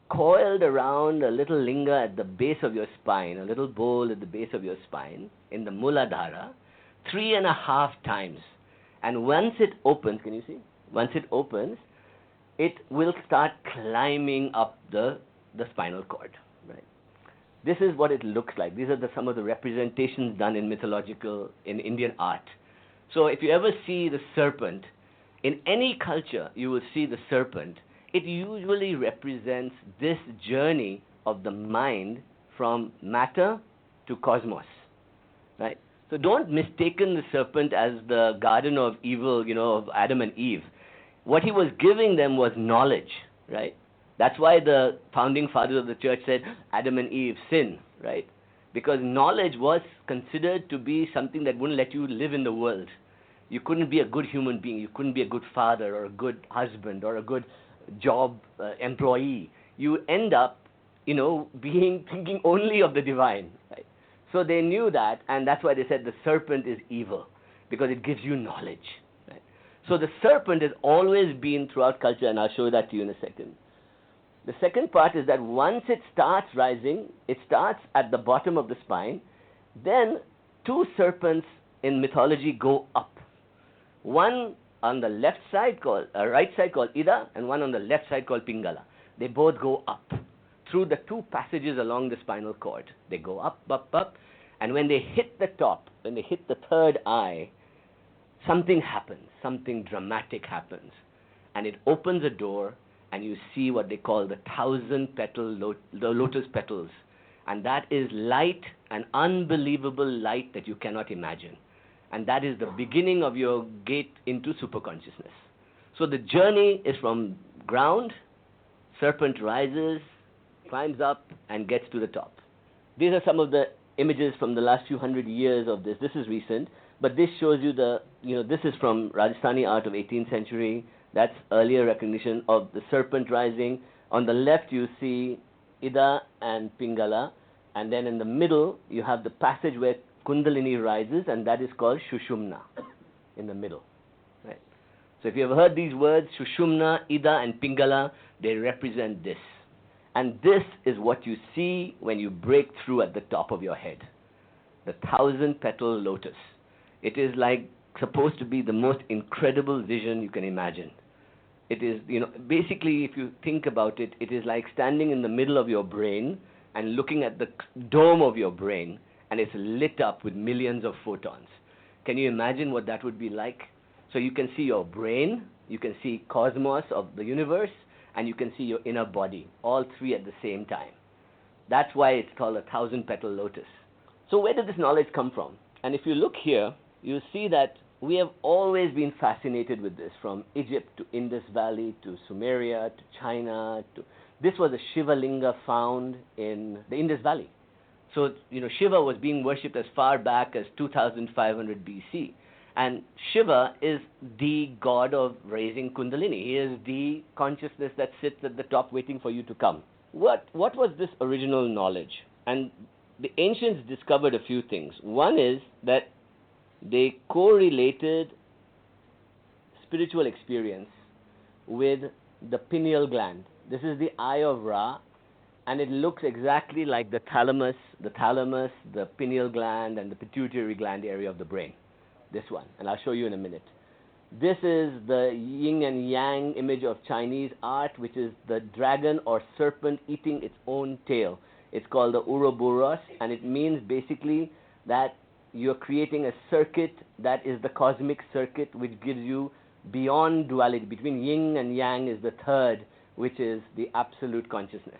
coiled around a little linga at the base of your spine, a little bowl at the base of your spine, in the Muladhara, 3.5 times. And once it opens, can you see? Once it opens, it will start climbing up the spinal cord. Right? This is what it looks like. These are some of the representations done in in Indian art. So if you ever see the serpent, in any culture you will see the serpent, it usually represents this journey of the mind from matter to cosmos. Right? So don't mistaken the serpent as the garden of evil, of Adam and Eve. What he was giving them was knowledge, right? That's why the founding fathers of the church said Adam and Eve sin, right? Because knowledge was considered to be something that wouldn't let you live in the world. You couldn't be a good human being. You couldn't be a good father or a good husband or a good job employee. You end up, thinking only of the divine, right? So they knew that, and that's why they said the serpent is evil, because it gives you knowledge. Right? So the serpent has always been throughout culture, and I'll show that to you in a second. The second part is that once it starts rising, it starts at the bottom of the spine, then two serpents in mythology go up. One on the left side right side called Ida, and one on the left side called Pingala. They both go up through the two passages along the spinal cord. They go up, up, up, And when they hit the top, when they hit the third eye, something happens, something dramatic happens. And it opens a door, and you see what they call the 1,000-petal the lotus petals. And that is light, an unbelievable light that you cannot imagine. And that is the beginning of your gate into superconsciousness. So the journey is from ground, serpent rises, climbs up, and gets to the top. These are some of the images from the last few hundred years of this. This is recent, but this shows you this is from Rajasthani art of 18th century. That's earlier recognition of the serpent rising. On the left, you see Ida and Pingala, and then in the middle, you have the passage where Kundalini rises, and that is called Shushumna, in the middle. Right? So if you have heard these words, Shushumna, Ida, and Pingala, they represent this. And this is what you see when you break through at the top of your head. The 1,000-petal lotus. It is like supposed to be the most incredible vision you can imagine. It is, basically, if you think about it, it is like standing in the middle of your brain and looking at the dome of your brain, and it's lit up with millions of photons. Can you imagine what that would be like? So you can see your brain, you can see cosmos of the universe, and you can see your inner body, all three at the same time. That's why it's called a 1,000-petal lotus. So where did this knowledge come from? And if you look here, you see that we have always been fascinated with this, from Egypt to Indus Valley to Sumeria to China. This was a Shiva Linga found in the Indus Valley. So, Shiva was being worshipped as far back as 2,500 BC. And Shiva is the god of raising Kundalini. He is the consciousness that sits at the top waiting for you to come. What was this original knowledge? And the ancients discovered a few things. One is that they correlated spiritual experience with the pineal gland. This is the eye of Ra, and it looks exactly like the thalamus, the pineal gland, and the pituitary gland area of the brain. This one, and I'll show you in a minute. This is the yin and yang image of Chinese art, which is the dragon or serpent eating its own tail. It's called the Ouroboros, and it means basically that you're creating a circuit that is the cosmic circuit, which gives you beyond duality. Between yin and yang is the third, which is the absolute consciousness.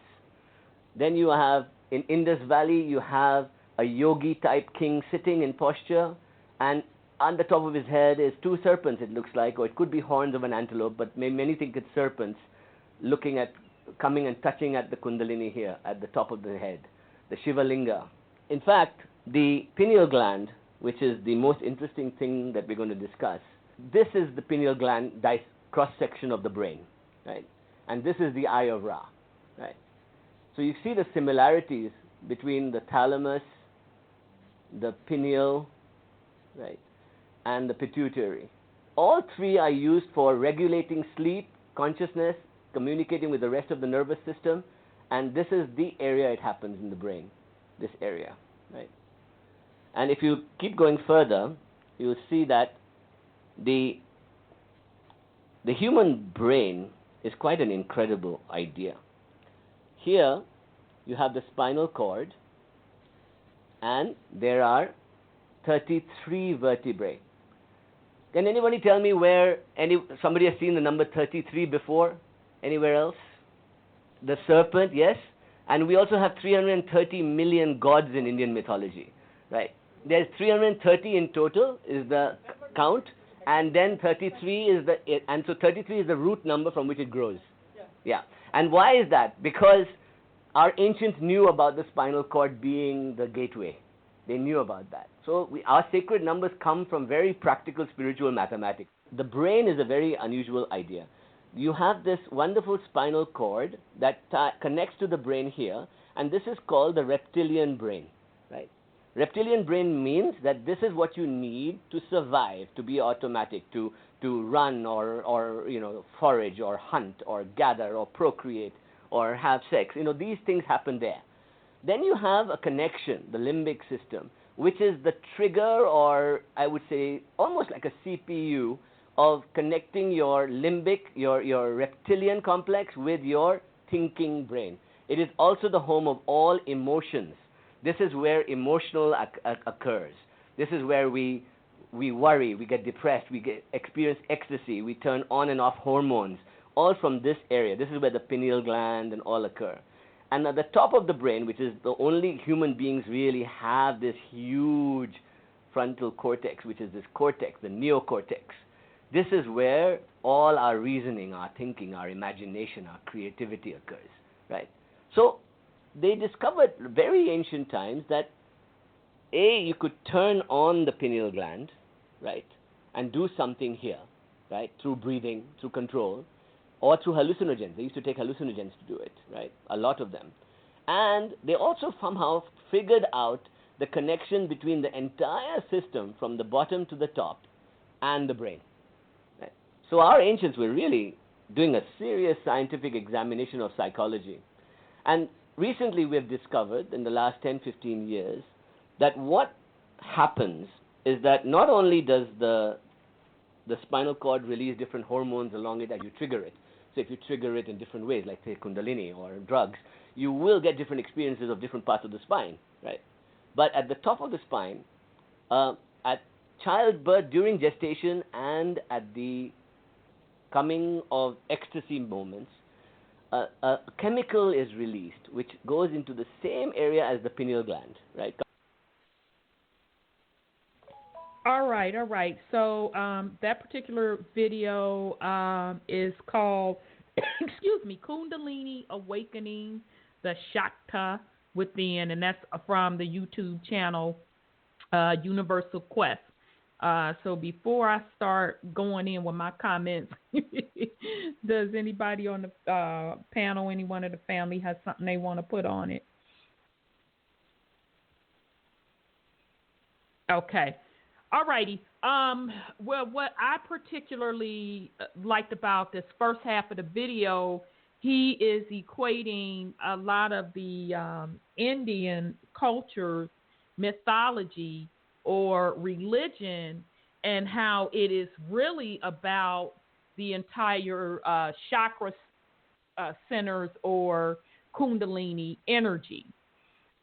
Then you have, in Indus Valley, you have a yogi-type king sitting in posture, and on the top of his head is two serpents, it looks like, or it could be horns of an antelope, but many think it's serpents coming and touching at the Kundalini here, at the top of the head, the Shiva Linga. In fact, the pineal gland, which is the most interesting thing that we're going to discuss, this is the pineal gland cross-section of the brain, right? And this is the eye of Ra, right? So you see the similarities between the thalamus, the pineal, right, and the pituitary. All three are used for regulating sleep, consciousness, communicating with the rest of the nervous system, and this is the area it happens in the brain, this area, right? And if you keep going further, you'll see that the human brain is quite an incredible idea. Here, you have the spinal cord, and there are 33 vertebrae. Can anybody tell me where somebody has seen the number 33 before? Anywhere else? The serpent, yes. And we also have 330 million gods in Indian mythology, right? There's 330 in total is the count, and then 33 is and so 33 is the root number from which it grows. Yeah. And why is that? Because our ancients knew about the spinal cord being the gateway. They knew about that. So our sacred numbers come from very practical spiritual mathematics. The brain is a very unusual idea. You have this wonderful spinal cord that connects to the brain here, and this is called the reptilian brain, right? Reptilian brain means that this is what you need to survive, to be automatic, to run or forage or hunt or gather or procreate or have sex. These things happen there. Then you have a connection, the limbic system, which is the trigger, or I would say almost like a CPU of connecting your limbic, your reptilian complex with your thinking brain. It is also the home of all emotions. This is where emotional occurs. This is where we worry, we get depressed, experience ecstasy, we turn on and off hormones, all from this area. This is where the pineal gland and all occur. And at the top of the brain, which is the only human beings really have this huge frontal cortex, which is this cortex, the neocortex. This is where all our reasoning, our thinking, our imagination, our creativity occurs, right? So they discovered very ancient times that you could turn on the pineal gland, right, and do something here, right, through breathing, through control, or through hallucinogens. They used to take hallucinogens to do it, right, a lot of them. And they also somehow figured out the connection between the entire system from the bottom to the top and the brain. Right? So our ancients were really doing a serious scientific examination of psychology. And recently we have discovered, in the last 10, 15 years, that what happens is that not only does the spinal cord release different hormones along it as you trigger it. So if you trigger it in different ways, like say Kundalini or drugs, you will get different experiences of different parts of the spine, right? But at the top of the spine, at childbirth, during gestation, and at the coming of ecstasy moments, a chemical is released which goes into the same area as the pineal gland, right? All right. So that particular video is called, Kundalini Awakening the Chakra Within, and that's from the YouTube channel Universal Quest. So before I start going in with my comments, does anybody on the panel, anyone of the family, has something they want to put on it? Okay. All righty. Well, what I particularly liked about this first half of the video, he is equating a lot of the Indian culture, mythology, or religion, and how it is really about the entire chakra centers or Kundalini energy.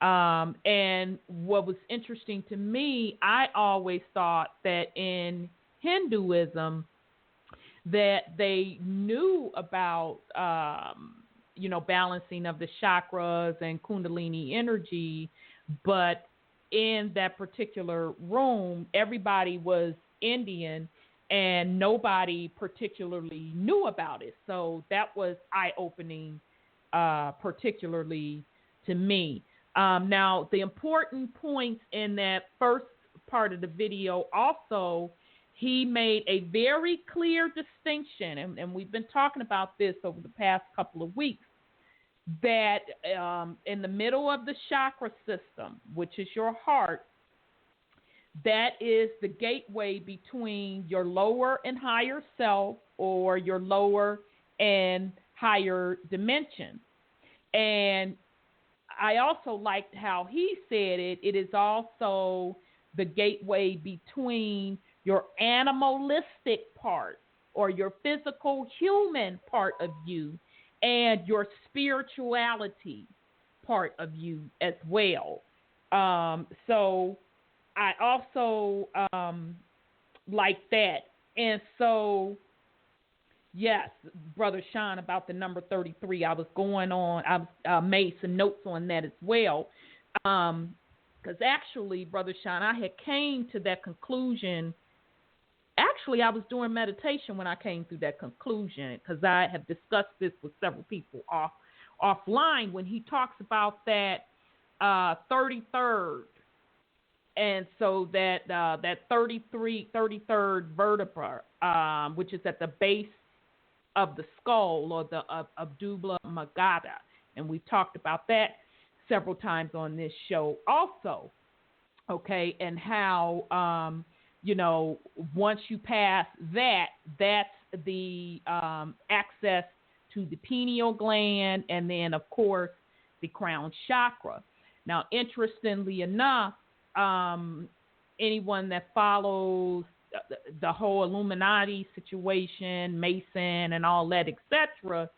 And what was interesting to me, I always thought that in Hinduism that they knew about, balancing of the chakras and Kundalini energy, but in that particular room, everybody was Indian and nobody particularly knew about it. So that was eye-opening, particularly to me. Now, the important points in that first part of the video also, he made a very clear distinction, and we've been talking about this over the past couple of weeks, that in the middle of the chakra system, which is your heart, that is the gateway between your lower and higher self, or your lower and higher dimension. And I also liked how he said it. It is also the gateway between your animalistic part, or your physical human part of you, and your spirituality part of you as well. So I also like that. And so, yes, Brother Sean, about the number 33, I made some notes on that as well. Because actually, Brother Sean, I had came to that conclusion. Actually, I was doing meditation when I came through that conclusion, because I have discussed this with several people offline, when he talks about that 33rd. And so that 33rd vertebra, which is at the base of the skull, or the Abdubla Magada. And we've talked about that several times on this show also. Okay, and how, once you pass that, that's the access to the pineal gland, and then, of course, the crown chakra. Now, interestingly enough, anyone that follows the whole Illuminati situation, Mason and all that, etc.,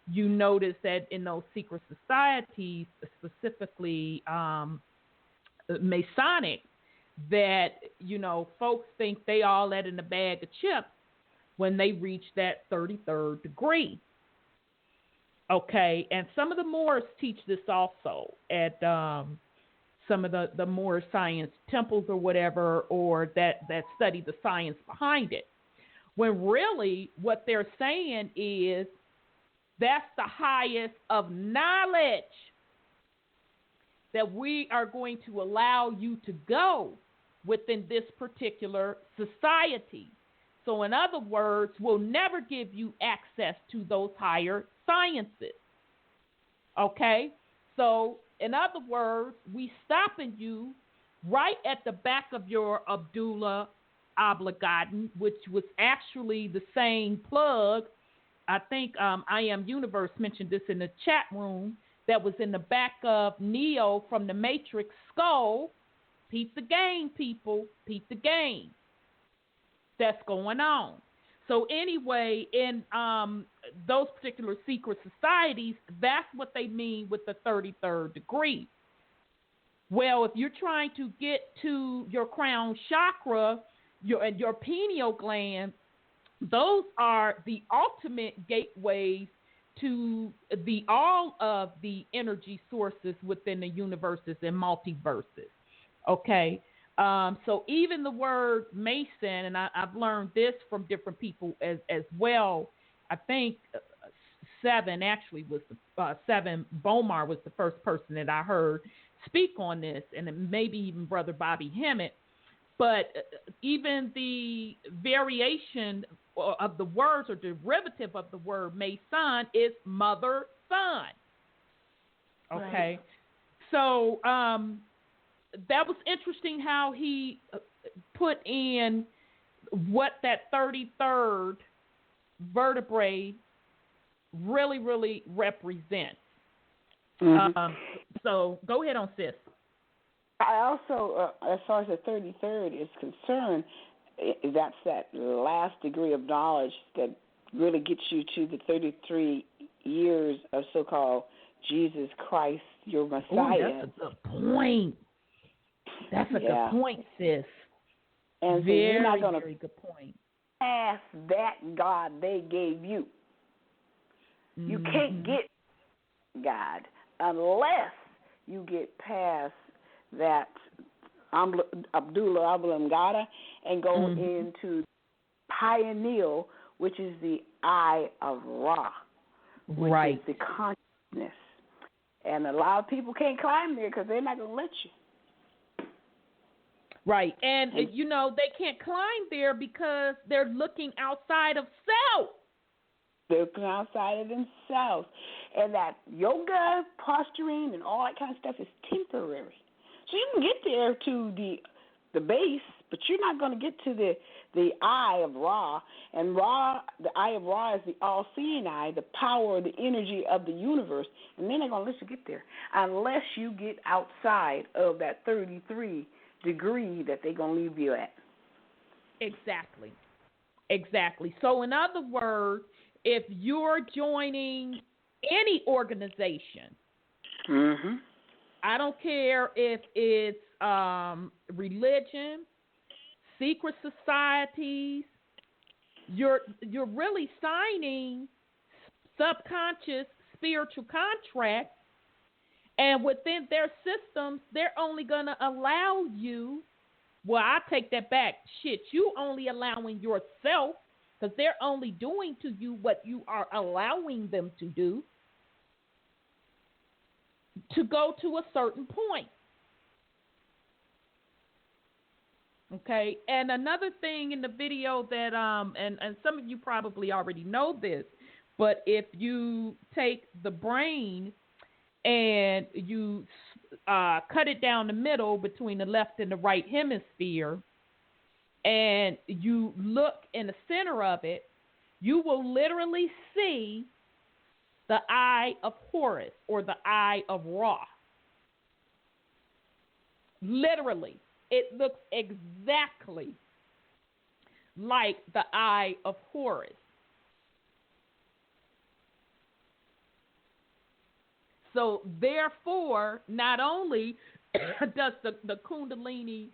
you notice that in those secret societies, specifically Masonic that, you know, folks think they all that in a bag of chips when they reach that 33rd degree. Okay, and some of the Moors teach this also at some of the Moor science temples or whatever, or that study the science behind it. When really what they're saying is that's the highest of knowledge that we are going to allow you to go within this particular society. So in other words, we'll never give you access to those higher sciences. Okay? So in other words, we stopping you right at the back of your Abdullah Obligaten, which was actually the same plug. I think I Am Universe mentioned this in the chat room, that was in the back of Neo from the Matrix skull. Peep the game, people. Peep the game that's going on. So anyway, in those particular secret societies, that's what they mean with the 33rd degree. Well, if you're trying to get to your crown chakra, your pineal gland, those are the ultimate gateways to all of the energy sources within the universes and multiverses. Okay, so even the word Mason, and I've learned this from different people as well. I think Seven Bomar was the first person that I heard speak on this, and maybe even Brother Bobby Hemmett. But even the variation of the words or derivative of the word Mason is mother son. Okay, right. So that was interesting how he put in what that 33rd vertebrae really, really represents. Mm-hmm. So go ahead on, sis. I also, as far as the 33rd is concerned, that's that last degree of knowledge that really gets you to the 33 years of so-called Jesus Christ, your Messiah. Ooh, that's a good point. That's a good point, sis. And so very, you're not going to very good point. Pass that God they gave you. Mm-hmm. You can't get God unless you get past that Abdullah Oblongata and go into pineal, which is the eye of Ra, which is the consciousness. And a lot of people can't climb there because they're not going to let you. Right. And, you know, they can't climb there because they're looking outside of self. They're looking outside of themselves. And that yoga, posturing, and all that kind of stuff is temporary. So you can get there to the base, but you're not going to get to the eye of Ra. And Ra, the eye of Ra is the all-seeing eye, the power, the energy of the universe. And they're not going to let you get there unless you get outside of that 33 degree that they're going to leave you at. Exactly. So in other words, if you're joining any organization, I don't care if it's religion, secret societies, you're really signing subconscious spiritual contracts, and within their systems, they're only going to allow you, well, I take that back. Shit, you only allowing yourself, because they're only doing to you what you are allowing them to do, to go to a certain point. Okay, and another thing in the video that, and some of you probably already know this, but if you take the brain and you cut it down the middle between the left and the right hemisphere, and you look in the center of it, you will literally see the eye of Horus or the eye of Ra. Literally, it looks exactly like the eye of Horus. So therefore, not only does the Kundalini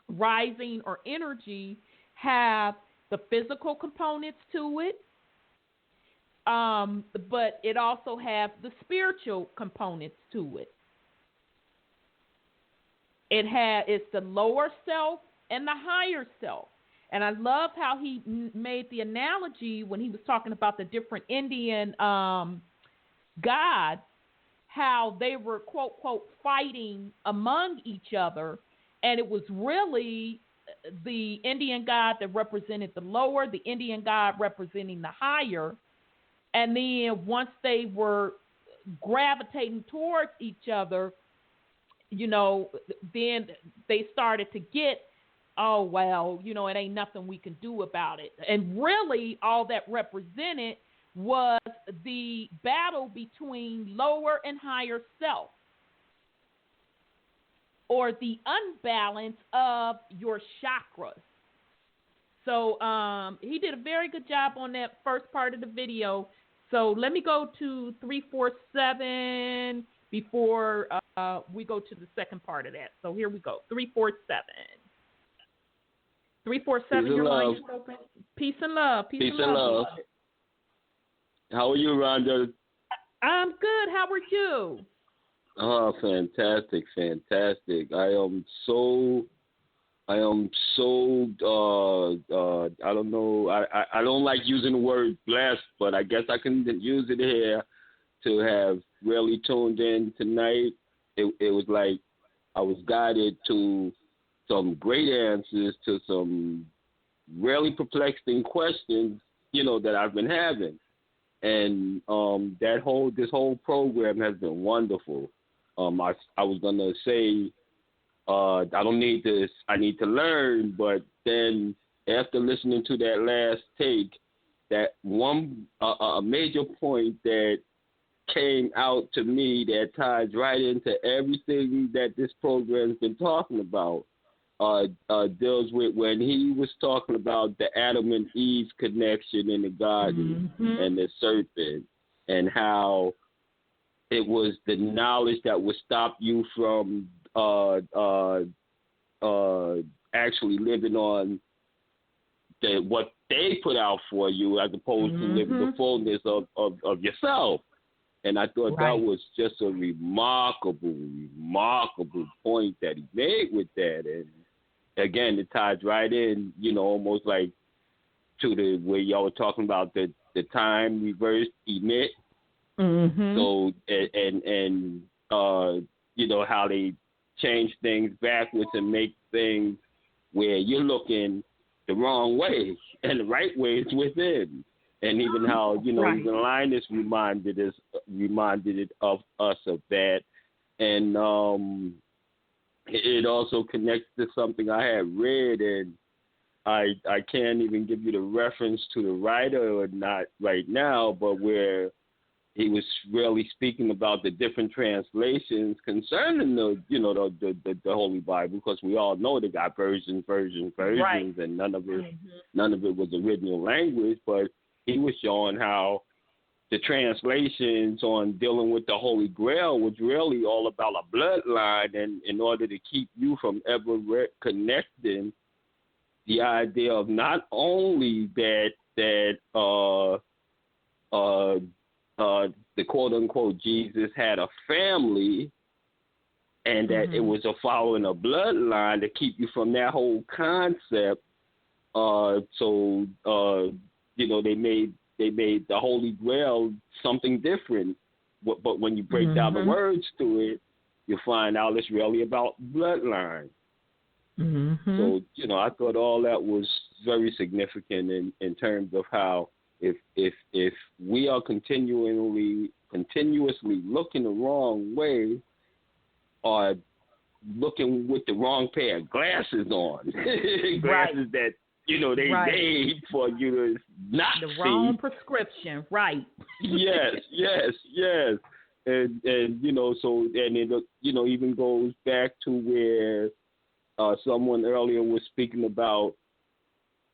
rising or energy have the physical components to it, but it also has the spiritual components to it. It's the lower self and the higher self. And I love how he made the analogy when he was talking about the different Indian gods, how they were, quote, quote, fighting among each other. And it was really the Indian god that represented the lower, the Indian god representing the higher. And then once they were gravitating towards each other, you know, then they started to get, oh, well, you know, it ain't nothing we can do about it. And really all that represented was the battle between lower and higher self, or the unbalance of your chakras. So he did a very good job on that first part of the video. So let me go to 347 before we go to the second part of that. So here we go, 347. 347, your line is open. Peace and love. Peace and love. How are you, Rhonda? I'm good. How are you? Oh, fantastic. I am so I don't know, I don't like using the word blessed, but I guess I can use it here to have really tuned in tonight. It was like I was guided to some great answers to some really perplexing questions, you know, that I've been having. And this whole program has been wonderful. I was gonna say I need to learn, but then after listening to that last take, that one a major point that came out to me that ties right into everything that this program's been talking about. Deals with when he was talking about the Adam and Eve's connection in the garden and the serpent, and how it was the knowledge that would stop you from actually living on what they put out for you, as opposed to living the fullness of yourself. And I thought that was just a remarkable point that he made with that. And again, it ties right in, you know, almost like to the where y'all were talking about the time reverse emit. So and you know, how they change things backwards and make things where you're looking the wrong way and the right way is within. And even how, you know, even Linus reminded it of us of that. And it also connects to something I had read, and I can't even give you the reference to the writer or not right now, but where he was really speaking about the different translations concerning the Holy Bible, because we all know they got versions, and none of it was original language, but he was showing how the translations on dealing with the Holy Grail was really all about a bloodline, and in order to keep you from ever connecting, the idea of not only that the quote unquote Jesus had a family, and that it was a following a bloodline to keep you from that whole concept. You know, they made the Holy Grail something different. But when you break down the words to it, you find out it's really about bloodline. So, you know, I thought all that was very significant in terms of how if we are continuously looking the wrong way, or looking with the wrong pair of glasses on, glasses that, you know, they made for you to not see. The wrong prescription, Yes. And you know, so, and it, you know, even goes back to where someone earlier was speaking about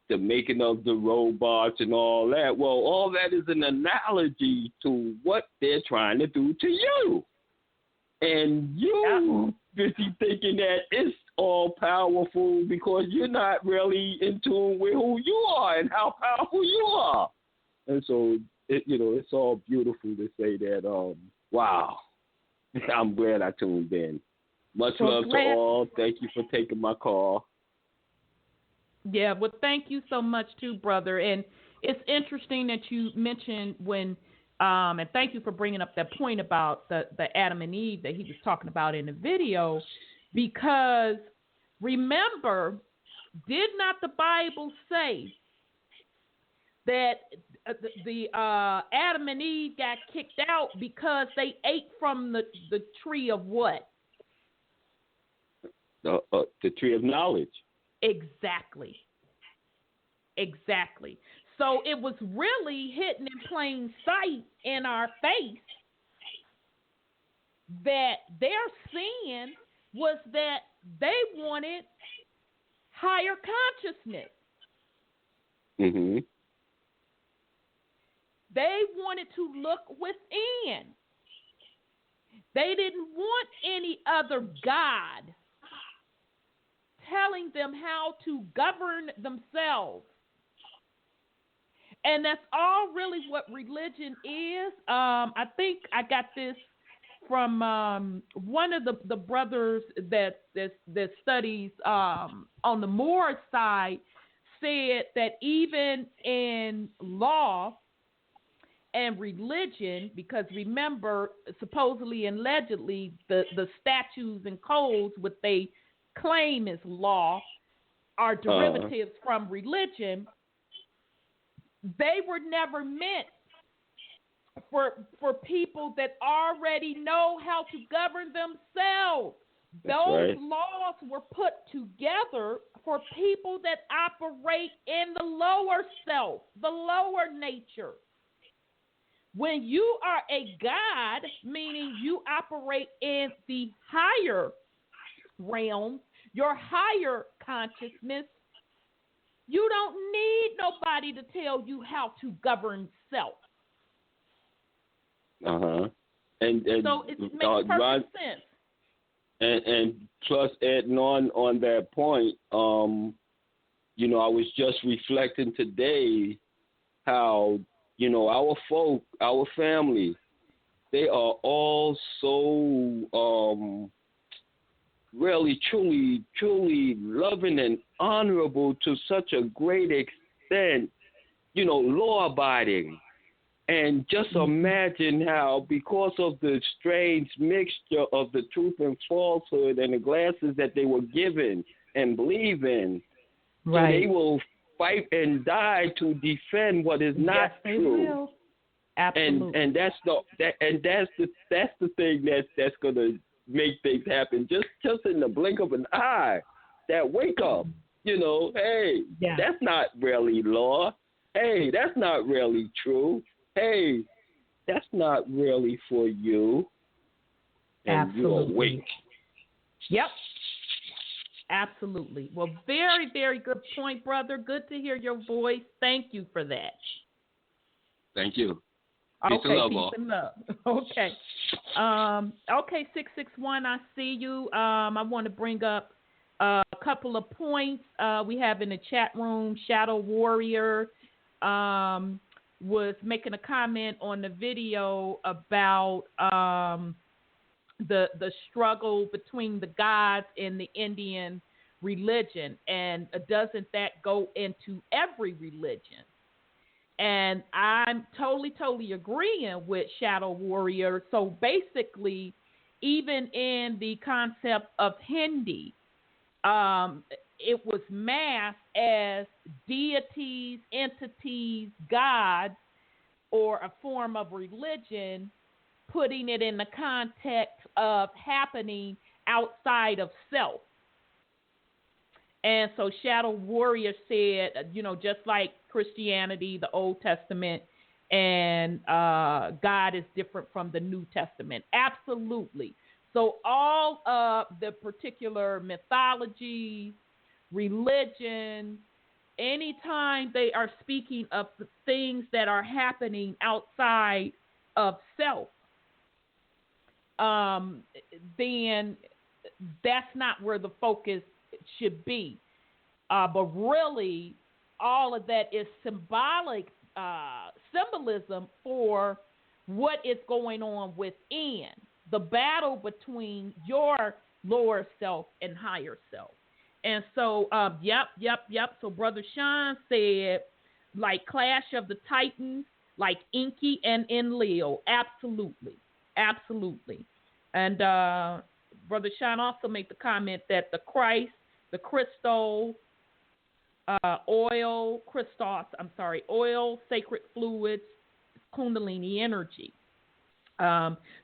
the making of the robots and all that. Well, all that is an analogy to what they're trying to do to you. And you busy thinking that it's all powerful because you're not really in tune with who you are and how powerful you are. And so, it's all beautiful to say that, wow, I'm glad I tuned in. Much love to all. Thank you for taking my call. Yeah, well, thank you so much too, brother. And it's interesting that you mentioned when, and thank you for bringing up that point about the Adam and Eve that he was talking about in the video, because remember, did not the Bible say that the Adam and Eve got kicked out because they ate from the tree of what? The tree of knowledge. Exactly. So it was really hidden in plain sight in our face that their sin was that they wanted higher consciousness. Mm-hmm. They wanted to look within. They didn't want any other God telling them how to govern themselves. And that's all really what religion is. I think I got this from one of the brothers that studies on the Moor side, said that even in law and religion, because remember, supposedly and allegedly, the statutes and codes, what they claim is law, are derivatives from religion. They were never meant for people that already know how to govern themselves. Those laws were put together for people that operate in the lower self, the lower nature. When you are a God, meaning you operate in the higher realm, your higher consciousness, you don't need nobody to tell you how to govern self. And so it makes perfect sense. And plus, adding on that point, I was just reflecting today how, our folk, our family, they are all so really, truly loving and honorable to such a great extent, law-abiding. And just imagine how, because of the strange mixture of the truth and falsehood and the glasses that they were given and believe in, so they will fight and die to defend what is not true. Will. Absolutely. And that's the thing that's gonna make things happen just in the blink of an eye. That wake up, hey, that's not really law. Hey, that's not really true. Hey, that's not really for you. And you're awake. Yep. Absolutely. Well, very, very good point, brother. Good to hear your voice. Thank you for that. Thank you. Peace and love. Peace and love. Okay. Okay, 661, I see you. I want to bring up a couple of points we have in the chat room. Shadow Warrior was making a comment on the video about the struggle between the gods in the Indian religion, and doesn't that go into every religion? And I'm totally agreeing with Shadow Warrior. So basically, even in the concept of Hindi, it was masked as deities, entities, gods, or a form of religion, putting it in the context of happening outside of self. And so Shadow Warrior said, just like Christianity, the Old Testament, and God is different from the New Testament. Absolutely. So all of the particular mythologies, religion, anytime they are speaking of the things that are happening outside of self, then that's not where the focus should be. But really, all of that is symbolism for what is going on within, the battle between your lower self and higher self. And so, yep. So Brother Sean said, like Clash of the Titans, like Inky and Enlil. Absolutely. And Brother Sean also made the comment that the Christ, the crystal, oil, sacred fluids, Kundalini energy.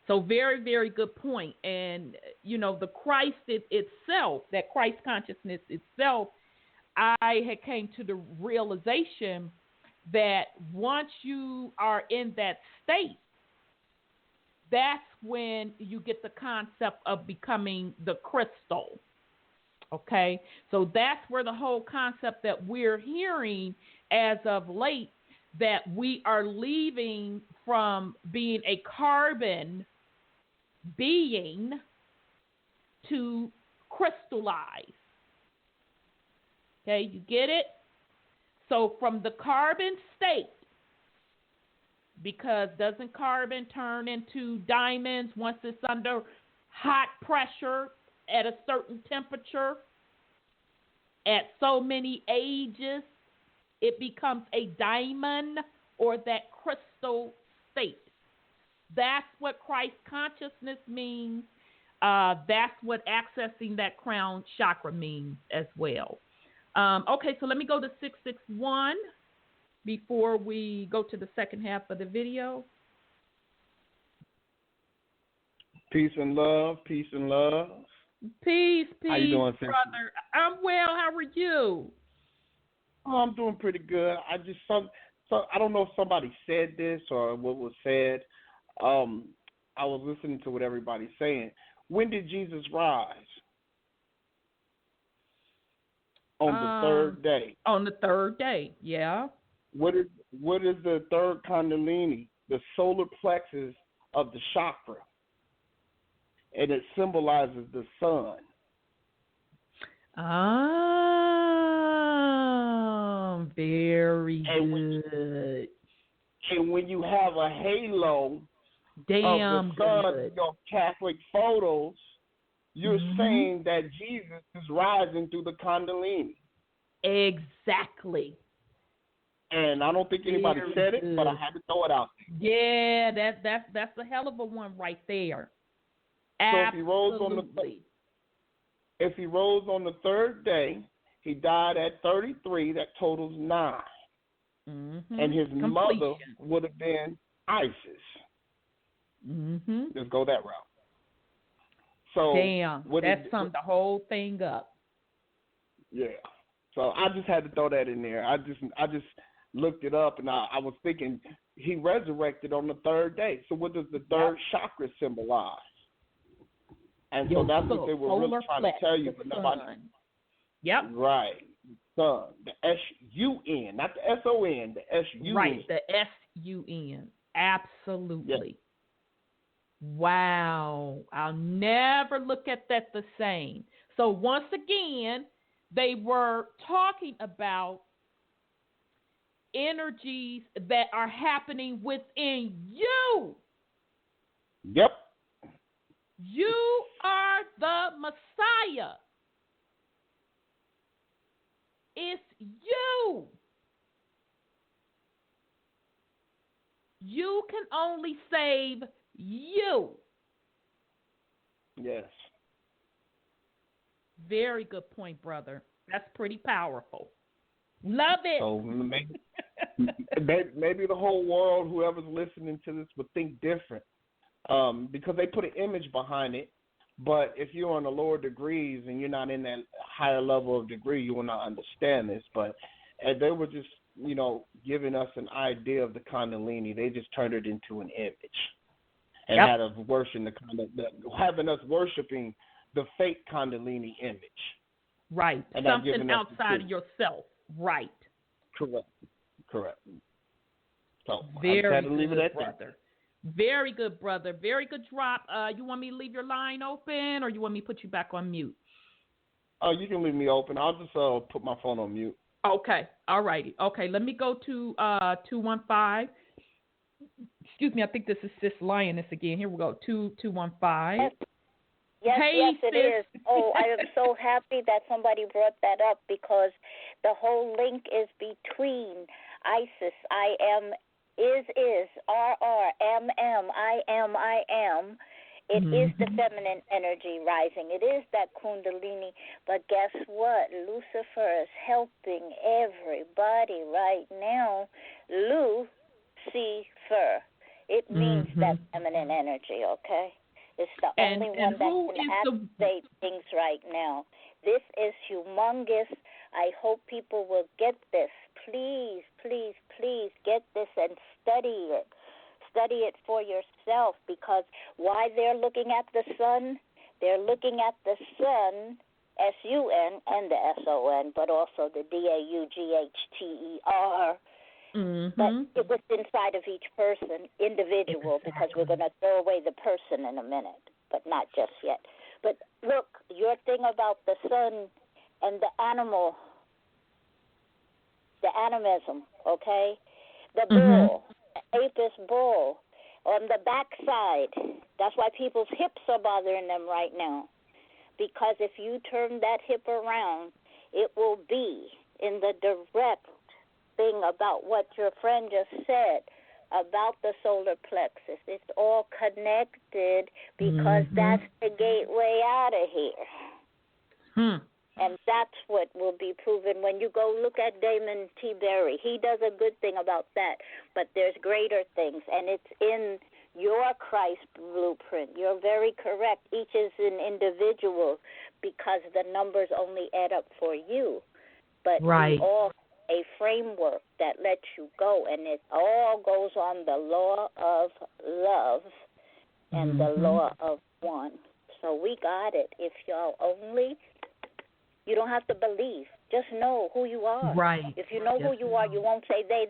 So very, very good point. And, the Christ itself, that Christ consciousness itself, I had came to the realization that once you are in that state, that's when you get the concept of becoming the crystal. Okay? So that's where the whole concept that we're hearing as of late, that we are leaving from being a carbon being to crystallize. Okay, you get it? So from the carbon state, because doesn't carbon turn into diamonds once it's under hot pressure at a certain temperature? At so many ages, it becomes a diamond or that crystal state. That's what Christ consciousness means. That's what accessing that crown chakra means as well. Okay, so let me go to 661 before we go to the second half of the video. Peace and love. Peace, How you doing, brother? I'm well. How are you? Oh, I'm doing pretty good. I don't know if somebody said this or what was said. I was listening to what everybody's saying. When did Jesus rise? On the third day. On the third day, yeah. What is the third Kundalini? The solar plexus of the chakra. And it symbolizes the sun. Very good. And when you have a halo Damn of the sun good. in your Catholic photos, you're saying that Jesus is rising through the Kundalini. Exactly. And I don't think anybody said it, but I had to throw it out there. Yeah, that's a hell of a one right there. So Absolutely. if he rose on the third day, he died at 33. That totals 9. And his mother would have been Isis. Let's go that route. So damn, that summed the whole thing up. Yeah. So I just had to throw that in there. I just looked it up, and I was thinking he resurrected on the third day. So what does the third chakra symbolize? And so that's what they were really trying to tell you, but nobody. Yep. Right. Sun. The S-U-N, not the S-O-N, the S-U-N. Right, the S-U-N. Absolutely. Yep. Wow. I'll never look at that the same. So once again, they were talking about energies that are happening within you. Yep. You are the Messiah. It's you. You can only save you. Yes. Very good point, brother. That's pretty powerful. Love it. So maybe the whole world, whoever's listening to this, would think different. Because they put an image behind it, but if you're on the lower degrees and you're not in that higher level of degree, you will not understand this. But they were just, giving us an idea of the Kundalini. They just turned it into an image and had us worshiping having us worshiping the fake Kundalini image. Right. And something outside of yourself. Right. Correct. So very I just had to leave good, it at brother. that. Very good, brother. Very good drop. You want me to leave your line open, or you want me to put you back on mute? You can leave me open. I'll just put my phone on mute. Okay. All righty. Okay. Let me go to 215. Excuse me. I think this is Sis Lioness again. Here we go. 2215. Yes, hey, yes, it sis. is. Oh, I am so happy that somebody brought that up, because the whole link is between Isis, I am, is, RR, MM, I am. It is the feminine energy rising. It is that Kundalini. But guess what? Lucifer is helping everybody right now. Lucifer. It means that feminine energy, okay? It's the only one that can activate things right now. This is humongous. I hope people will get this. Please, please, please get this and study it. Study it for yourself, because why they're looking at the sun, they're looking at the sun, S-U-N, and the S-O-N, but also the D-A-U-G-H-T-E-R. But it was inside of each person, individual, because we're going to throw away the person in a minute, but not just yet. But look, your thing about the sun and the animal, the animism, okay? The bull, the apis bull, on the backside. That's why people's hips are bothering them right now. Because if you turn that hip around, it will be in the direct thing about what your friend just said about the solar plexus. It's all connected, because that's the gateway out of here. And that's what will be proven when you go look at Damon T. Berry. He does a good thing about that, but there's greater things, and it's in your Christ blueprint. You're very correct. Each is an individual, because the numbers only add up for you. But we all a framework that lets you go, and it all goes on the law of love and the law of one. So we got it. If y'all only, you don't have to believe. Just know who you are. Right. If you know who you are, you won't say they.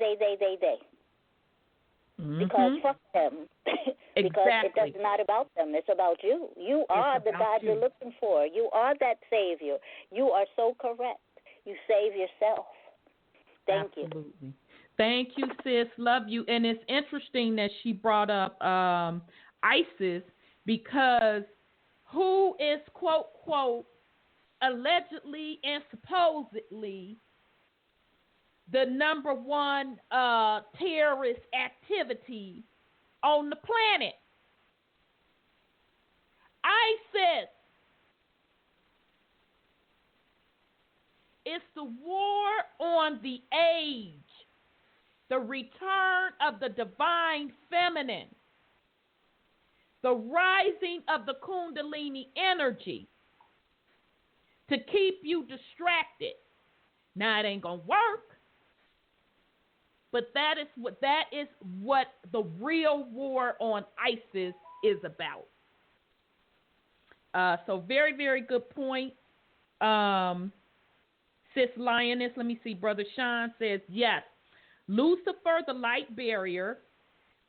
Because fuck them. Because it's not about them. It's about you. You are the God you're looking for. You are that Savior. You are so correct. You save yourself. Thank you. Thank you, sis. Love you. And it's interesting that she brought up ISIS, because who is, quote, quote, allegedly and supposedly the number one terrorist activity on the planet? ISIS. It's the war on the age, the return of the divine feminine, the rising of the Kundalini energy to keep you distracted. Now, it ain't going to work, but that is what the real war on ISIS is about. So very, very good point. Sis Lioness, let me see. Brother Sean says, yes, Lucifer, the light barrier,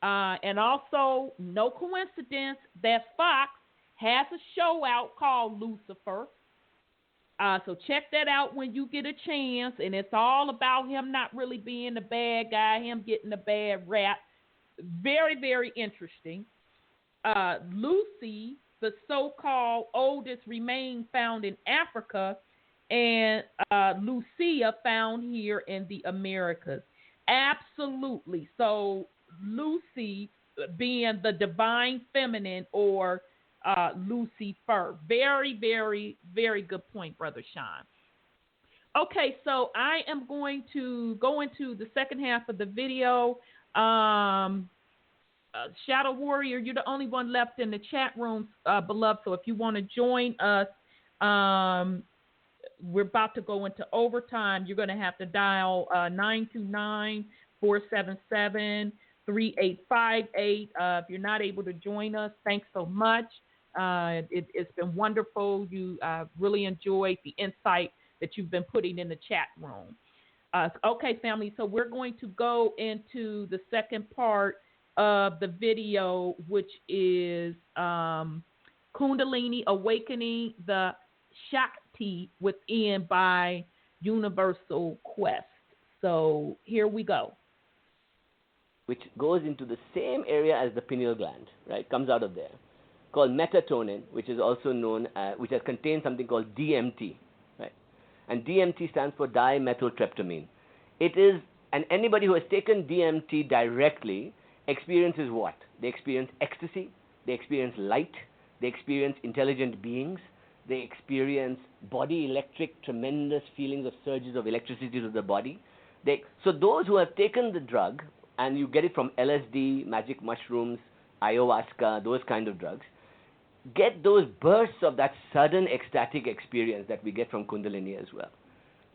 and also no coincidence that Fox has a show out called Lucifer. So check that out when you get a chance, and it's all about him not really being the bad guy, him getting a bad rap. Very, very interesting. Lucy, the so-called oldest remain found in Africa, and Lucia found here in the Americas. Absolutely. So Lucy being the divine feminine, or Lucifer. Very, very, very good point, Brother Sean. Okay, so I am going to go into the second half of the video. Shadow Warrior, you're the only one left in the chat room, beloved. So if you want to join us, we're about to go into overtime. You're going to have to dial 929-477-3858. If you're not able to join us, thanks so much. It's been wonderful. You really enjoyed the insight that you've been putting in the chat room. Okay, family, so we're going to go into the second part of the video, which is Kundalini Awakening the Shakti Within by Universal Quest. So here we go. Which goes into the same area as the pineal gland, right? Comes out of there, called metatonin, which is also known as, which contains something called DMT, right? And DMT stands for dimethyltryptamine. It is, and anybody who has taken DMT directly experiences what? They experience ecstasy, they experience light, they experience intelligent beings, they experience body electric, tremendous feelings of surges of electricity to the body. So those who have taken the drug, and you get it from LSD, magic mushrooms, ayahuasca, those kind of drugs, get those bursts of that sudden ecstatic experience that we get from Kundalini as well.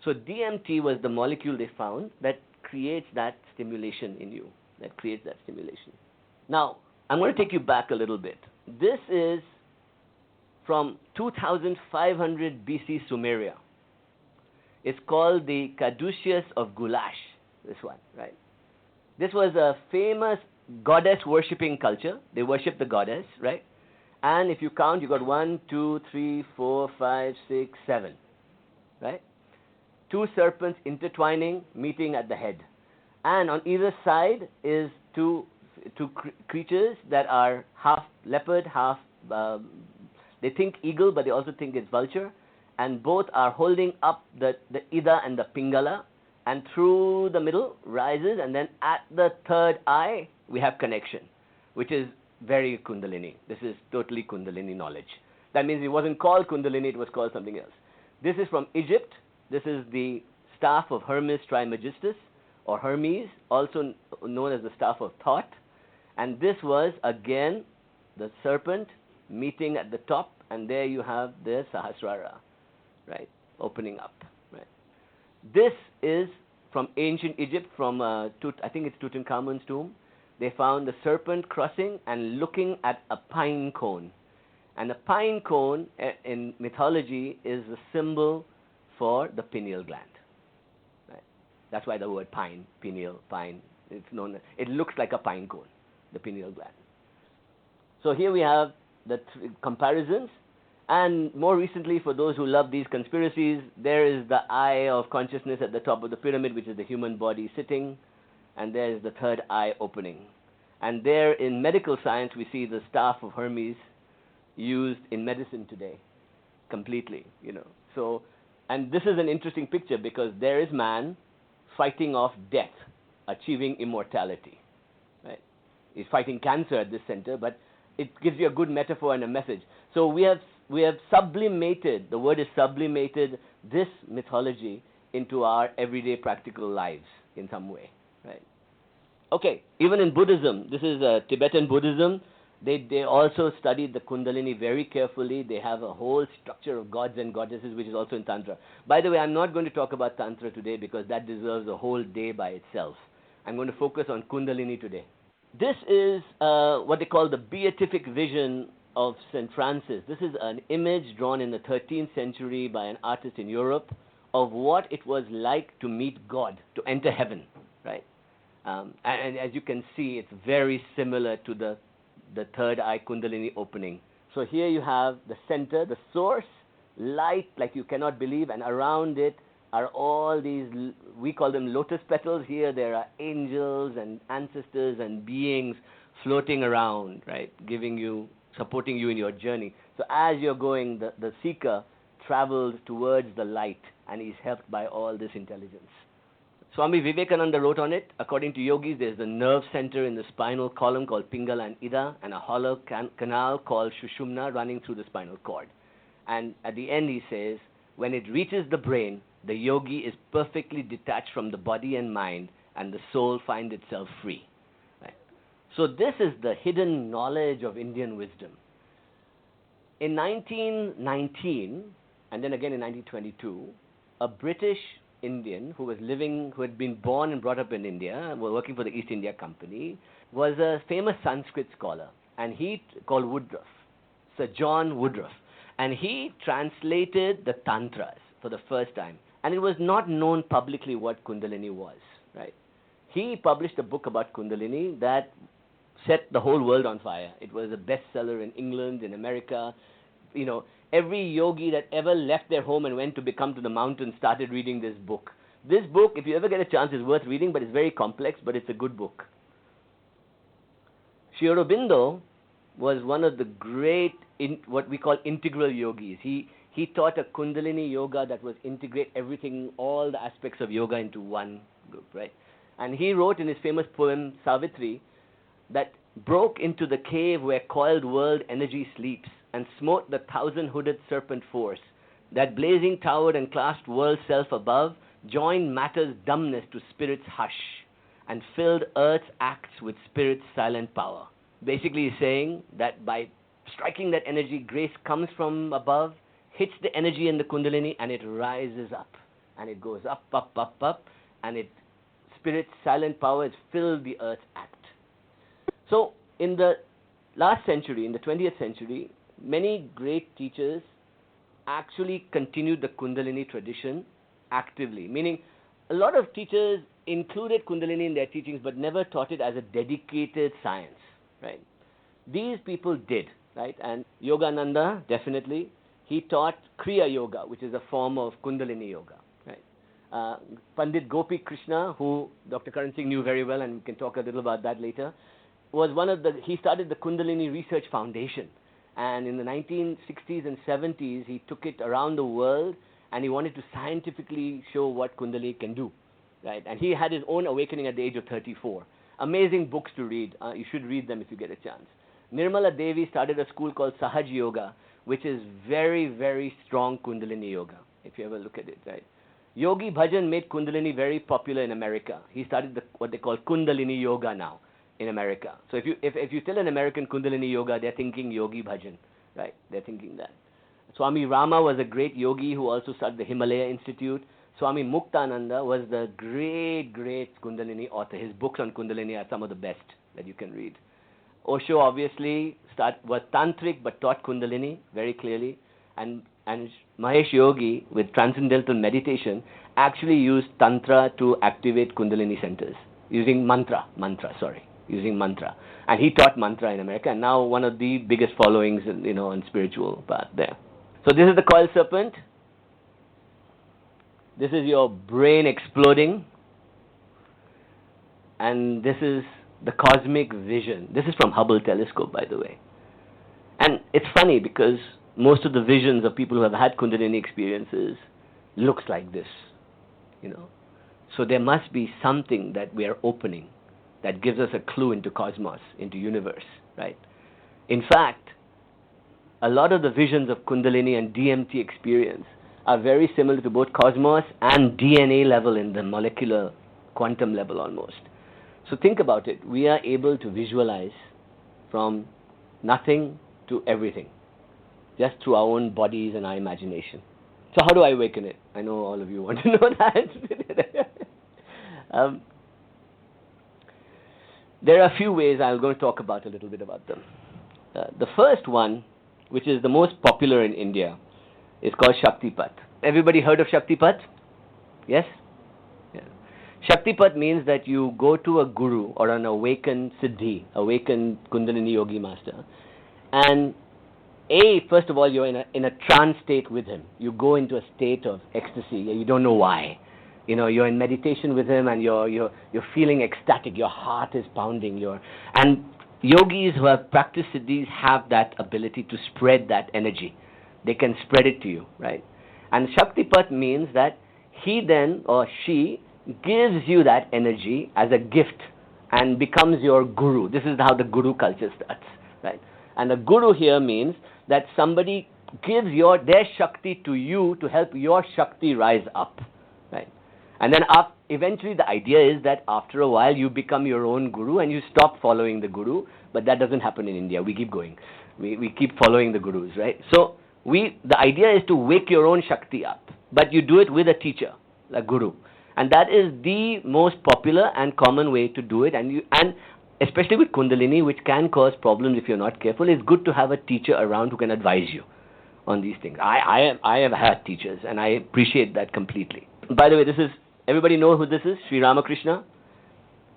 So DMT was the molecule they found that creates that stimulation in you, that creates that stimulation. Now, I'm going to take you back a little bit. This is from 2500 BC Sumeria. It's called the Caduceus of Gulash, this one, right? This was a famous goddess-worshipping culture. They worship the goddess, right? And if you count, you got 1, 2, 3, 4, 5, 6, 7, right? 2 serpents intertwining, meeting at the head. And on either side is two creatures that are half leopard, half, they think eagle, but they also think it's vulture. And both are holding up the Ida and the Pingala. And through the middle rises, and then at the third eye, we have connection, which is very Kundalini. This is totally Kundalini knowledge. That means it wasn't called Kundalini, it was called something else. This is from Egypt. This is the staff of Hermes Trismegistus, or Hermes, also known as the staff of thought. And this was, again, the serpent meeting at the top, and there you have the Sahasrara, right, opening up. This is from ancient Egypt, from I think it's Tutankhamun's tomb. They found the serpent crossing and looking at a pine cone. And a pine cone in mythology is a symbol for the pineal gland. Right? That's why the word pine, pineal, pine, it's known. It looks like a pine cone, the pineal gland. So here we have the comparisons. And more recently, for those who love these conspiracies, there is the eye of consciousness at the top of the pyramid, which is the human body sitting, and there is the third eye opening. And there in medical science, we see the staff of Hermes used in medicine today, completely, you know. So, and this is an interesting picture because there is man fighting off death, achieving immortality, right? He's fighting cancer at this center, but it gives you a good metaphor and a message. So we have sublimated, the word is sublimated, this mythology into our everyday practical lives in some way, right? Okay, even in Buddhism, this is Tibetan Buddhism, they also studied the Kundalini very carefully. They have a whole structure of gods and goddesses, which is also in Tantra. By the way, I'm not going to talk about Tantra today because that deserves a whole day by itself. I'm going to focus on Kundalini today. This is what they call the beatific vision of St. Francis. This is an image drawn in the 13th century by an artist in Europe of what it was like to meet God, to enter heaven, right? And as you can see, it's very similar to the third eye Kundalini opening. So here you have the center, the source, light like you cannot believe, and around it are all these, we call them lotus petals. Here there are angels and ancestors and beings floating around, right, supporting you in your journey. So as you're going, the seeker travels towards the light, and he's helped by all this intelligence. Swami Vivekananda wrote on it, according to yogis, there's the nerve center in the spinal column called Pingala and Ida, and a hollow canal called Shushumna running through the spinal cord. And at the end he says, when it reaches the brain, the yogi is perfectly detached from the body and mind, and the soul finds itself free. So this is the hidden knowledge of Indian wisdom. In 1919, and then again in 1922, a British Indian who had been born and brought up in India, working for the East India Company, was a famous Sanskrit scholar, and he called Woodruff, Sir John Woodruff, and he translated the Tantras for the first time, and it was not known publicly what Kundalini was, right? He published a book about Kundalini that set the whole world on fire. It was a bestseller in England, in America. You know, every yogi that ever left their home and went to become to the mountains started reading this book. This book, if you ever get a chance, is worth reading, but it's very complex, but it's a good book. Sri Aurobindo was one of the great, what we call integral yogis. He taught a Kundalini yoga that was integrate everything, all the aspects of yoga into one group, right? And he wrote in his famous poem, Savitri, that broke into the cave where coiled world energy sleeps and smote the 1,000-hooded serpent force, that blazing towered and clasped world self above, joined matter's dumbness to spirit's hush, and filled earth's acts with spirit's silent power. Basically he's saying that by striking that energy, grace comes from above, hits the energy in the Kundalini, and it rises up. And it goes up, up, up, up, and spirit's silent power has filled the earth's act. So in the last century, in the 20th century, many great teachers actually continued the Kundalini tradition actively, meaning a lot of teachers included Kundalini in their teachings but never taught it as a dedicated science, right? These people did, right? And Yogananda, definitely, he taught Kriya Yoga, which is a form of Kundalini Yoga, right? Pandit Gopi Krishna, who Dr. Karan Singh knew very well, and we can talk a little about that later, he started the Kundalini Research Foundation. And in the 1960s and 70s, he took it around the world, and he wanted to scientifically show what Kundalini can do, right? And he had his own awakening at the age of 34. Amazing books to read. You should read them if you get a chance. Nirmala Devi started a school called Sahaj Yoga, which is very, very strong Kundalini Yoga, if you ever look at it, right? Yogi Bhajan made Kundalini very popular in America. He started what they call Kundalini Yoga now in America. So if you tell an American Kundalini Yoga, they're thinking Yogi Bhajan, right? They're thinking that. Swami Rama was a great yogi who also started the Himalaya Institute. Swami Muktananda was the great, great Kundalini author. His books on Kundalini are some of the best that you can read. Osho obviously was tantric but taught Kundalini very clearly. And Mahesh Yogi, with transcendental meditation, actually used Tantra to activate Kundalini centers using mantra. And he taught mantra in America, and now one of the biggest followings in spiritual path there. So this is the coiled serpent. This is your brain exploding. And this is the cosmic vision. This is from Hubble telescope, by the way. And it's funny because most of the visions of people who have had Kundalini experiences looks like this, So there must be something that we are opening that gives us a clue into cosmos, into universe, right? In fact, a lot of the visions of Kundalini and DMT experience are very similar to both cosmos and DNA level in the molecular quantum level almost. So think about it. We are able to visualize from nothing to everything, just through our own bodies and our imagination. So how do I awaken it? I know all of you want to know that. There are a few ways I'm going to talk about a little bit about them. The first one, which is the most popular in India, is called Shaktipat. Everybody heard of Shaktipat? Yes? Yeah. Shaktipat means that you go to a guru or an awakened siddhi, awakened Kundalini yogi master, and first of all, you're in a trance state with him. You go into a state of ecstasy. You don't know why. You're in meditation with him, and you're feeling ecstatic. Your heart is pounding. And yogis who have practiced siddhis have that ability to spread that energy. They can spread it to you, right? And Shaktipat means that he then or she gives you that energy as a gift and becomes your guru. This is how the guru culture starts, right? And the guru here means that somebody gives their Shakti to you to help your Shakti rise up, right? And then eventually the idea is that after a while you become your own guru and you stop following the guru, but that doesn't happen in India. We keep going. We keep following the gurus, right? So the idea is to wake your own Shakti up, but you do it with a teacher, a guru. And that is the most popular and common way to do it. And especially with Kundalini, which can cause problems if you're not careful, it's good to have a teacher around who can advise you on these things. I have had teachers, and I appreciate that completely. By the way, everybody know who this is? Sri Ramakrishna.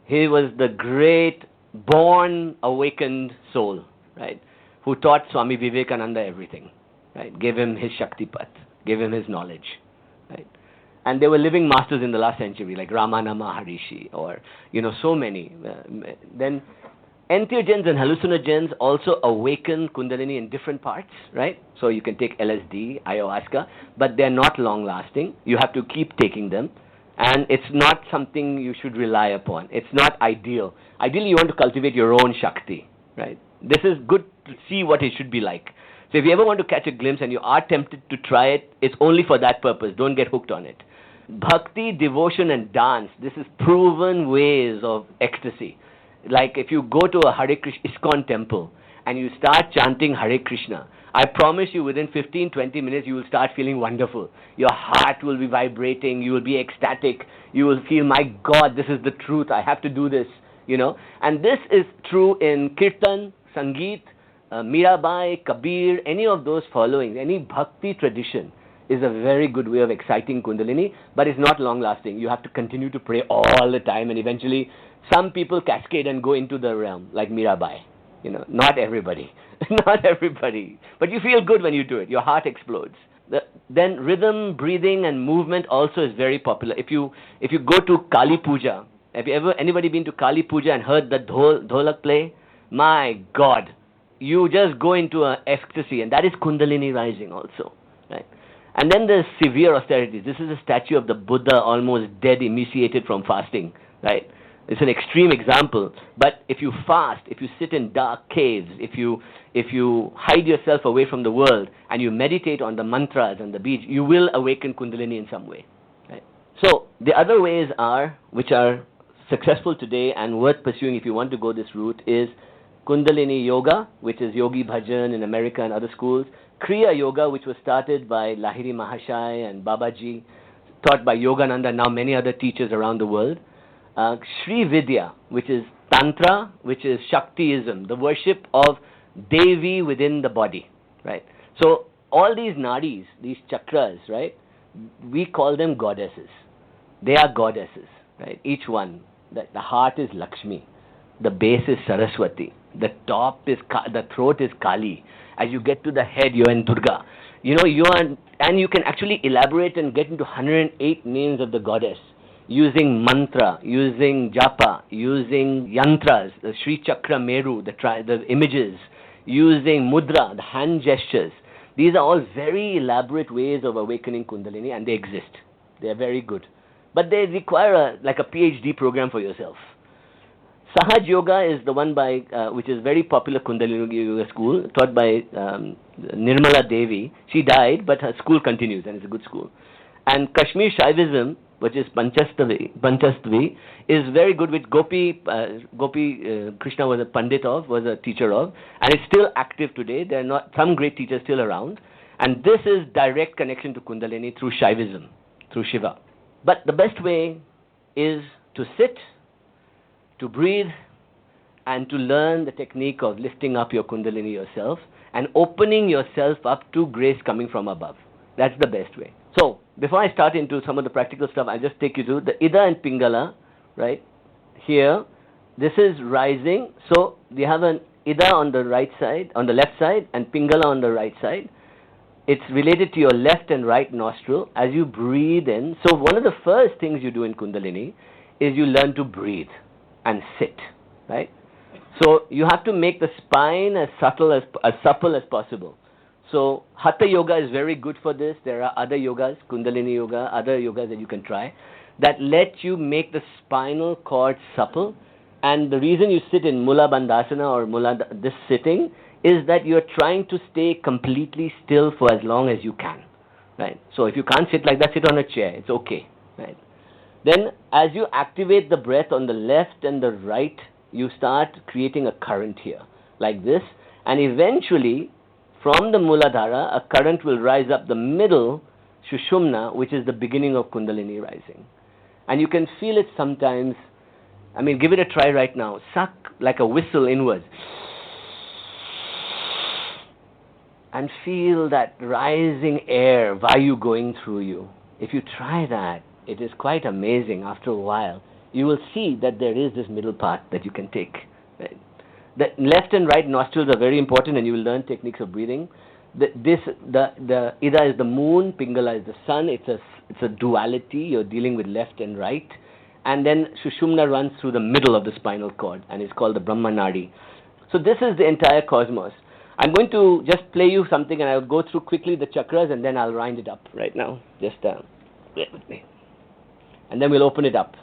He was the great born awakened soul, right, who taught Swami Vivekananda everything, right, gave him his Shaktipat, gave him his knowledge, right. And they were living masters in the last century, like Ramana Maharishi, or, so many. Then entheogens and hallucinogens also awaken Kundalini in different parts, right? So you can take LSD, ayahuasca, but they're not long-lasting. You have to keep taking them. And it's not something you should rely upon. It's not ideal. Ideally, you want to cultivate your own Shakti, right? This is good to see what it should be like. So if you ever want to catch a glimpse and you are tempted to try it, it's only for that purpose. Don't get hooked on it. Bhakti, devotion, and dance, this is proven ways of ecstasy. Like if you go to a Hare Krishna ISKCON temple and you start chanting Hare Krishna, I promise you within 15-20 minutes you will start feeling wonderful. Your heart will be vibrating, you will be ecstatic, you will feel, my God, this is the truth, I have to do this, And this is true in Kirtan, Sangeet, Mirabai, Kabir, any of those followings, any bhakti tradition is a very good way of exciting Kundalini, but it's not long lasting. You have to continue to pray all the time, and eventually some people cascade and go into the realm, like Mirabai. Not everybody. Not everybody. But you feel good when you do it. Your heart explodes. Then rhythm, breathing, and movement also is very popular. If you go to Kali Puja, have anybody been to Kali Puja and heard the dholak play? My God, you just go into an ecstasy, and that is Kundalini rising also, right? And then there's severe austerities. This is a statue of the Buddha, almost dead, emaciated from fasting, right? It's an extreme example, but if you fast, if you sit in dark caves, if you hide yourself away from the world and you meditate on the mantras and the beach, you will awaken Kundalini in some way, right? So the other ways which are successful today and worth pursuing if you want to go this route, is Kundalini Yoga, which is Yogi Bhajan in America and other schools, Kriya Yoga, which was started by Lahiri Mahashai and Babaji, taught by Yogananda and now many other teachers around the world. Sri Vidya, which is Tantra, which is Shaktiism, the worship of Devi within the body, right? So all these nadis, these chakras, right, we call them goddesses. They are goddesses, right? Each one. The heart is Lakshmi, the base is Saraswati, the throat is Kali. As you get to the head, you're in Durga. And you can actually elaborate and get into 108 names of the goddess, using mantra, using japa, using yantras, the Sri Chakra Meru, the images, using mudra, the hand gestures. These are all very elaborate ways of awakening Kundalini, and they exist. They are very good. But they require a PhD program for yourself. Sahaj Yoga is the one which is very popular Kundalini Yoga school, taught by Nirmala Devi. She died, but her school continues, and it's a good school. And Kashmir Shaivism, which is Panchastavi, is very good, which Gopi Krishna was a teacher of, and it's still active today. There are not some great teachers still around, and this is direct connection to Kundalini through Shaivism, through Shiva. But the best way is to sit, to breathe, and to learn the technique of lifting up your Kundalini yourself and opening yourself up to grace coming from above. That's the best way. So, before I start into some of the practical stuff, I'll just take you to the Ida and Pingala, right? Here, this is rising. So, you have an Ida on the right side, on the left side, and Pingala on the right side. It's related to your left and right nostril as you breathe in. So, one of the first things you do in Kundalini is you learn to breathe and sit, right? So, you have to make the spine as supple as possible. So, Hatha Yoga is very good for this. There are other yogas, Kundalini Yoga, other yogas that you can try, that let you make the spinal cord supple. And the reason you sit in Mula Bandhasana or this sitting is that you're trying to stay completely still for as long as you can, right? So, if you can't sit like that, sit on a chair. It's okay, right? Then, as you activate the breath on the left and the right, you start creating a current here, like this. And eventually, from the Muladhara, a current will rise up the middle, Shushumna, which is the beginning of Kundalini rising. And you can feel it sometimes. I mean, give it a try right now. Suck like a whistle inwards. And feel that rising air, Vayu, going through you. If you try that, it is quite amazing. After a while, you will see that there is this middle path that you can take. Right? The left and right nostrils are very important, and you will learn techniques of breathing. The Ida is the moon, Pingala is the sun. It's a duality. You're dealing with left and right. And then Sushumna runs through the middle of the spinal cord and is called the Brahma Nadi. So this is the entire cosmos. I'm going to just play you something, and I'll go through quickly the chakras, and then I'll wind it up right now. Just bear with me. And then we'll open it up.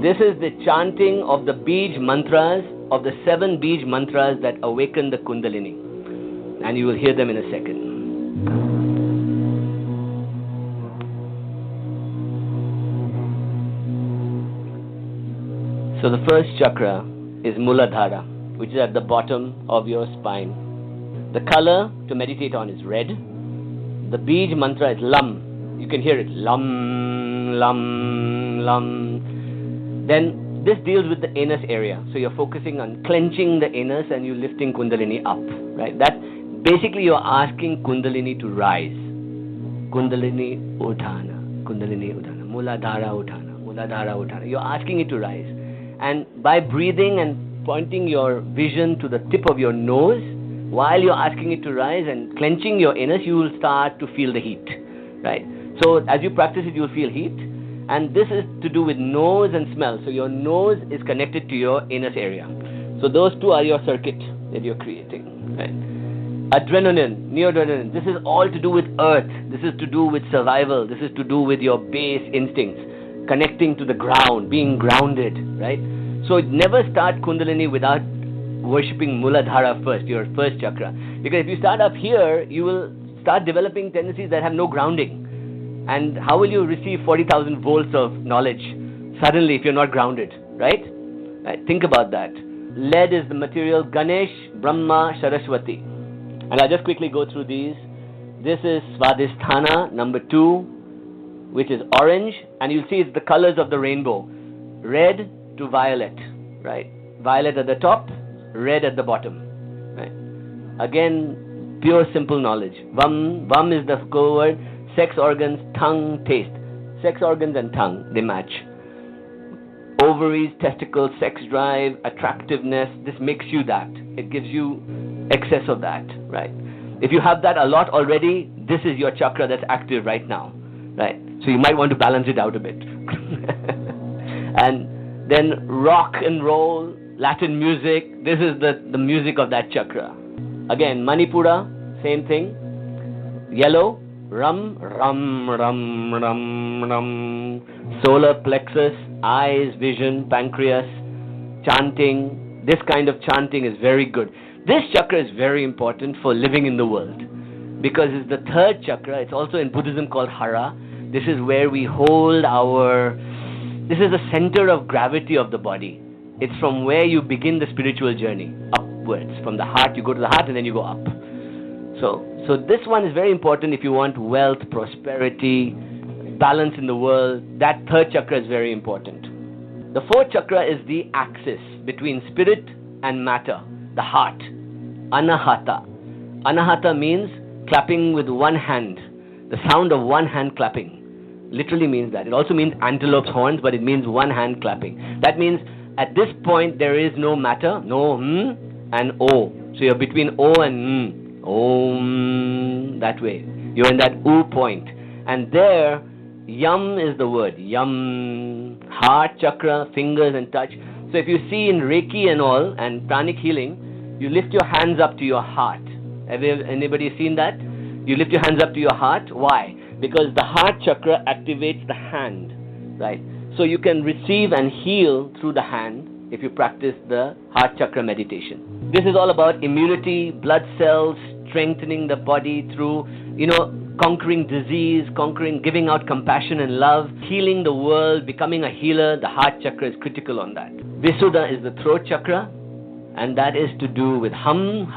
This is the chanting of the Bij mantras, of the 7 Bij mantras that awaken the Kundalini. And you will hear them in a second. So the first chakra is Muladhara, which is at the bottom of your spine. The color to meditate on is red. The Bij mantra is Lam. You can hear it. Lam, Lam, Lam. Then this deals with the anus area. So you're focusing on clenching the anus and you're lifting Kundalini up. Right? That basically you're asking Kundalini to rise. Kundalini Udhana. Kundalini Udhana. Muladhara Udhana. Muladhara Udhana. You're asking it to rise. And by breathing and pointing your vision to the tip of your nose, while you're asking it to rise and clenching your anus, you will start to feel the heat, right? So as you practice it, you'll feel heat. And this is to do with nose and smell. So your nose is connected to your anus area. So those two are your circuit that you're creating, right? Adrenaline, neoadrenaline, this is all to do with earth. This is to do with survival. This is to do with your base instincts. Connecting to the ground, being grounded, right? So never start Kundalini without worshipping Muladhara first, your first chakra. Because if you start up here, you will start developing tendencies that have no grounding. And how will you receive 40,000 volts of knowledge suddenly if you're not grounded, right? Think about that. Lead is the material Ganesh, Brahma, Saraswati. And I'll just quickly go through these. This is Svadhisthana, number 2. Which is orange, and you'll see it's the colors of the rainbow. Red to violet, right? Violet at the top, red at the bottom, right? Again, pure simple knowledge. Vam is the code word. Sex organs, tongue, taste. Sex organs and tongue, they match. Ovaries, testicles, sex drive, attractiveness, this makes you that. It gives you excess of that, right? If you have that a lot already, this is your chakra that's active right now, right? So you might want to balance it out a bit. And then rock and roll, Latin music, this is the music of that chakra. Again, Manipura, same thing. Yellow, rum, rum, rum, rum, rum. Solar plexus, eyes, vision, pancreas, chanting. This kind of chanting is very good. This chakra is very important for living in the world. Because it's the third chakra, it's also in Buddhism called Hara. This is where we hold this is the center of gravity of the body. It's from where you begin the spiritual journey, upwards. From the heart, you go to the heart and then you go up. So this one is very important if you want wealth, prosperity, balance in the world. That third chakra is very important. The fourth chakra is the axis between spirit and matter, the heart. Anahata. Anahata means clapping with one hand. The sound of one hand clapping. Literally means that. It also means antelope's horns, but it means one hand clapping. That means at this point there is no matter, no and O. So you're between O and Om, that way. You're in that U point. And there, Yam is the word. Yam, heart chakra, fingers and touch. So if you see in Reiki and all, and pranic healing, you lift your hands up to your heart. Have anybody seen that? You lift your hands up to your heart. Why? Because the heart chakra activates the hand, right? So you can receive and heal through the hand if you practice the heart chakra meditation. This is all about immunity, blood cells, strengthening the body through, conquering disease, giving out compassion and love, healing the world, becoming a healer. The heart chakra is critical on that. Visuddha is the throat chakra, and that is to do with hum,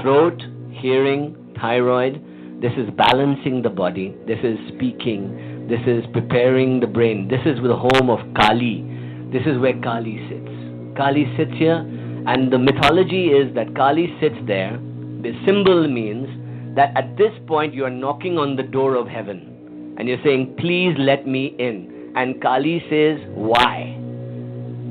throat, hearing, thyroid. This is balancing the body. This is speaking. This is preparing the brain. This is the home of Kali. This is where Kali sits. Kali sits here, and the mythology is that Kali sits there. The symbol means that at this point you are knocking on the door of heaven, and you're saying, please let me in. And Kali says, why?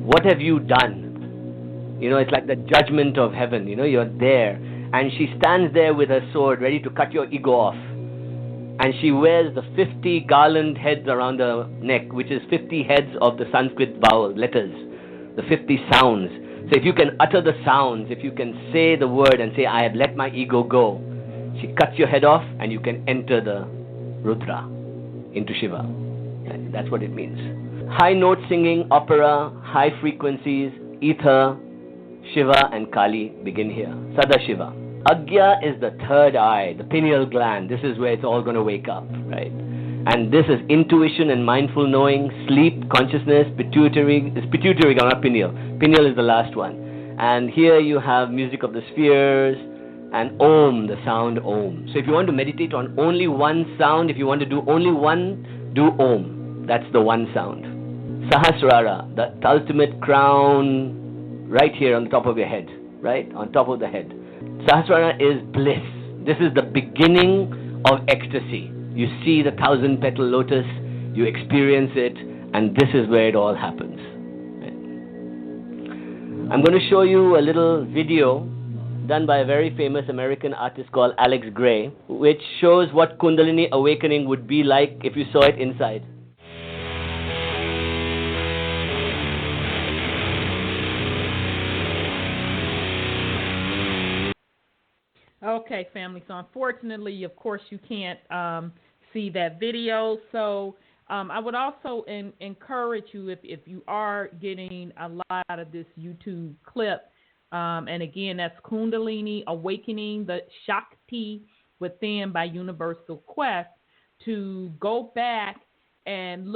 What have you done? You know, it's like the judgment of heaven. You know, you're there. And she stands there with her sword ready to cut your ego off. And she wears the 50 garland heads around her neck, which is 50 heads of the Sanskrit vowel letters, the 50 sounds. So if you can utter the sounds, if you can say the word and say, I have let my ego go, she cuts your head off and you can enter the Rudra into Shiva. That's what it means. High note singing, opera, high frequencies, ether, Shiva and Kali begin here. Sadashiva. Agya is the third eye, the pineal gland. This is where it's all going to wake up, right? And this is intuition and mindful knowing, sleep, consciousness, pituitary. It's pituitary, not pineal. Pineal is the last one. And here you have music of the spheres and Om, the sound Om. So if you want to meditate on only one sound, if you want to do only one, do Om. That's the one sound. Sahasrara, the ultimate crown, right here on the top of your head, right? On top of the head. Sahasrara is bliss. This is the beginning of ecstasy. You see the 1,000-petal lotus, you experience it, and this is where it all happens. I'm going to show you a little video done by a very famous American artist called Alex Gray, which shows what Kundalini awakening would be like if you saw it inside. Okay, family. So unfortunately, of course, you can't see that video. So I would also encourage you, if you are getting a lot out of this YouTube clip, and again, that's Kundalini Awakening the Shakti Within by Universal Quest, to go back and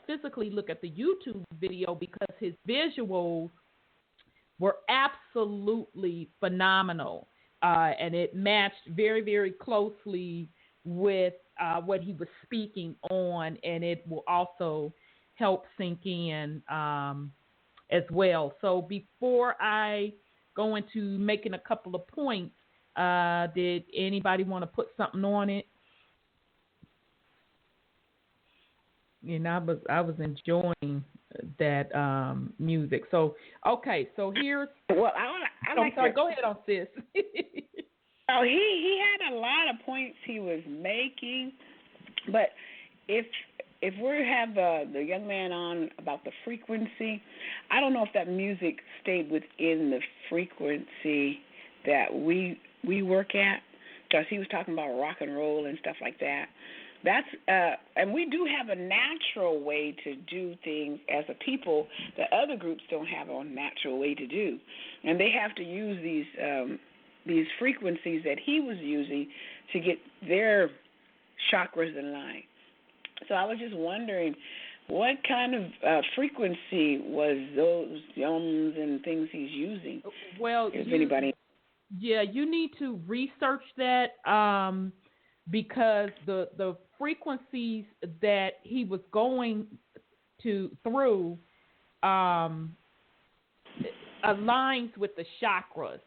physically look at the YouTube video, because his visuals were absolutely phenomenal. And it matched very, very closely with what he was speaking on, and it will also help sink in as well. So before I go into making a couple of points, did anybody want to put something on it? And I was enjoying that music. So okay, so here's. Well, I like. Sorry, go ahead on sis. Oh, he had a lot of points he was making, but if we have the young man on about the frequency, I don't know if that music stayed within the frequency that we work at, because he was talking about rock and roll and stuff like that. That's and we do have a natural way to do things as a people that other groups don't have a natural way to do, and they have to use these frequencies that he was using to get their chakras in line. So I was just wondering, what kind of frequency was those yums and things he's using? Well, you need to research that. Because the frequencies that he was going through aligns with the chakras,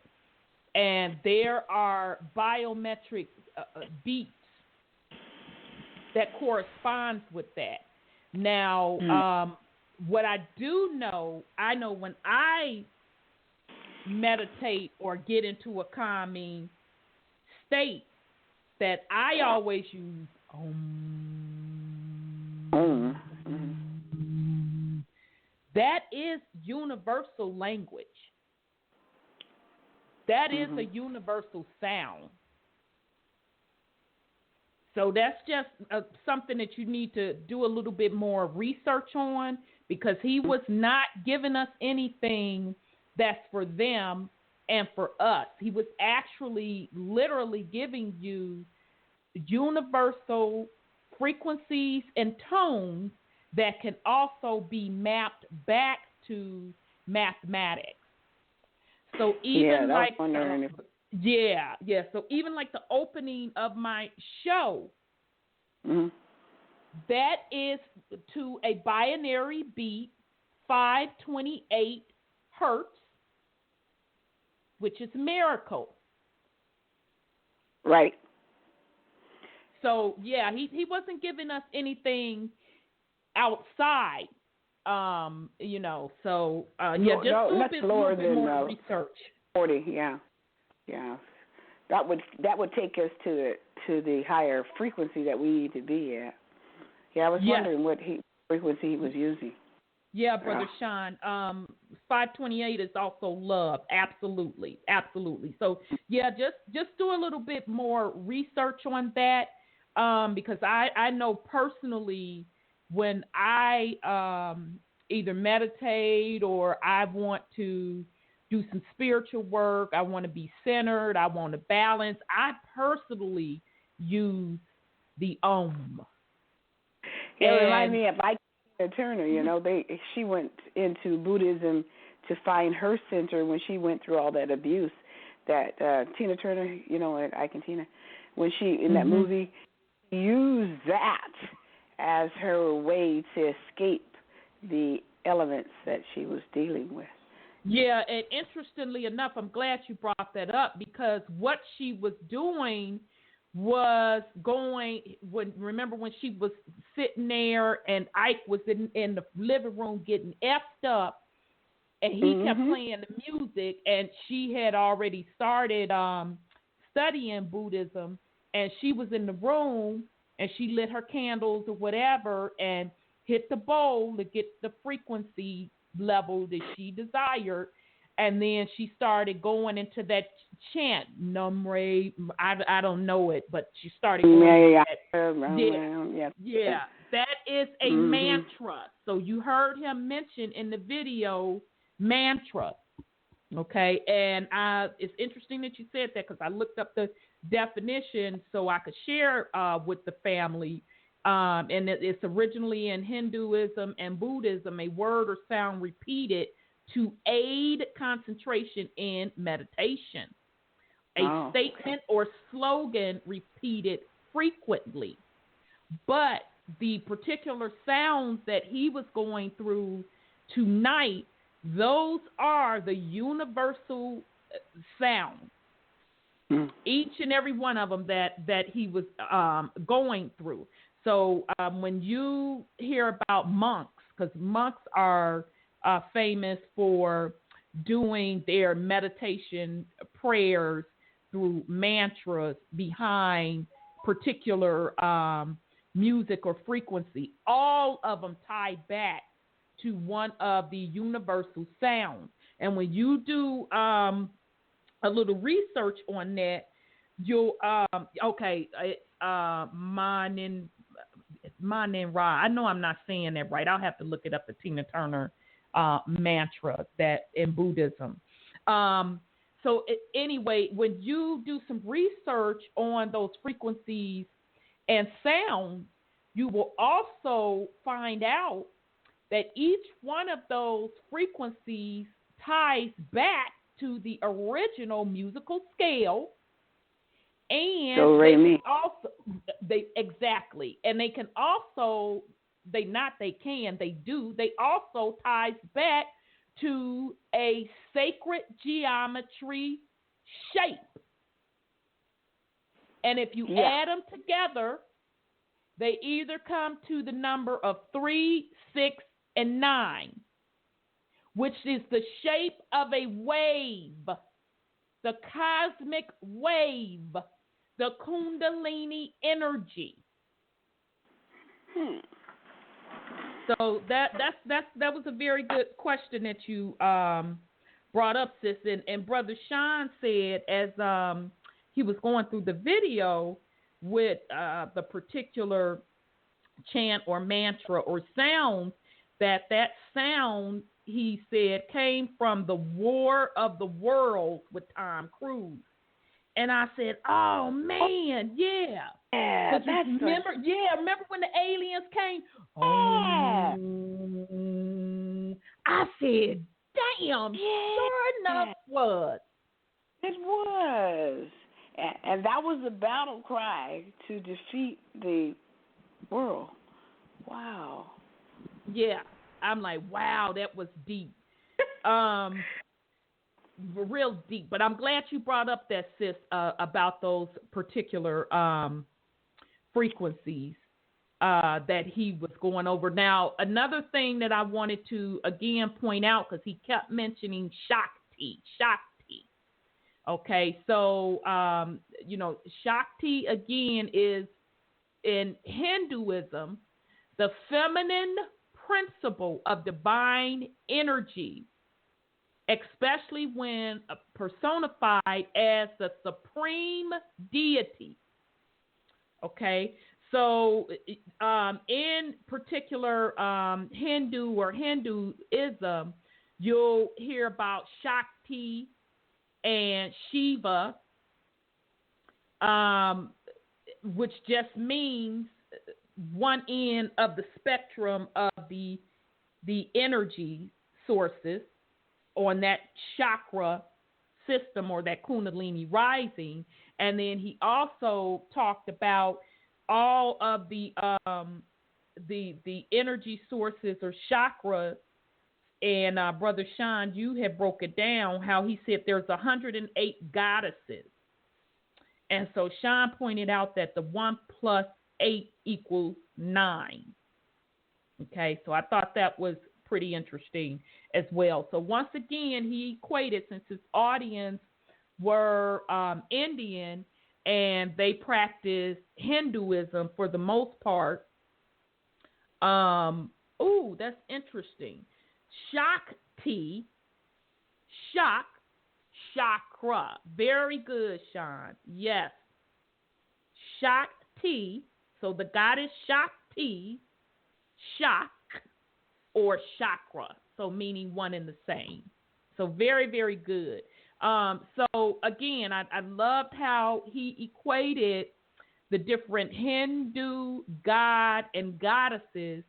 and there are biometric beats that corresponds with that. Now, what I do know, I know when I meditate or get into a calming state, that I always use That is universal language. That is a universal sound. So that's just something that you need to do a little bit more research on, because he was not giving us anything that's for them and for us. He was actually literally giving you universal frequencies and tones that can also be mapped back to mathematics. So even so even like the opening of my show, that is to a binary beat, 528 hertz, which is miracle. Right. So yeah, he wasn't giving us anything outside. You know, so yeah, just a little bit more research. 40, yeah. That would take us to the higher frequency that we need to be at. Yeah, I was wondering what frequency he was using. Yeah, Brother Sean. 528 is also love. Absolutely. So yeah, just do a little bit more research on that, because I know personally when I either meditate or I want to do some spiritual work, I want to be centered, I want to balance, I personally use the Om. It reminds me of Tina Turner. You know, she went into Buddhism to find her center when she went through all that abuse. That Tina Turner, you know, Tina, when she in that movie used that as her way to escape the elements that she was dealing with. Yeah, and interestingly enough, I'm glad you brought that up, because what she was doing was remember when she was sitting there and Ike was in the living room getting effed up, and he kept playing the music, and she had already started studying Buddhism, and she was in the room, and she lit her candles or whatever and hit the bowl to get the frequency level that she desired, and then she started going into that chant, Numre, I don't know it, but she started going that is a mantra. So you heard him mention in the video mantra, okay? And it's interesting that you said that, because I looked up the definition so I could share with the family. And it's originally in Hinduism and Buddhism, a word or sound repeated to aid concentration in meditation. A statement or slogan repeated frequently. But the particular sounds that he was going through tonight, those are the universal sounds. Each and every one of them that he was going through. So when you hear about monks, because monks are famous for doing their meditation prayers through mantras behind particular music or frequency, all of them tie back to one of the universal sounds. And when you do a little research on that, you'll Manin Ra. I know I'm not saying that right. I'll have to look it up, the Tina Turner mantra that in Buddhism. Anyway, when you do some research on those frequencies and sounds, you will also find out that each one of those frequencies ties back to the original musical scale. And they can also ties back to a sacred geometry shape. And if you add them together, they either come to the number of 3, 6, and 9, which is the shape of a wave, the cosmic wave, the Kundalini energy. So that was a very good question that you brought up, sis. And Brother Sean said, as he was going through the video with the particular chant or mantra or sound, that sound, he said, came from the War of the Worlds with Tom Cruise. And I said, oh, man, yeah. Yeah, that's remember when the aliens came? Yeah. I said, damn, sure enough was. It was. And that was the battle cry to defeat the world. Wow. Yeah. I'm like, wow, that was deep. Real deep. But I'm glad you brought up that, sis, about those particular frequencies that he was going over. Now, another thing that I wanted to, again, point out, because he kept mentioning Shakti. Okay, so, Shakti, again, is in Hinduism, the feminine principle of divine energy, especially when personified as the supreme deity. Okay, so in particular Hindu or Hinduism, you'll hear about Shakti and Shiva, which just means one end of the spectrum of the energy sources on that chakra system or that Kundalini rising. And then he also talked about all of the energy sources or chakras. And Brother Sean, you have broke it down how he said there's 108 goddesses. And so Sean pointed out that the 1 + 8 = 9. Okay, so I thought that was pretty interesting as well. So once again, he equated, since his audience were Indian and they practice Hinduism for the most part. That's interesting. Shakti, chakra. Very good, Sean. Yes. Shakti. So the goddess Shakti, Shak, or chakra. So meaning one and the same. So very, very good. So again, I loved how he equated the different Hindu god and goddesses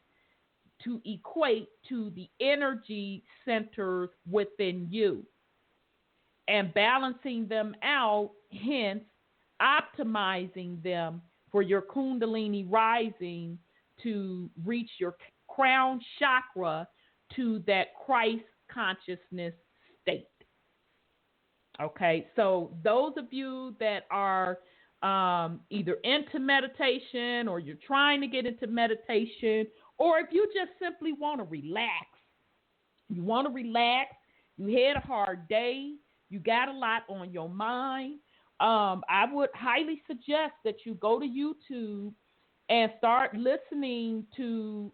to equate to the energy centers within you and balancing them out, hence optimizing them for your Kundalini rising to reach your crown chakra to that Christ consciousness state. Okay, so those of you that are either into meditation or you're trying to get into meditation, or if you just simply want to relax, you had a hard day, you got a lot on your mind, I would highly suggest that you go to YouTube and start listening to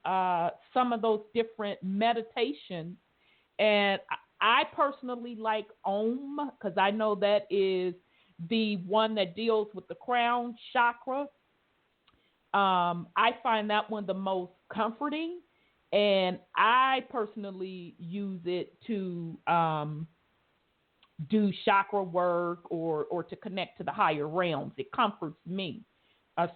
some of those different meditations. And I personally like Om, because I know that is the one that deals with the crown chakra. I find that one the most comforting, and I personally use it to do chakra work or to connect to the higher realms. It comforts me.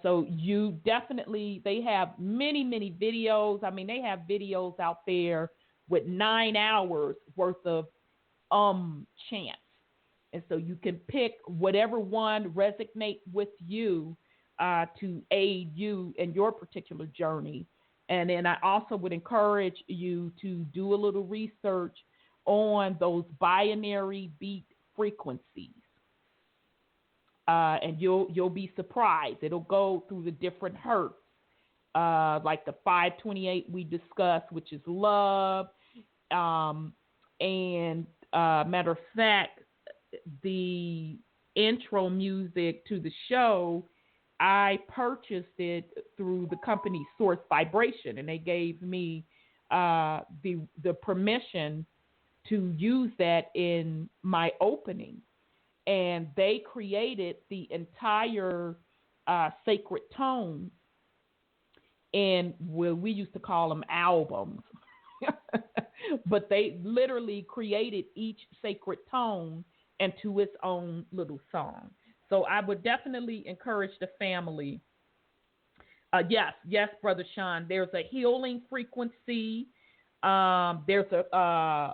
So you definitely, they have many, many videos. I mean, they have videos out there with 9 hours worth of chants. And so you can pick whatever one resonates with you to aid you in your particular journey. And then I also would encourage you to do a little research on those binary beat frequencies. And you'll be surprised. It'll go through the different hertz, like the 528 we discussed, which is love. And matter of fact, the intro music to the show, I purchased it through the company Source Vibration, and they gave me the permission to use that in my opening. And they created the entire sacred tones, and we used to call them albums. But they literally created each sacred tone into its own little song. So I would definitely encourage the family. Yes, Brother Sean, there's a healing frequency. There's a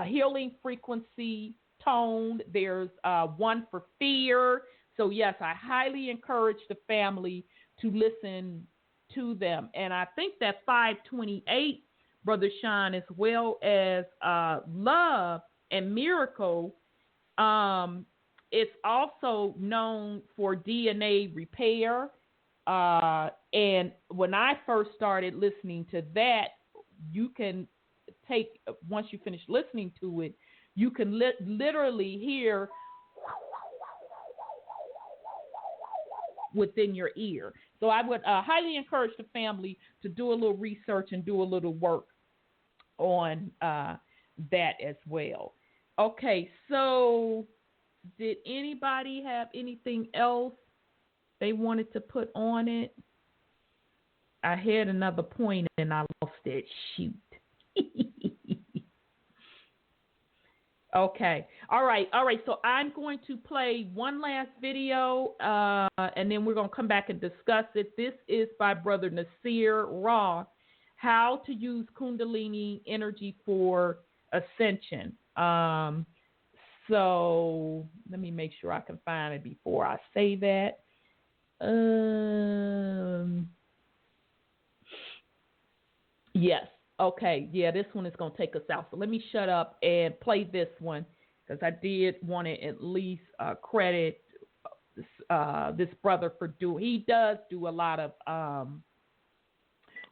healing frequency tone. There's one for fear. So yes, I highly encourage the family to listen to them. And I think that 528, Brother Sean, as well as Love and Miracle, it's also known for DNA repair, And when I first started listening to that, you can take, once you finish listening to it, you can literally hear within your ear. So I would highly encourage the family to do a little research and do a little work on that as well. Okay, so did anybody have anything else they wanted to put on it? I had another point and I lost it. Shoot. Okay. All right. So I'm going to play one last video, and then we're going to come back and discuss it. This is by Brother Nasir Raw, How to Use Kundalini Energy for Ascension. So let me make sure I can find it before I say that. Yes. Okay. Yeah, this one is going to take us out. So let me shut up and play this one, because I did want to at least credit this brother for doing. He does do a lot of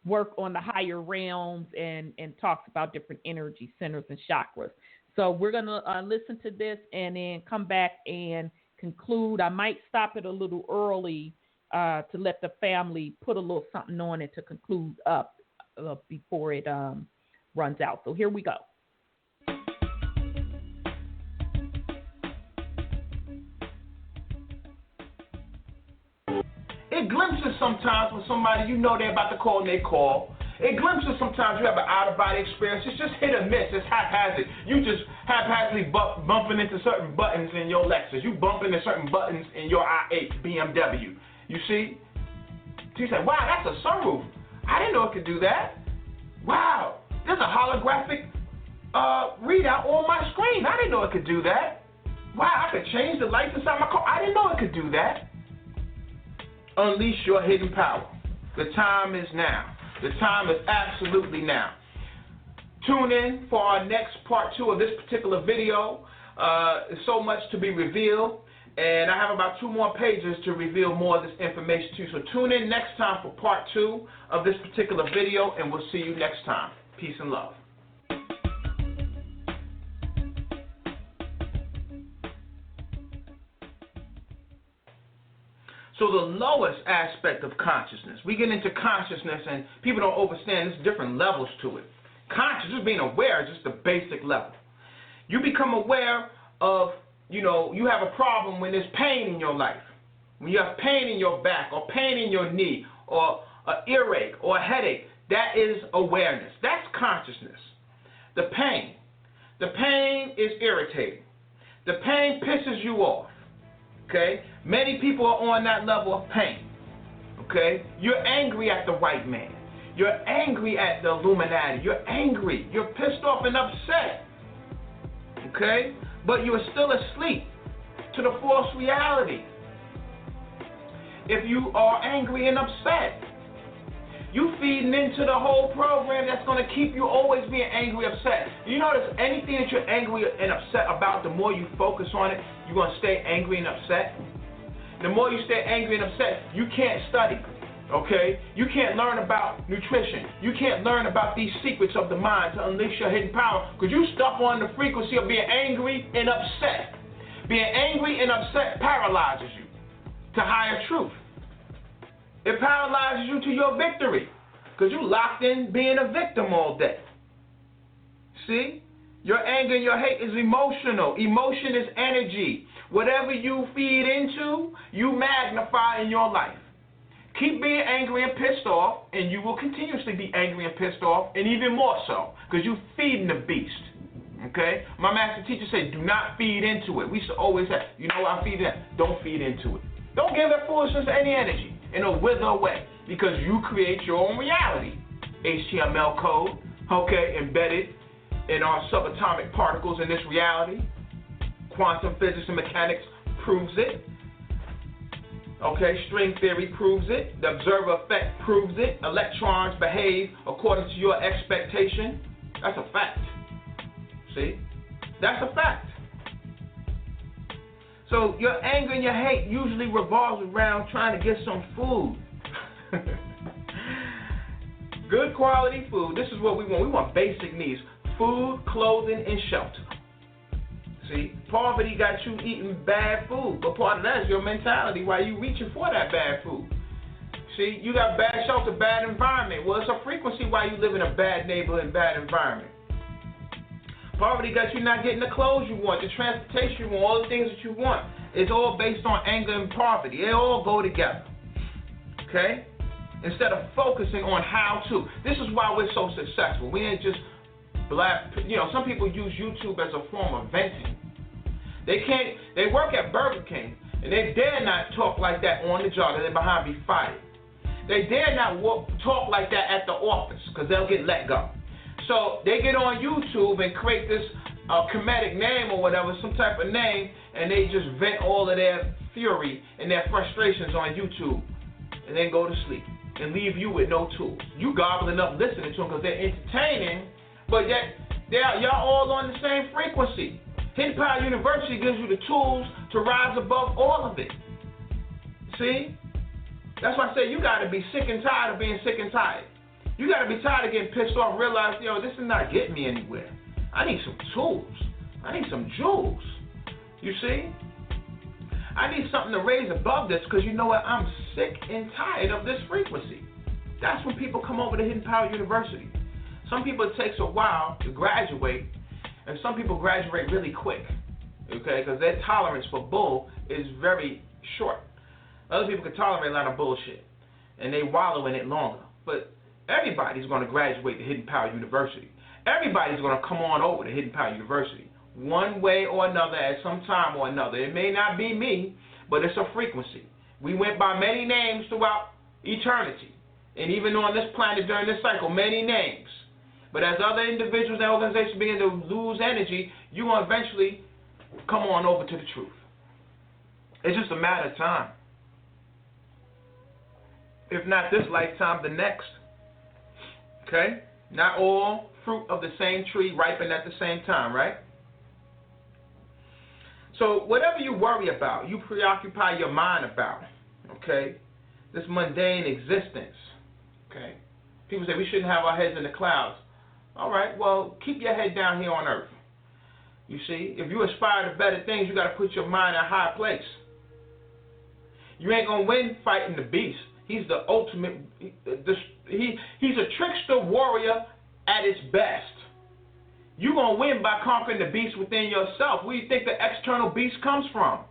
work on the higher realms and talks about different energy centers and chakras. So we're going to listen to this and then come back and conclude. I might stop it a little early to let the family put a little something on it to conclude up before it runs out. So here we go. It glimpses sometimes when somebody, you know, they're about to call and they call. It glimpses sometimes you have an out-of-body experience. It's just hit or miss. It's haphazard. You just haphazardly bumping into certain buttons in your Lexus. You bump into certain buttons in your i8 BMW. You see? So you say, wow, that's a sunroof. I didn't know it could do that. Wow, there's a holographic readout on my screen. I didn't know it could do that. Wow, I could change the lights inside my car. I didn't know it could do that. Unleash your hidden power. The time is now. The time is absolutely now. Tune in for our next part 2 of this particular video. There's so much to be revealed, and I have about 2 more pages to reveal more of this information to you. So tune in next time for part 2 of this particular video, and we'll see you next time. Peace and love. So the lowest aspect of consciousness, we get into consciousness and people don't understand there's different levels to it. Consciousness, being aware, is just the basic level. You become aware of, you have a problem when there's pain in your life. When you have pain in your back or pain in your knee or an earache or a headache, that is awareness. That's consciousness. The pain is irritating. The pain pisses you off. Okay? Many people are on that level of pain. Okay? You're angry at the white man. You're angry at the Illuminati. You're angry. You're pissed off and upset. Okay? But you are still asleep to the false reality. If you are angry and upset, you feeding into the whole program that's going to keep you always being angry, upset. You notice anything that you're angry and upset about, the more you focus on it, you're going to stay angry and upset. The more you stay angry and upset, you can't study, okay? You can't learn about nutrition. You can't learn about these secrets of the mind to unleash your hidden power, because you stuck on the frequency of being angry and upset. Being angry and upset paralyzes you to higher truth. It paralyzes you to your victory, because you locked in being a victim all day. See? Your anger and your hate is emotional. Emotion is energy. Whatever you feed into, you magnify in your life. Keep being angry and pissed off, and you will continuously be angry and pissed off, and even more so, because you're feeding the beast. Okay? My master teacher said, do not feed into it. We used to always say, I'm feeding that. Don't feed into it. Don't give that foolishness any energy. And it'll wither away, because you create your own reality. HTML code, okay, embedded in our subatomic particles in this reality. Quantum physics and mechanics proves it. Okay, string theory proves it. The observer effect proves it. Electrons behave according to your expectation. That's a fact. See? That's a fact. So your anger and your hate usually revolves around trying to get some food, Good quality food. This is what we want. We want basic needs. Food, clothing, and shelter. See, poverty got you eating bad food, but part of that is your mentality while you reaching for that bad food. See, you got bad shelter, bad environment. Well, it's a frequency why you live in a bad neighborhood and bad environment. Poverty got you not getting the clothes you want, the transportation you want, all the things that you want. It's all based on anger and poverty. They all go together. Okay? Instead of focusing on how to. This is why we're so successful. We ain't just some people use YouTube as a form of venting. They work at Burger King, and they dare not talk like that on the job, they're behind be fired. They dare not talk like that at the office, because they'll get let go. So they get on YouTube and create this comedic name or whatever, some type of name, and they just vent all of their fury and their frustrations on YouTube, and then go to sleep and leave you with no tools. You gobbling up listening to them because they're entertaining, but yet y'all all on the same frequency. Hidden Power University gives you the tools to rise above all of it. See? That's why I say you got to be sick and tired of being sick and tired. You got to be tired of getting pissed off, realize, this is not getting me anywhere. I need some tools. I need some jewels. You see? I need something to raise above this because you know what? I'm sick and tired of this frequency. That's when people come over to Hidden Power University. Some people it takes a while to graduate, and some people graduate really quick, okay, because their tolerance for bull is very short. Other people can tolerate a lot of bullshit, and they wallow in it longer. But everybody's going to graduate to Hidden Power University. Everybody's going to come on over to Hidden Power University, one way or another at some time or another. It may not be me, but it's a frequency. We went by many names throughout eternity, and even on this planet during this cycle, many names. But as other individuals and organizations begin to lose energy, you're going to eventually come on over to the truth. It's just a matter of time. If not this lifetime, the next. Okay? Not all fruit of the same tree ripen at the same time, right? So whatever you worry about, you preoccupy your mind about, okay? This mundane existence, okay? People say we shouldn't have our heads in the clouds. All right, well, keep your head down here on earth. You see, if you aspire to better things, you got to put your mind in a high place. You ain't going to win fighting the beast. He's the ultimate, he's a trickster warrior at its best. You're going to win by conquering the beast within yourself. Where do you think the external beast comes from?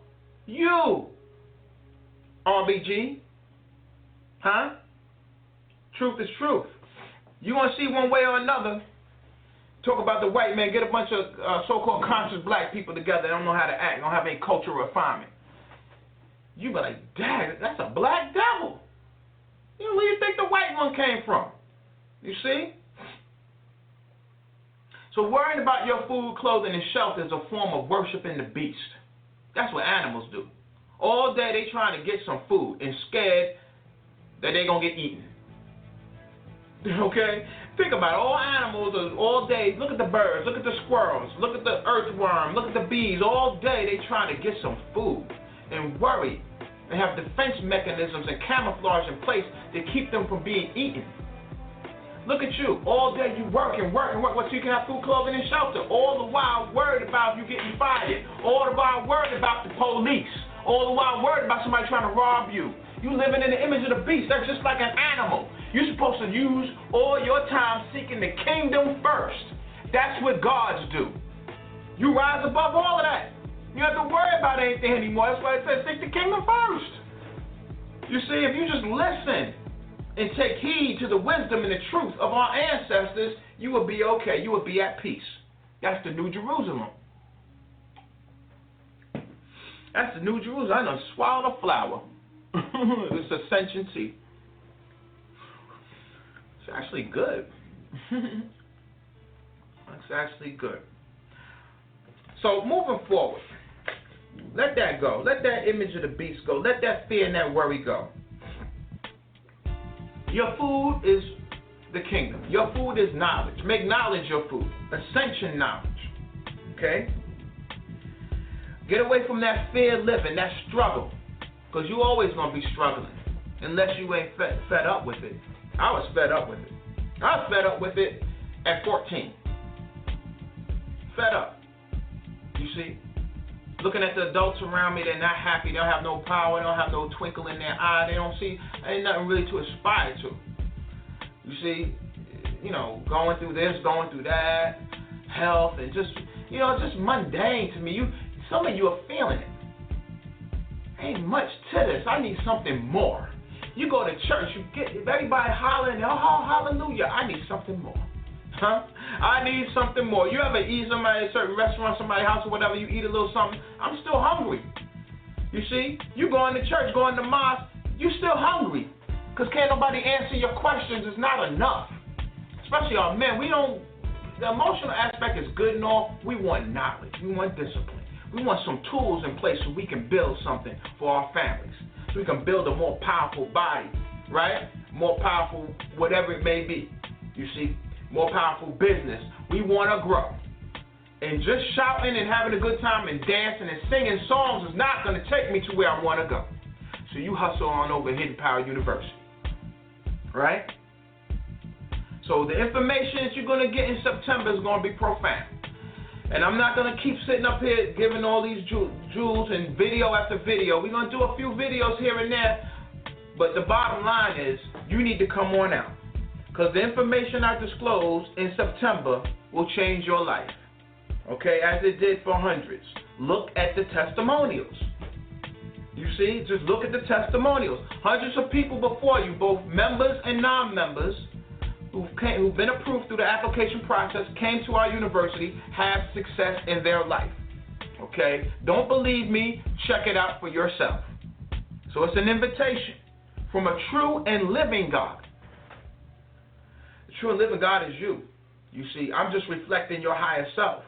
You. RBG. Huh? Truth is truth. You're going to see one way or another. Talk about the white man, get a bunch of so-called conscious black people together. They don't know how to act, don't have any cultural refinement. You be like, dang, that's a black devil. Where do you think the white one came from? You see? So worrying about your food, clothing, and shelter is a form of worshiping the beast. That's what animals do. All day they trying to get some food and scared that they're going to get eaten. Okay? Think about it. All animals all day. Look at the birds. Look at the squirrels. Look at the earthworm. Look at the bees. All day they trying to get some food and worry and have defense mechanisms and camouflage in place to keep them from being eaten. Look at you. All day you work and work so you can have food, clothing, and shelter. All the while worried about you getting fired. All the while worried about the police. All the while worried about somebody trying to rob you. You living in the image of the beast. That's just like an animal. You're supposed to use all your time seeking the kingdom first. That's what gods do. You rise above all of that. You don't have to worry about anything anymore. That's why it says seek the kingdom first. You see, if you just listen and take heed to the wisdom and the truth of our ancestors, you will be okay. You will be at peace. That's the New Jerusalem. That's the New Jerusalem. I done swallowed a flower. It's ascension tea. It's actually good. It's actually good. So moving forward, let that go. Let that image of the beast go. Let that fear and that worry go. Your food is the kingdom. Your food is knowledge. Make knowledge your food. Ascension knowledge. Okay? Get away from that fear living, that struggle. Because you're always going to be struggling. unless you ain't fed up with it. I was fed up with it. I was fed up with it at 14. Fed up. You see? Looking at the adults around me, they're not happy. They don't have no power. They don't have no twinkle in their eye. They don't see, ain't nothing really to aspire to. You see, going through this, going through that, health, and just, just mundane to me. Some of you are feeling it. Ain't much to this. I need something more. You go to church, you get everybody hollering, oh, hallelujah. I need something more. Huh? I need something more. You ever eat somebody at a certain restaurant, somebody's house or whatever, you eat a little something, I'm still hungry. You see? You going to church, going to mosque, you still hungry. Because can't nobody answer your questions. It's not enough. Especially our men. The emotional aspect is good and all. We want knowledge. We want discipline. We want some tools in place so we can build something for our families. So we can build a more powerful body, right? More powerful whatever it may be. You see? More powerful business. We want to grow. And just shouting and having a good time and dancing and singing songs is not going to take me to where I want to go. So you hustle on over to Hidden Power University. Right? So the information that you're going to get in September is going to be profound. And I'm not going to keep sitting up here giving all these jewels and video after video. We're going to do a few videos here and there. But the bottom line is you need to come on out. Because the information I disclose in September will change your life. Okay, as it did for hundreds. Look at the testimonials. You see, just look at the testimonials. Hundreds of people before you, both members and non-members, who've been approved through the application process, came to our university, have success in their life. Okay, don't believe me, check it out for yourself. So it's an invitation from a true and living God. The true and living God is you. You see, I'm just reflecting your higher self.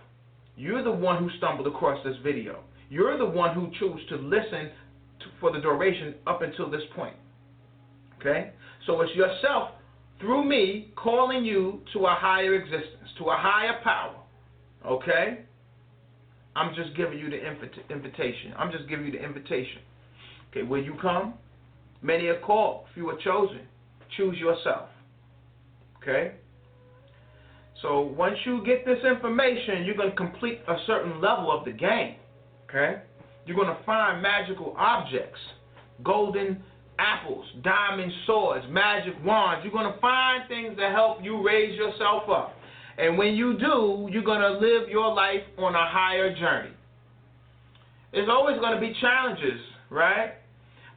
You're the one who stumbled across this video. You're the one who chose to listen for the duration up until this point. Okay? So it's yourself, through me, calling you to a higher existence, to a higher power. Okay? I'm just giving you the invitation. I'm just giving you the invitation. Okay, will you come? Many are called, few are chosen. Choose yourself. Okay? So once you get this information, you're going to complete a certain level of the game. Okay? You're going to find magical objects, golden apples, diamond swords, magic wands. You're going to find things that help you raise yourself up. And when you do, you're going to live your life on a higher journey. There's always going to be challenges, right?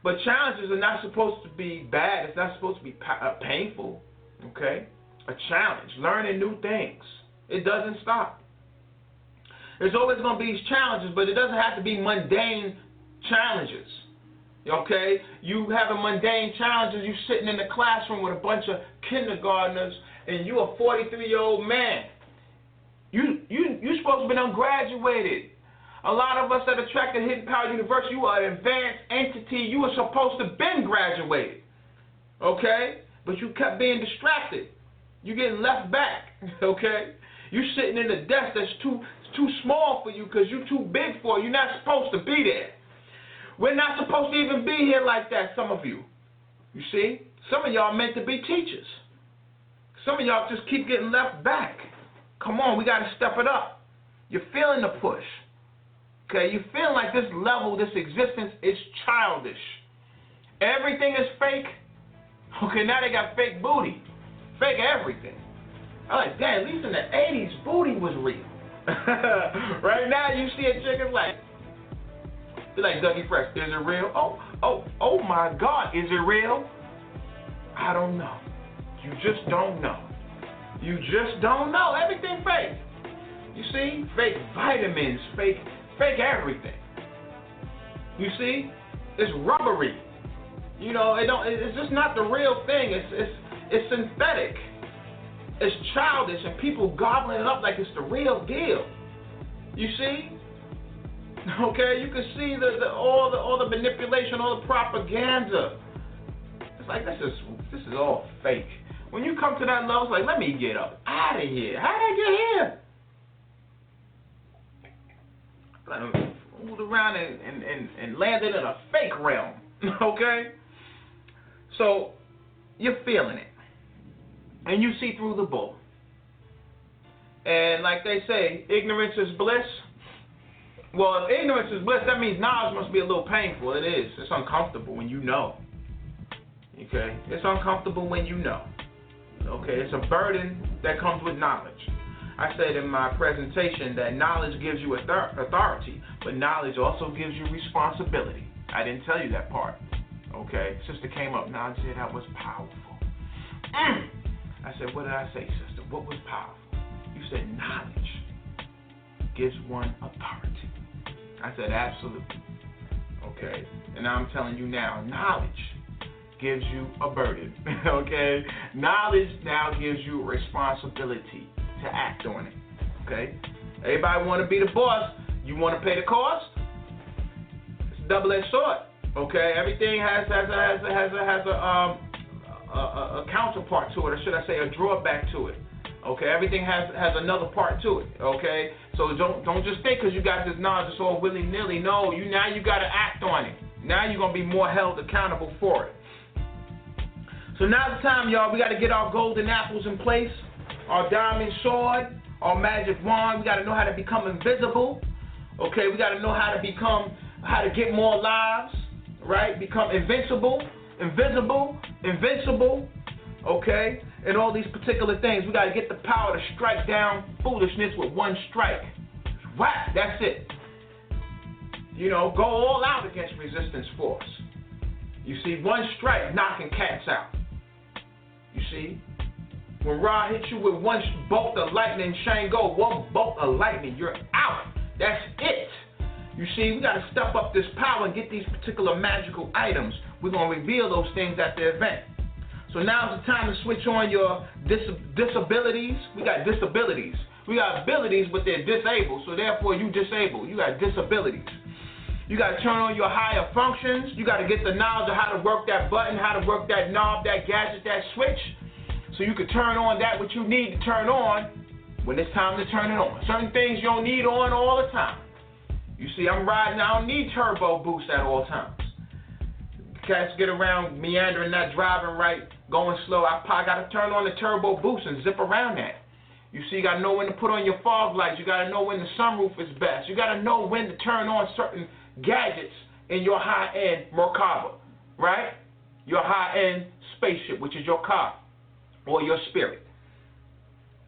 But challenges are not supposed to be bad. It's not supposed to be painful, okay? A challenge, learning new things. It doesn't stop. There's always going to be these challenges, but it doesn't have to be mundane challenges. Okay? You having mundane challenges, you sitting in the classroom with a bunch of kindergartners, and you a 43-year-old man. You're supposed to be ungraduated. A lot of us that are attracted to Hidden Power University, you are an advanced entity. You were supposed to have been graduated. Okay? But you kept being distracted. You're getting left back. Okay? You're sitting in a desk that's too small for you because you're too big for it. You're not supposed to be there. We're not supposed to even be here like that, some of you. You see? Some of y'all meant to be teachers. Some of y'all just keep getting left back. Come on, we got to step it up. You're feeling the push. Okay, you feel like this level, this existence is childish. Everything is fake. Okay, now they got fake booty. Fake everything. I'm like, damn, at least in the 80s, booty was real. Right now, you see a chick, it's like Dougie Fresh, is it real? Oh my God, is it real? I don't know. You just don't know. You just don't know. Everything fake. You see? Fake vitamins, fake everything. You see? It's rubbery. You know, it's just not the real thing. It's synthetic. It's childish, and people gobbling it up like it's the real deal. You see? Okay, you can see all the manipulation, all the propaganda. It's like this is all fake. When you come to that level, it's like, let me get up out of here. How did I get here? I moved around and landed in a fake realm. Okay? So you're feeling it, and you see through the bull. And like they say, ignorance is bliss. Well, if ignorance is bliss, that means knowledge must be a little painful. It is. It's uncomfortable when you know. Okay? It's uncomfortable when you know. Okay? It's a burden that comes with knowledge. I said in my presentation that knowledge gives you authority, but knowledge also gives you responsibility. I didn't tell you that part. Okay? Sister came up now and said that was powerful. I said, what did I say, sister? What was powerful? You said knowledge gives one authority. I said, absolutely. Okay? And I'm telling you now, knowledge gives you a burden. Okay? Knowledge now gives you responsibility to act on it. Okay? Everybody want to be the boss. You want to pay the cost? It's a double-edged sword. Okay? Everything has a counterpart to it, or should I say a drawback to it. Okay, everything has another part to it. Okay, so don't just think because you got this knowledge it's all willy-nilly. No, you got to act on it. Now you're gonna be more held accountable for it. So now's the time, y'all. We got to get our golden apples in place, our diamond sword, our magic wand. We got to know how to become invisible. Okay, we got to know how to get more lives. Right, become invincible. Okay. And all these particular things. We got to get the power to strike down foolishness with one strike. Whack, that's it. You know, go all out against resistance force. You see, one strike knocking cats out. You see, when Ra hits you with one bolt of lightning, Shango, one bolt of lightning, you're out. That's it. You see, we got to step up this power and get these particular magical items. We're going to reveal those things at the event. So now's the time to switch on your disabilities. We got disabilities. We got abilities, but they're disabled. So therefore, you disabled. You got disabilities. You got to turn on your higher functions. You got to get the knowledge of how to work that button, how to work that knob, that gadget, that switch. So you can turn on that what you need to turn on when it's time to turn it on. Certain things you don't need on all the time. You see, I'm riding. I don't need turbo boost at all times. Cats get around meandering, not driving right, going slow. I got to turn on the turbo boost and zip around that. You see, you got to know when to put on your fog lights. You got to know when the sunroof is best. You got to know when to turn on certain gadgets in your high-end Merkaba, right? Your high-end spaceship, which is your car or your spirit.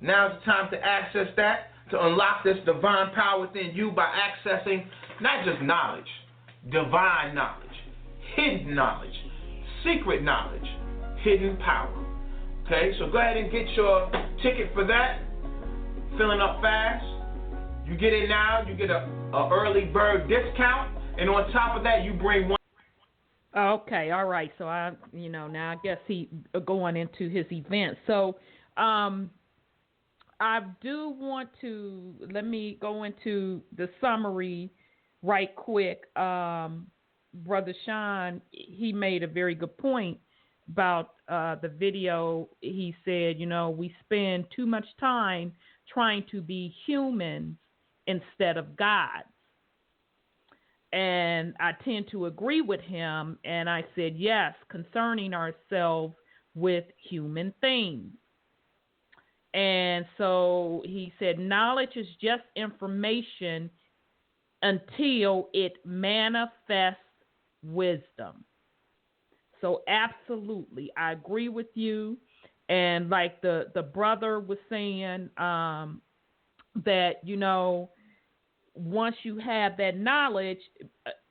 Now's the time to access that, to unlock this divine power within you by accessing not just knowledge, divine knowledge, hidden knowledge, secret knowledge, hidden power. Okay, so go ahead and get your ticket for that. Filling up fast. You get it now, you get a early bird discount, and on top of that, you bring one. Okay, all right. So now I guess he going into his event. So, I do want to let me go into the summary right quick. Brother Sean, he made a very good point about the video. He said, we spend too much time trying to be humans instead of God. And I tend to agree with him. And I said, yes, concerning ourselves with human things. And so he said, knowledge is just information until it manifests wisdom. So absolutely, I agree with you. And like the brother was saying, that, once you have that knowledge,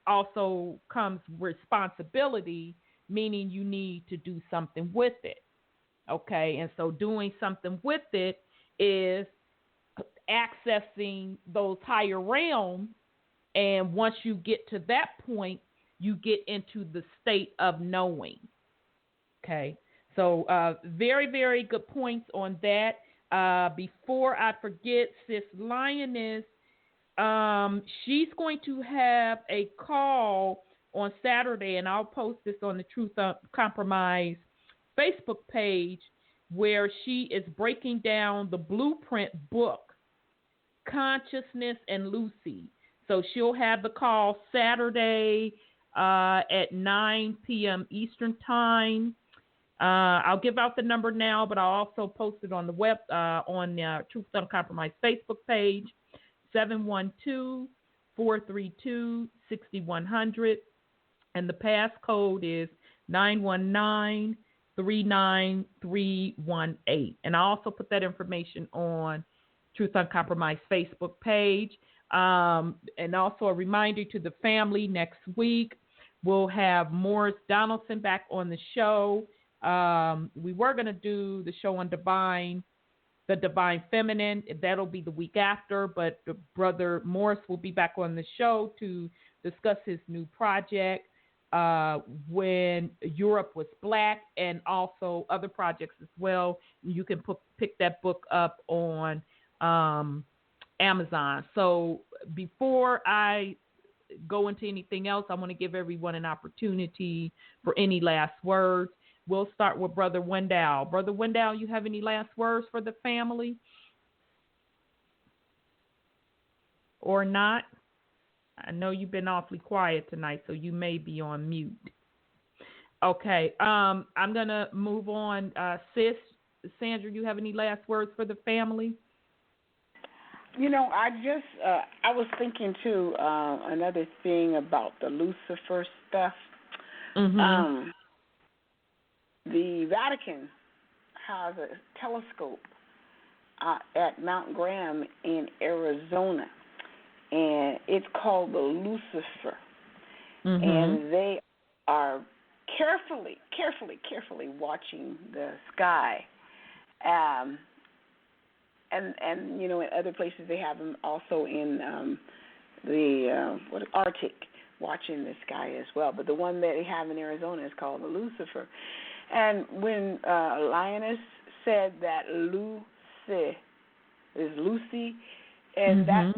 also comes responsibility, meaning you need to do something with it. Okay, and so doing something with it is accessing those higher realms, and once you get to that point, you get into the state of knowing. Okay, so very, very good points on that. Before I forget, Sis Lioness, she's going to have a call on Saturday, and I'll post this on the Truth Compromise Facebook page, where she is breaking down the blueprint book, Consciousness and Lucy. So she'll have the call Saturday at 9 p.m. Eastern Time. I'll give out the number now, but I'll also post it on the web, on Truth Uncompromised Facebook page, 712-432-6100. And the passcode is 919-39318. And I also put that information on Truth Uncompromised Facebook page. And also a reminder to the family, next week we'll have Morris Donaldson back on the show. We were going to do the show on the Divine Feminine. That'll be the week after, but Brother Morris will be back on the show to discuss his new project, When Europe Was Black, and also other projects as well. You can pick that book up on Amazon. So before I go into anything else, I want to give everyone an opportunity for any last words. We'll start with Brother Wendell. Brother Wendell, you have any last words for the family? Or not? I know you've been awfully quiet tonight, so you may be on mute. Okay, I'm going to move on. Sis, Sandra, you have any last words for the family? You know, I was thinking too, another thing about the Lucifer stuff. Mm-hmm. The Vatican has a telescope at Mount Graham in Arizona, and it's called the Lucifer. Mm-hmm. And they are carefully watching the sky. And you know, in other places they have them also in the Arctic, watching the sky as well. But the one that they have in Arizona is called the Lucifer. And when Lioness said that Lucy is Lucy, and that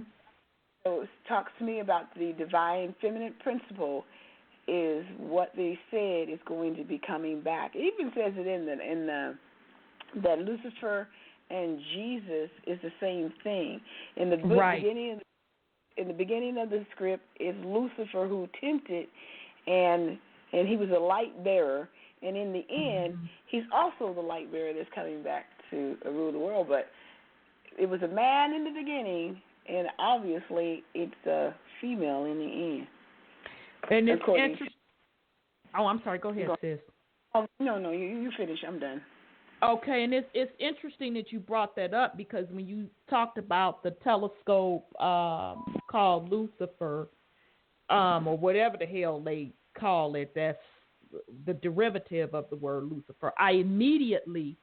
talks to me about the divine feminine principle, is what they said is going to be coming back. It even says it in that Lucifer and Jesus is the same thing. In the beginning of the script, is Lucifer who tempted, and he was a light bearer. And in the end, he's also the light bearer that's coming back to rule the world. But it was a man in the beginning, and obviously it's a female in the end. And it's interesting. Oh, I'm sorry. Go ahead, sis. Oh, no, you finish. I'm done. Okay, and it's interesting that you brought that up, because when you talked about the telescope called Lucifer, or whatever the hell they call it, that's the derivative of the word Lucifer, I immediately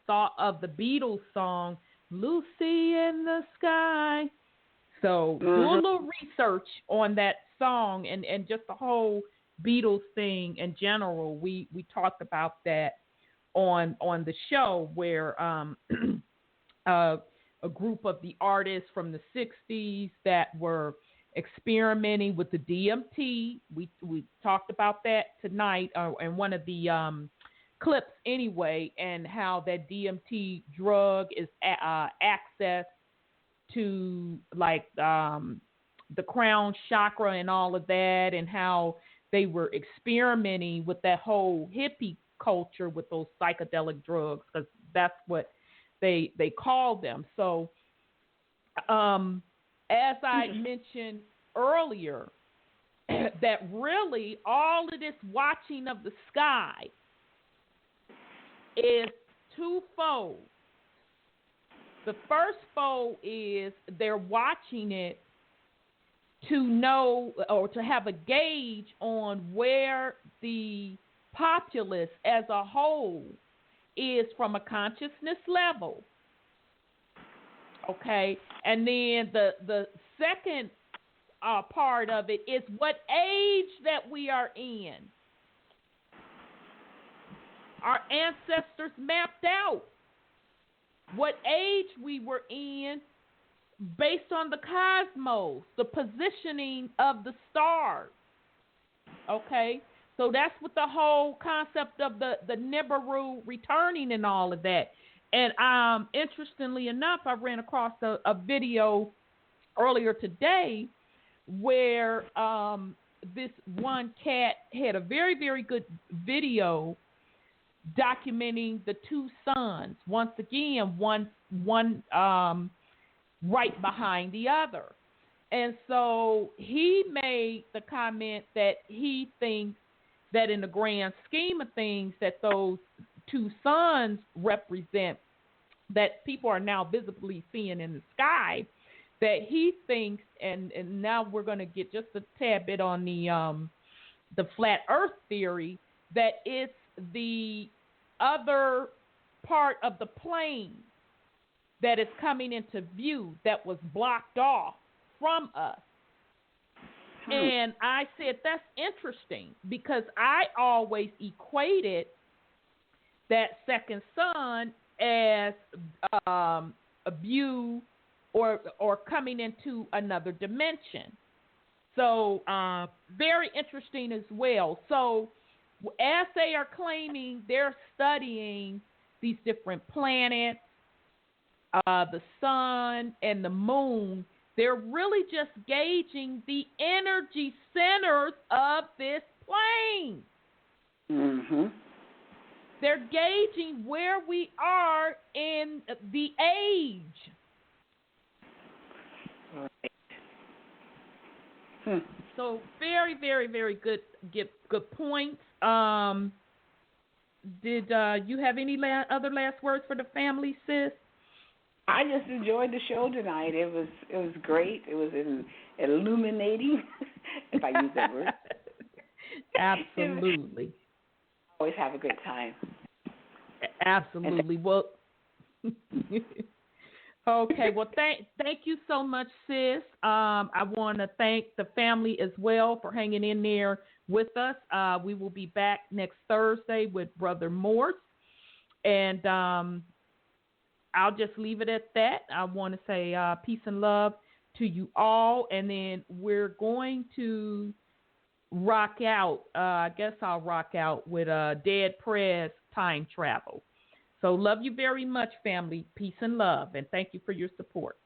thought of the Beatles song, Lucy in the Sky. So do a little research on that song and just the whole Beatles thing in general. We talked about that on the show, where a group of the artists from the 60s that were experimenting with the DMT. We talked about that tonight in one of the clips anyway, and how that DMT drug is access to like the crown chakra and all of that, and how they were experimenting with that whole hippie culture with those psychedelic drugs, because that's what they call them. So as I mentioned earlier, that really all of this watching of the sky is twofold. The first fold is they're watching it to know, or to have a gauge on where the populace as a whole is from a consciousness level. Okay, and then the second part of it is what age that we are in. Our ancestors mapped out what age we were in based on the cosmos, the positioning of the stars. Okay, so that's what the whole concept of the Nibiru returning and all of that. And interestingly enough, I ran across a video earlier today where this one cat had a very, very good video documenting the two suns. Once again, one right behind the other. And so he made the comment that he thinks that in the grand scheme of things that those two suns represent, that people are now visibly seeing in the sky, that he thinks, and now we're going to get just a tad bit on the flat earth theory, that it's the other part of the plane that is coming into view that was blocked off from us. And I said, that's interesting, because I always equated that second sun as a view or coming into another dimension. So very interesting as well. So as they are claiming, they're studying these different planets, the sun and the moon. They're really just gauging the energy centers of this plane. Mm-hmm. They're gauging where we are in the age. Right. So very, very, very good points. Did you have any other last words for the family, sis? I just enjoyed the show tonight. It was great. It was illuminating, if I use that word. Absolutely. Always have a good time. Absolutely. Well, okay. Well, thank you so much, sis. I want to thank the family as well for hanging in there with us. We will be back next Thursday with Brother Morse, and I'll just leave it at that. I want to say peace and love to you all, and then we're going to rock out. I guess I'll rock out with Dead Prez Time Travel. So love you very much, family. Peace and love, and thank you for your support.